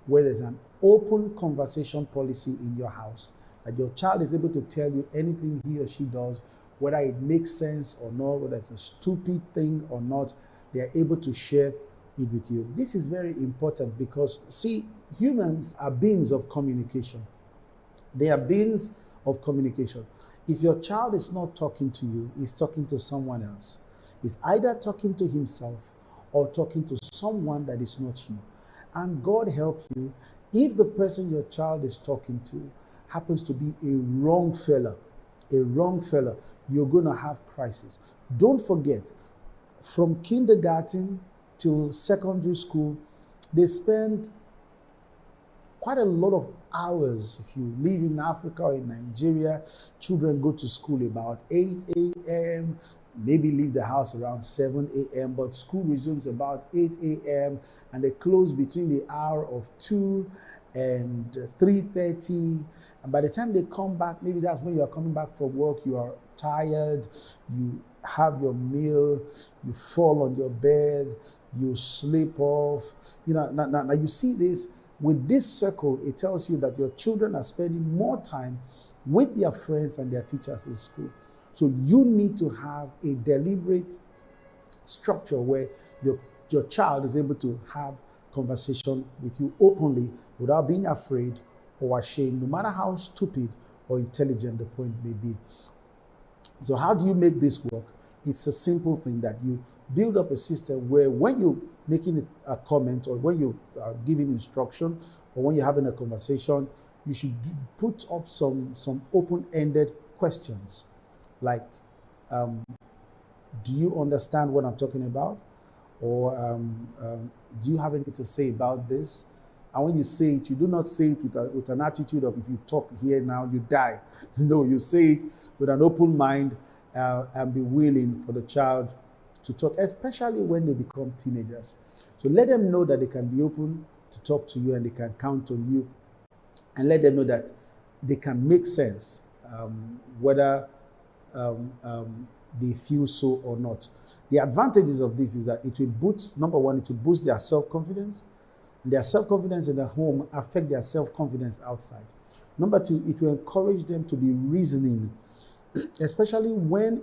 where there's an open conversation policy in your house, that your child is able to tell you anything he or she does, whether it makes sense or not, whether it's a stupid thing or not, they are able to share it with you. This is very important because, see, humans are beings of communication. They are beings of communication. If your child is not talking to you, he's talking to someone else. He's either talking to himself or talking to someone that is not you. And God help you if the person your child is talking to happens to be a wrong fella, you're going to have crisis. Don't forget, from kindergarten till secondary school, they spend quite a lot of hours. If you live in Africa or in Nigeria, children go to school about 8 a.m., maybe leave the house around 7 a.m., but school resumes about 8 a.m., and they close between the hour of 2 and 3:30. And by the time they come back, maybe that's when you're coming back from work, you are tired, you have your meal, you fall on your bed, you sleep off. You know, now you see this, with this circle, it tells you that your children are spending more time with their friends and their teachers in school. So you need to have a deliberate structure where your child is able to have conversation with you openly without being afraid or ashamed, no matter how stupid or intelligent the point may be. So how do you make this work? It's a simple thing that you build up a system where when you're making a comment or when you are giving instruction or when you're having a conversation, you should put up some open-ended questions like, do you understand what I'm talking about? Or do you have anything to say about this? And when you say it, you do not say it with an attitude of, if you talk here now, you die. No, you say it with an open mind and be willing for the child to talk, especially when they become teenagers. So let them know that they can be open to talk to you and they can count on you and let them know that they can make sense, whether they feel so or not. The advantages of this is that it will boost, number one, it will boost their self-confidence. Their self-confidence in the home affect their self-confidence outside. Number two, it will encourage them to be reasoning, especially when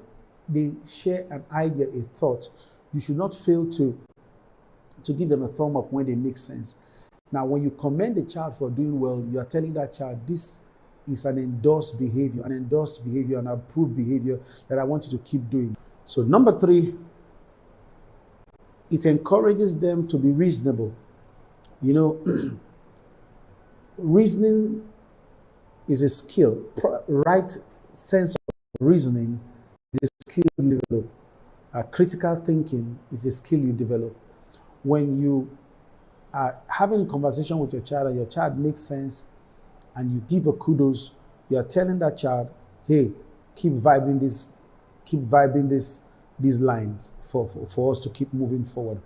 they share an idea, a thought. You should not fail to give them a thumb up when they make sense. Now, when you commend the child for doing well, you are telling that child, this is an endorsed behavior, an approved behavior that I want you to keep doing. So number three, it encourages them to be reasonable. You know, reasoning is a skill. Right sense of reasoning is a skill you develop. Critical thinking is a skill you develop. When you are having a conversation with your child and your child makes sense and you give a kudos, you are telling that child, hey, keep vibing these lines for us to keep moving forward.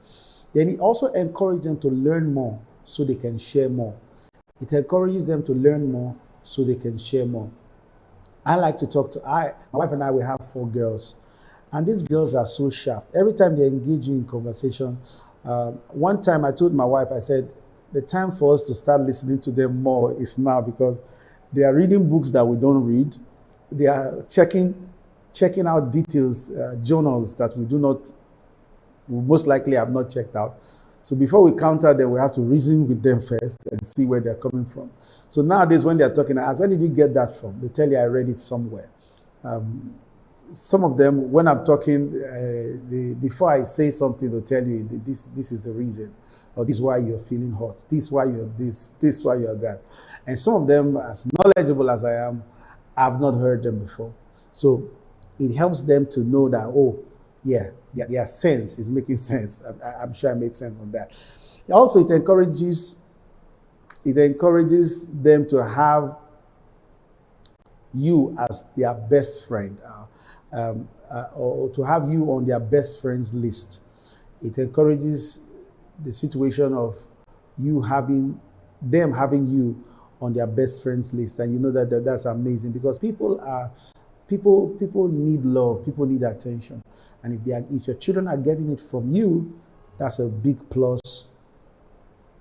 Then it also encourages them to learn more so they can share more. It encourages them to learn more so they can share more. I like to talk to, my wife and I, we have 4 girls. And these girls are so sharp. Every time they engage you in conversation, one time I told my wife, I said, the time for us to start listening to them more is now, because they are reading books that we don't read. They are checking out details, journals that we most likely have not checked out. So before we counter them, we have to reason with them first and see where they're coming from. So nowadays, when they're talking, I ask, where did you get that from? They tell you, I read it somewhere. Some of them, when I'm talking, before I say something, they'll tell you, this is the reason, or this is why you're feeling hot, this is why you're this is why you're that. And some of them, as knowledgeable as I am, I've not heard them before. So it helps them to know that, oh, yeah, their sense is making sense. I'm sure I made sense on that. Also, it encourages them to have you as their best friend, or to have you on their best friends list. It encourages the situation of them having you on their best friends list, and you know that's amazing, because people need love, people need attention, and if your children are getting it from you, that's a big plus.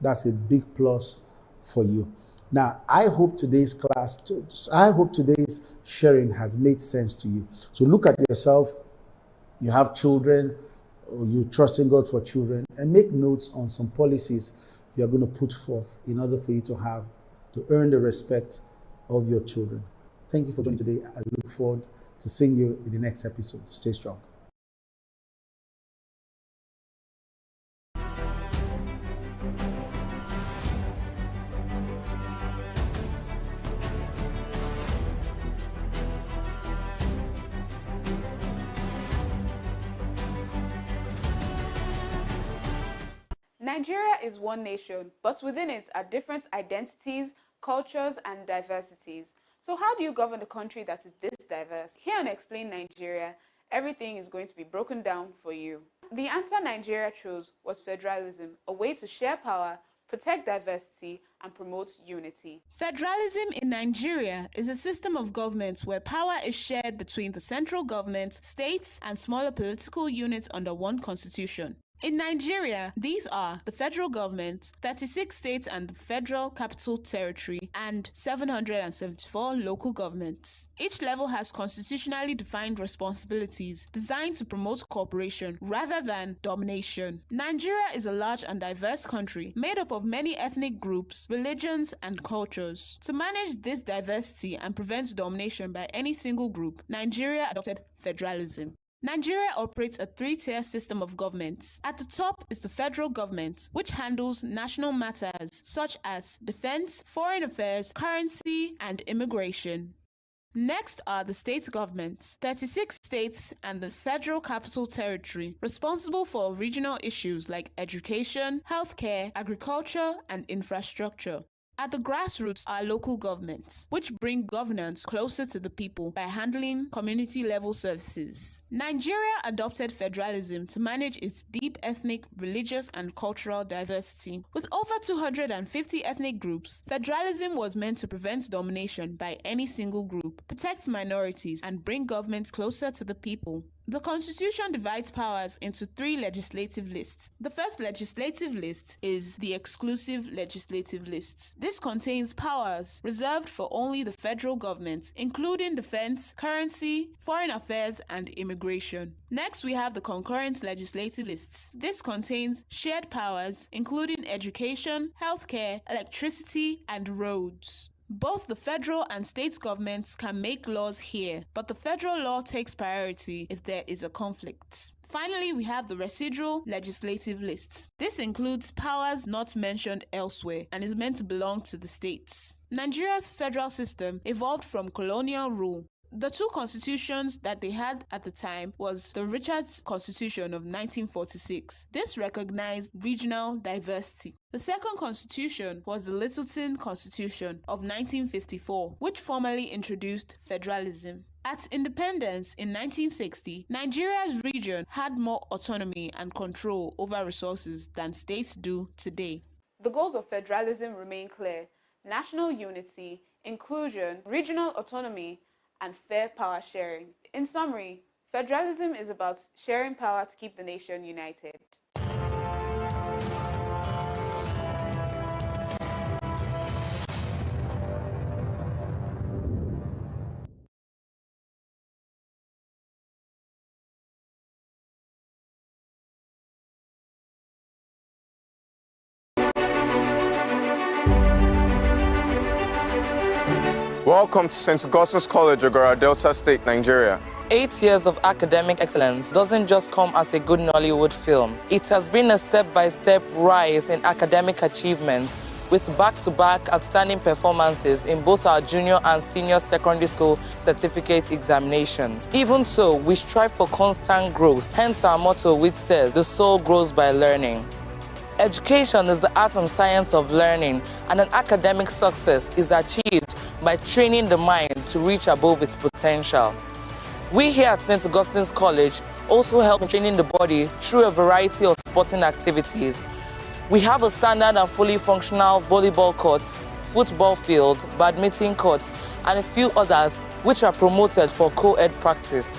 That's a big plus for you. Now, I hope today's sharing has made sense to you. So look at yourself. You have children, or you trust in God for children, and make notes on some policies you're going to put forth in order for you to earn the respect of your children. Thank you for joining today. I look forward to seeing you in the next episode. Stay strong. Nigeria is one nation, but within it are different identities, cultures, and diversities. So how do you govern a country that is this diverse? Here on Explain Nigeria, everything is going to be broken down for you. The answer Nigeria chose was federalism, a way to share power, protect diversity, and promote unity. Federalism in Nigeria is a system of government where power is shared between the central government, states, and smaller political units under one constitution. In Nigeria, these are the federal government, 36 states and the Federal Capital Territory, and 774 local governments. Each level has constitutionally defined responsibilities designed to promote cooperation rather than domination. Nigeria is a large and diverse country made up of many ethnic groups, religions, and cultures. To manage this diversity and prevent domination by any single group, Nigeria adopted federalism. Nigeria operates a 3-tier system of governments. At the top is the federal government, which handles national matters such as defense, foreign affairs, currency, and immigration. Next are the state governments, 36 states and the Federal Capital Territory, responsible for regional issues like education, healthcare, agriculture, and infrastructure. At the grassroots are local governments, which bring governance closer to the people by handling community-level services. Nigeria adopted federalism to manage its deep ethnic, religious, and cultural diversity. With over 250 ethnic groups, federalism was meant to prevent domination by any single group, protect minorities, and bring government closer to the people. The Constitution divides powers into 3 legislative lists. The first legislative list is the exclusive legislative list. This contains powers reserved for only the federal government, including defense, currency, foreign affairs, and immigration. Next, we have the concurrent legislative lists. This contains shared powers, including education, healthcare, electricity, and roads. Both the federal and state governments can make laws here, but the federal law takes priority if there is a conflict. Finally, we have the residual legislative lists. This includes powers not mentioned elsewhere and is meant to belong to the states. Nigeria's federal system evolved from colonial rule. The 2 constitutions that they had at the time was the Richards Constitution of 1946. This recognized regional diversity. The second constitution was the Littleton Constitution of 1954, which formally introduced federalism. At independence in 1960, Nigeria's region had more autonomy and control over resources than states do today. The goals of federalism remain clear: national unity, inclusion, regional autonomy, and fair power sharing. In summary, federalism is about sharing power to keep the nation united. Welcome to St. Augustine's College, Ogara Delta State, Nigeria. 8 years of academic excellence doesn't just come as a good Nollywood film. It has been a step-by-step rise in academic achievements with back-to-back outstanding performances in both our junior and senior secondary school certificate examinations. Even so, we strive for constant growth, hence our motto which says, "The soul grows by learning." Education is the art and science of learning, and an academic success is achieved by training the mind to reach above its potential. We here at St. Augustine's College also help in training the body through a variety of sporting activities. We have a standard and fully functional volleyball court, football field, badminton court, and a few others which are promoted for co-ed practice.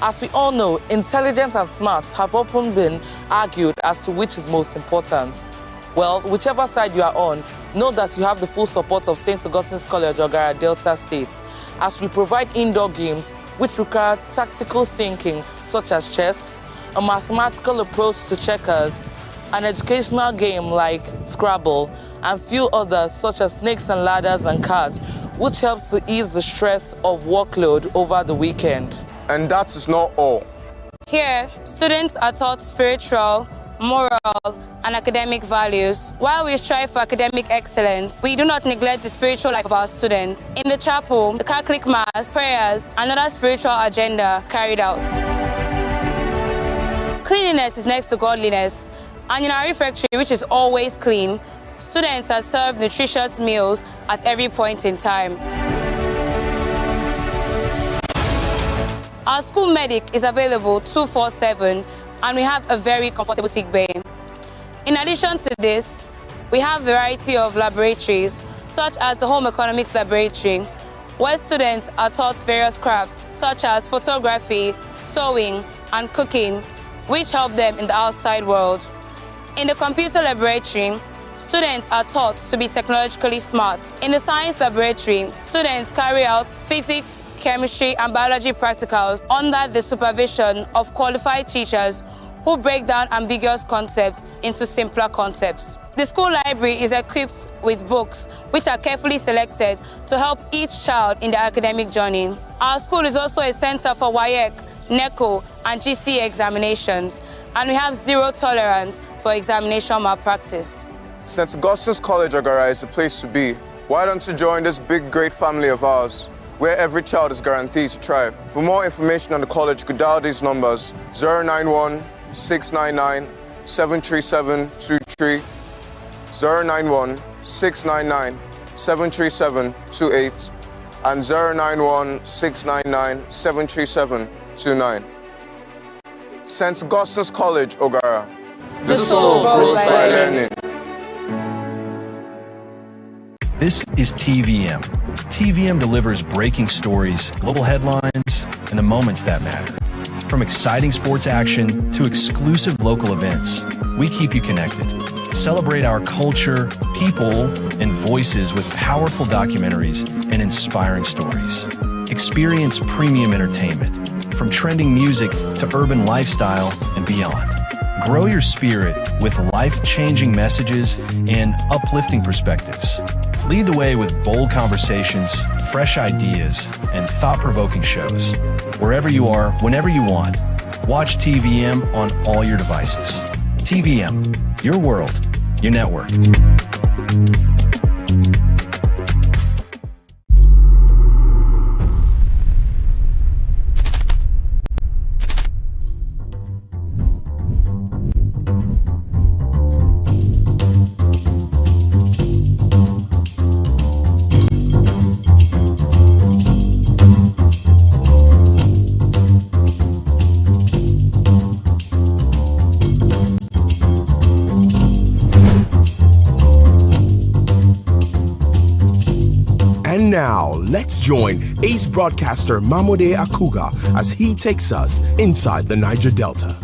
As we all know, intelligence and smarts have often been argued as to which is most important. Well, whichever side you are on, know that you have the full support of St. Augustine's College, Ogara Delta State, as we provide indoor games which require tactical thinking, such as chess, a mathematical approach to checkers, an educational game like Scrabble, and few others such as snakes and ladders and cards, which helps to ease the stress of workload over the weekend. And that is not all. Here, students are taught spiritual, moral, and academic values. While we strive for academic excellence, we do not neglect the spiritual life of our students. In the chapel, the Catholic Mass, prayers, and other spiritual agenda carried out. Cleanliness is next to godliness, and in our refectory, which is always clean, students are served nutritious meals at every point in time. Our school medic is available 24/7, and we have a very comfortable sick bay. In addition to this, we have a variety of laboratories, such as the Home Economics Laboratory, where students are taught various crafts, such as photography, sewing, and cooking, which help them in the outside world. In the Computer Laboratory, students are taught to be technologically smart. In the Science Laboratory, students carry out physics, chemistry, and biology practicals under the supervision of qualified teachers who break down ambiguous concepts into simpler concepts. The school library is equipped with books which are carefully selected to help each child in their academic journey. Our school is also a center for WAEC, NECO, and GCE examinations, and we have zero tolerance for examination malpractice. St. Augustine's College, Ogara, is the place to be. Why don't you join this big, great family of ours, where every child is guaranteed to thrive? For more information on the college, you could dial these numbers: 091-699-73723, 091 091-699-73728 and 091-699-73729. St. Augustine's College, Ogara. The soul grows by learning. This is TVM. TVM delivers breaking stories, global headlines, and the moments that matter. From exciting sports action to exclusive local events, we keep you connected. Celebrate our culture, people, and voices with powerful documentaries and inspiring stories. Experience premium entertainment, from trending music to urban lifestyle and beyond. Grow your spirit with life-changing messages and uplifting perspectives. Lead the way with bold conversations, fresh ideas, and thought-provoking shows. Wherever you are, whenever you want, watch TVM on all your devices. TVM, your world, your network. Now, let's join ace broadcaster Mamode Akuga as he takes us inside the Niger Delta.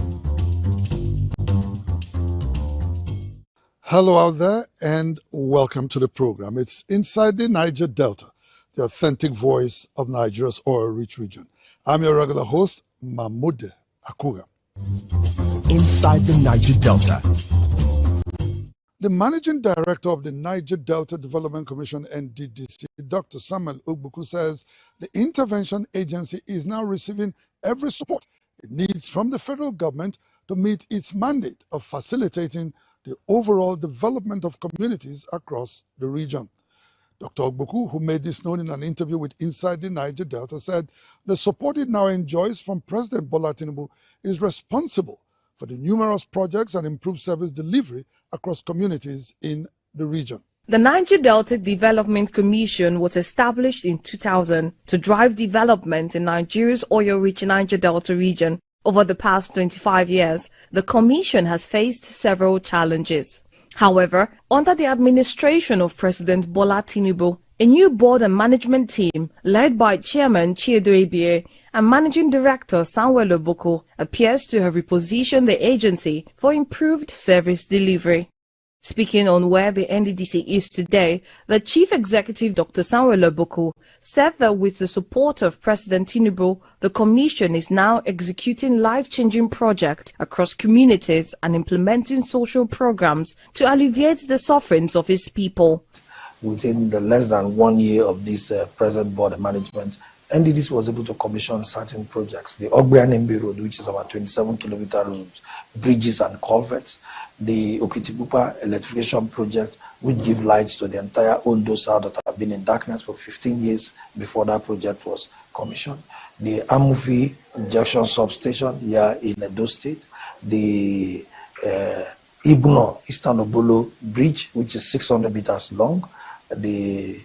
Hello out there and welcome to the program. It's Inside the Niger Delta, the authentic voice of Nigeria's oil-rich region. I'm your regular host, Mamode Akuga. Inside the Niger Delta. The Managing Director of the Niger Delta Development Commission, NDDC, Dr. Samuel Ogbuku, says the intervention agency is now receiving every support it needs from the federal government to meet its mandate of facilitating the overall development of communities across the region. Dr. Ogbuku, who made this known in an interview with Inside the Niger Delta, said the support it now enjoys from President Bola Tinubu is responsible for the numerous projects and improved service delivery across communities in the region. The Niger Delta Development Commission was established in 2000 to drive development in Nigeria's oil-rich Niger Delta region. Over the past 25 years, the Commission has faced several challenges. However, under the administration of President Bola Tinubu, a new board and management team led by Chairman Chiedo Ebie and Managing Director Samuel Ogbuku appears to have repositioned the agency for improved service delivery. Speaking on where the NDDC is today, the Chief Executive Dr. Samuel Ogbuku said that with the support of President Tinubu, the Commission is now executing life-changing projects across communities and implementing social programs to alleviate the sufferings of its people. Within the less than 1 year of this present board of management, NDDC was able to commission certain projects. The Ogbeanembe Road, which is about 27-kilometer roads, bridges and culverts. The Okitipupa electrification project, which gives lights to the entire Ondo South that have been in darkness for 15 years before that project was commissioned. The Amufi injection substation here in Edo State. The Ibno Eastern Obolo Bridge, which is 600 meters long. The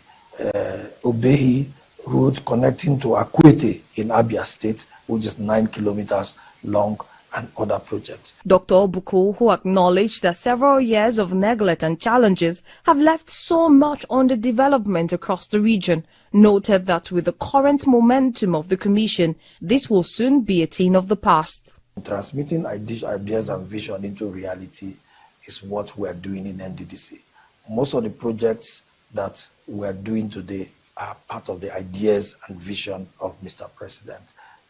Obehi road connecting to Akwete in Abia State, which is 9 kilometers long, and other projects. Dr. Ogbuku, who acknowledged that several years of neglect and challenges have left so much on the development across the region, noted that with the current momentum of the Commission, this will soon be a thing of the past. Transmitting ideas and vision into reality is what we are doing in NDDC. Most of the projects that we are doing today are part of the ideas and vision of Mr. President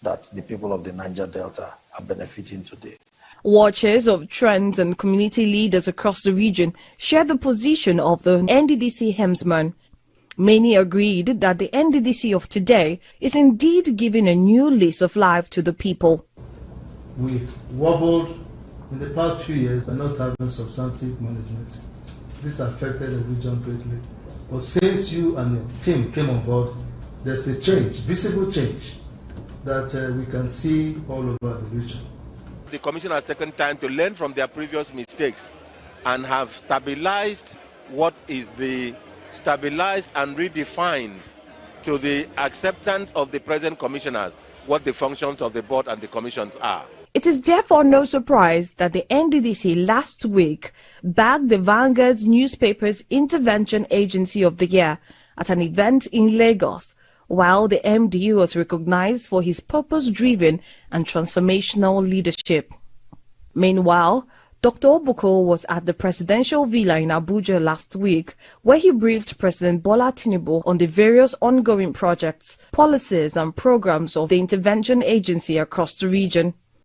that the people of the Niger Delta are benefiting today. Watchers of trends and community leaders across the region share the position of the NDDC helmsman. Many agreed that the NDDC of today is indeed giving a new lease of life to the people. We wobbled in the past few years by not having substantive management. This affected the region greatly. But since you and your team came on board, there's a change, visible change, that we can see all over the region. The Commission has taken time to learn from their previous mistakes and have stabilized what is the stabilized and redefined to the acceptance of the present commissioners, what the functions of the board and the commissions are. It is therefore no surprise that the NDDC last week bagged the Vanguard's newspaper's Intervention Agency of the Year at an event in Lagos, while the MD was recognized for his purpose-driven and transformational leadership. Meanwhile, Dr. Obuko was at the presidential villa in Abuja last week, where he briefed President Bola Tinubu on the various ongoing projects, policies and programs of the intervention agency across the region.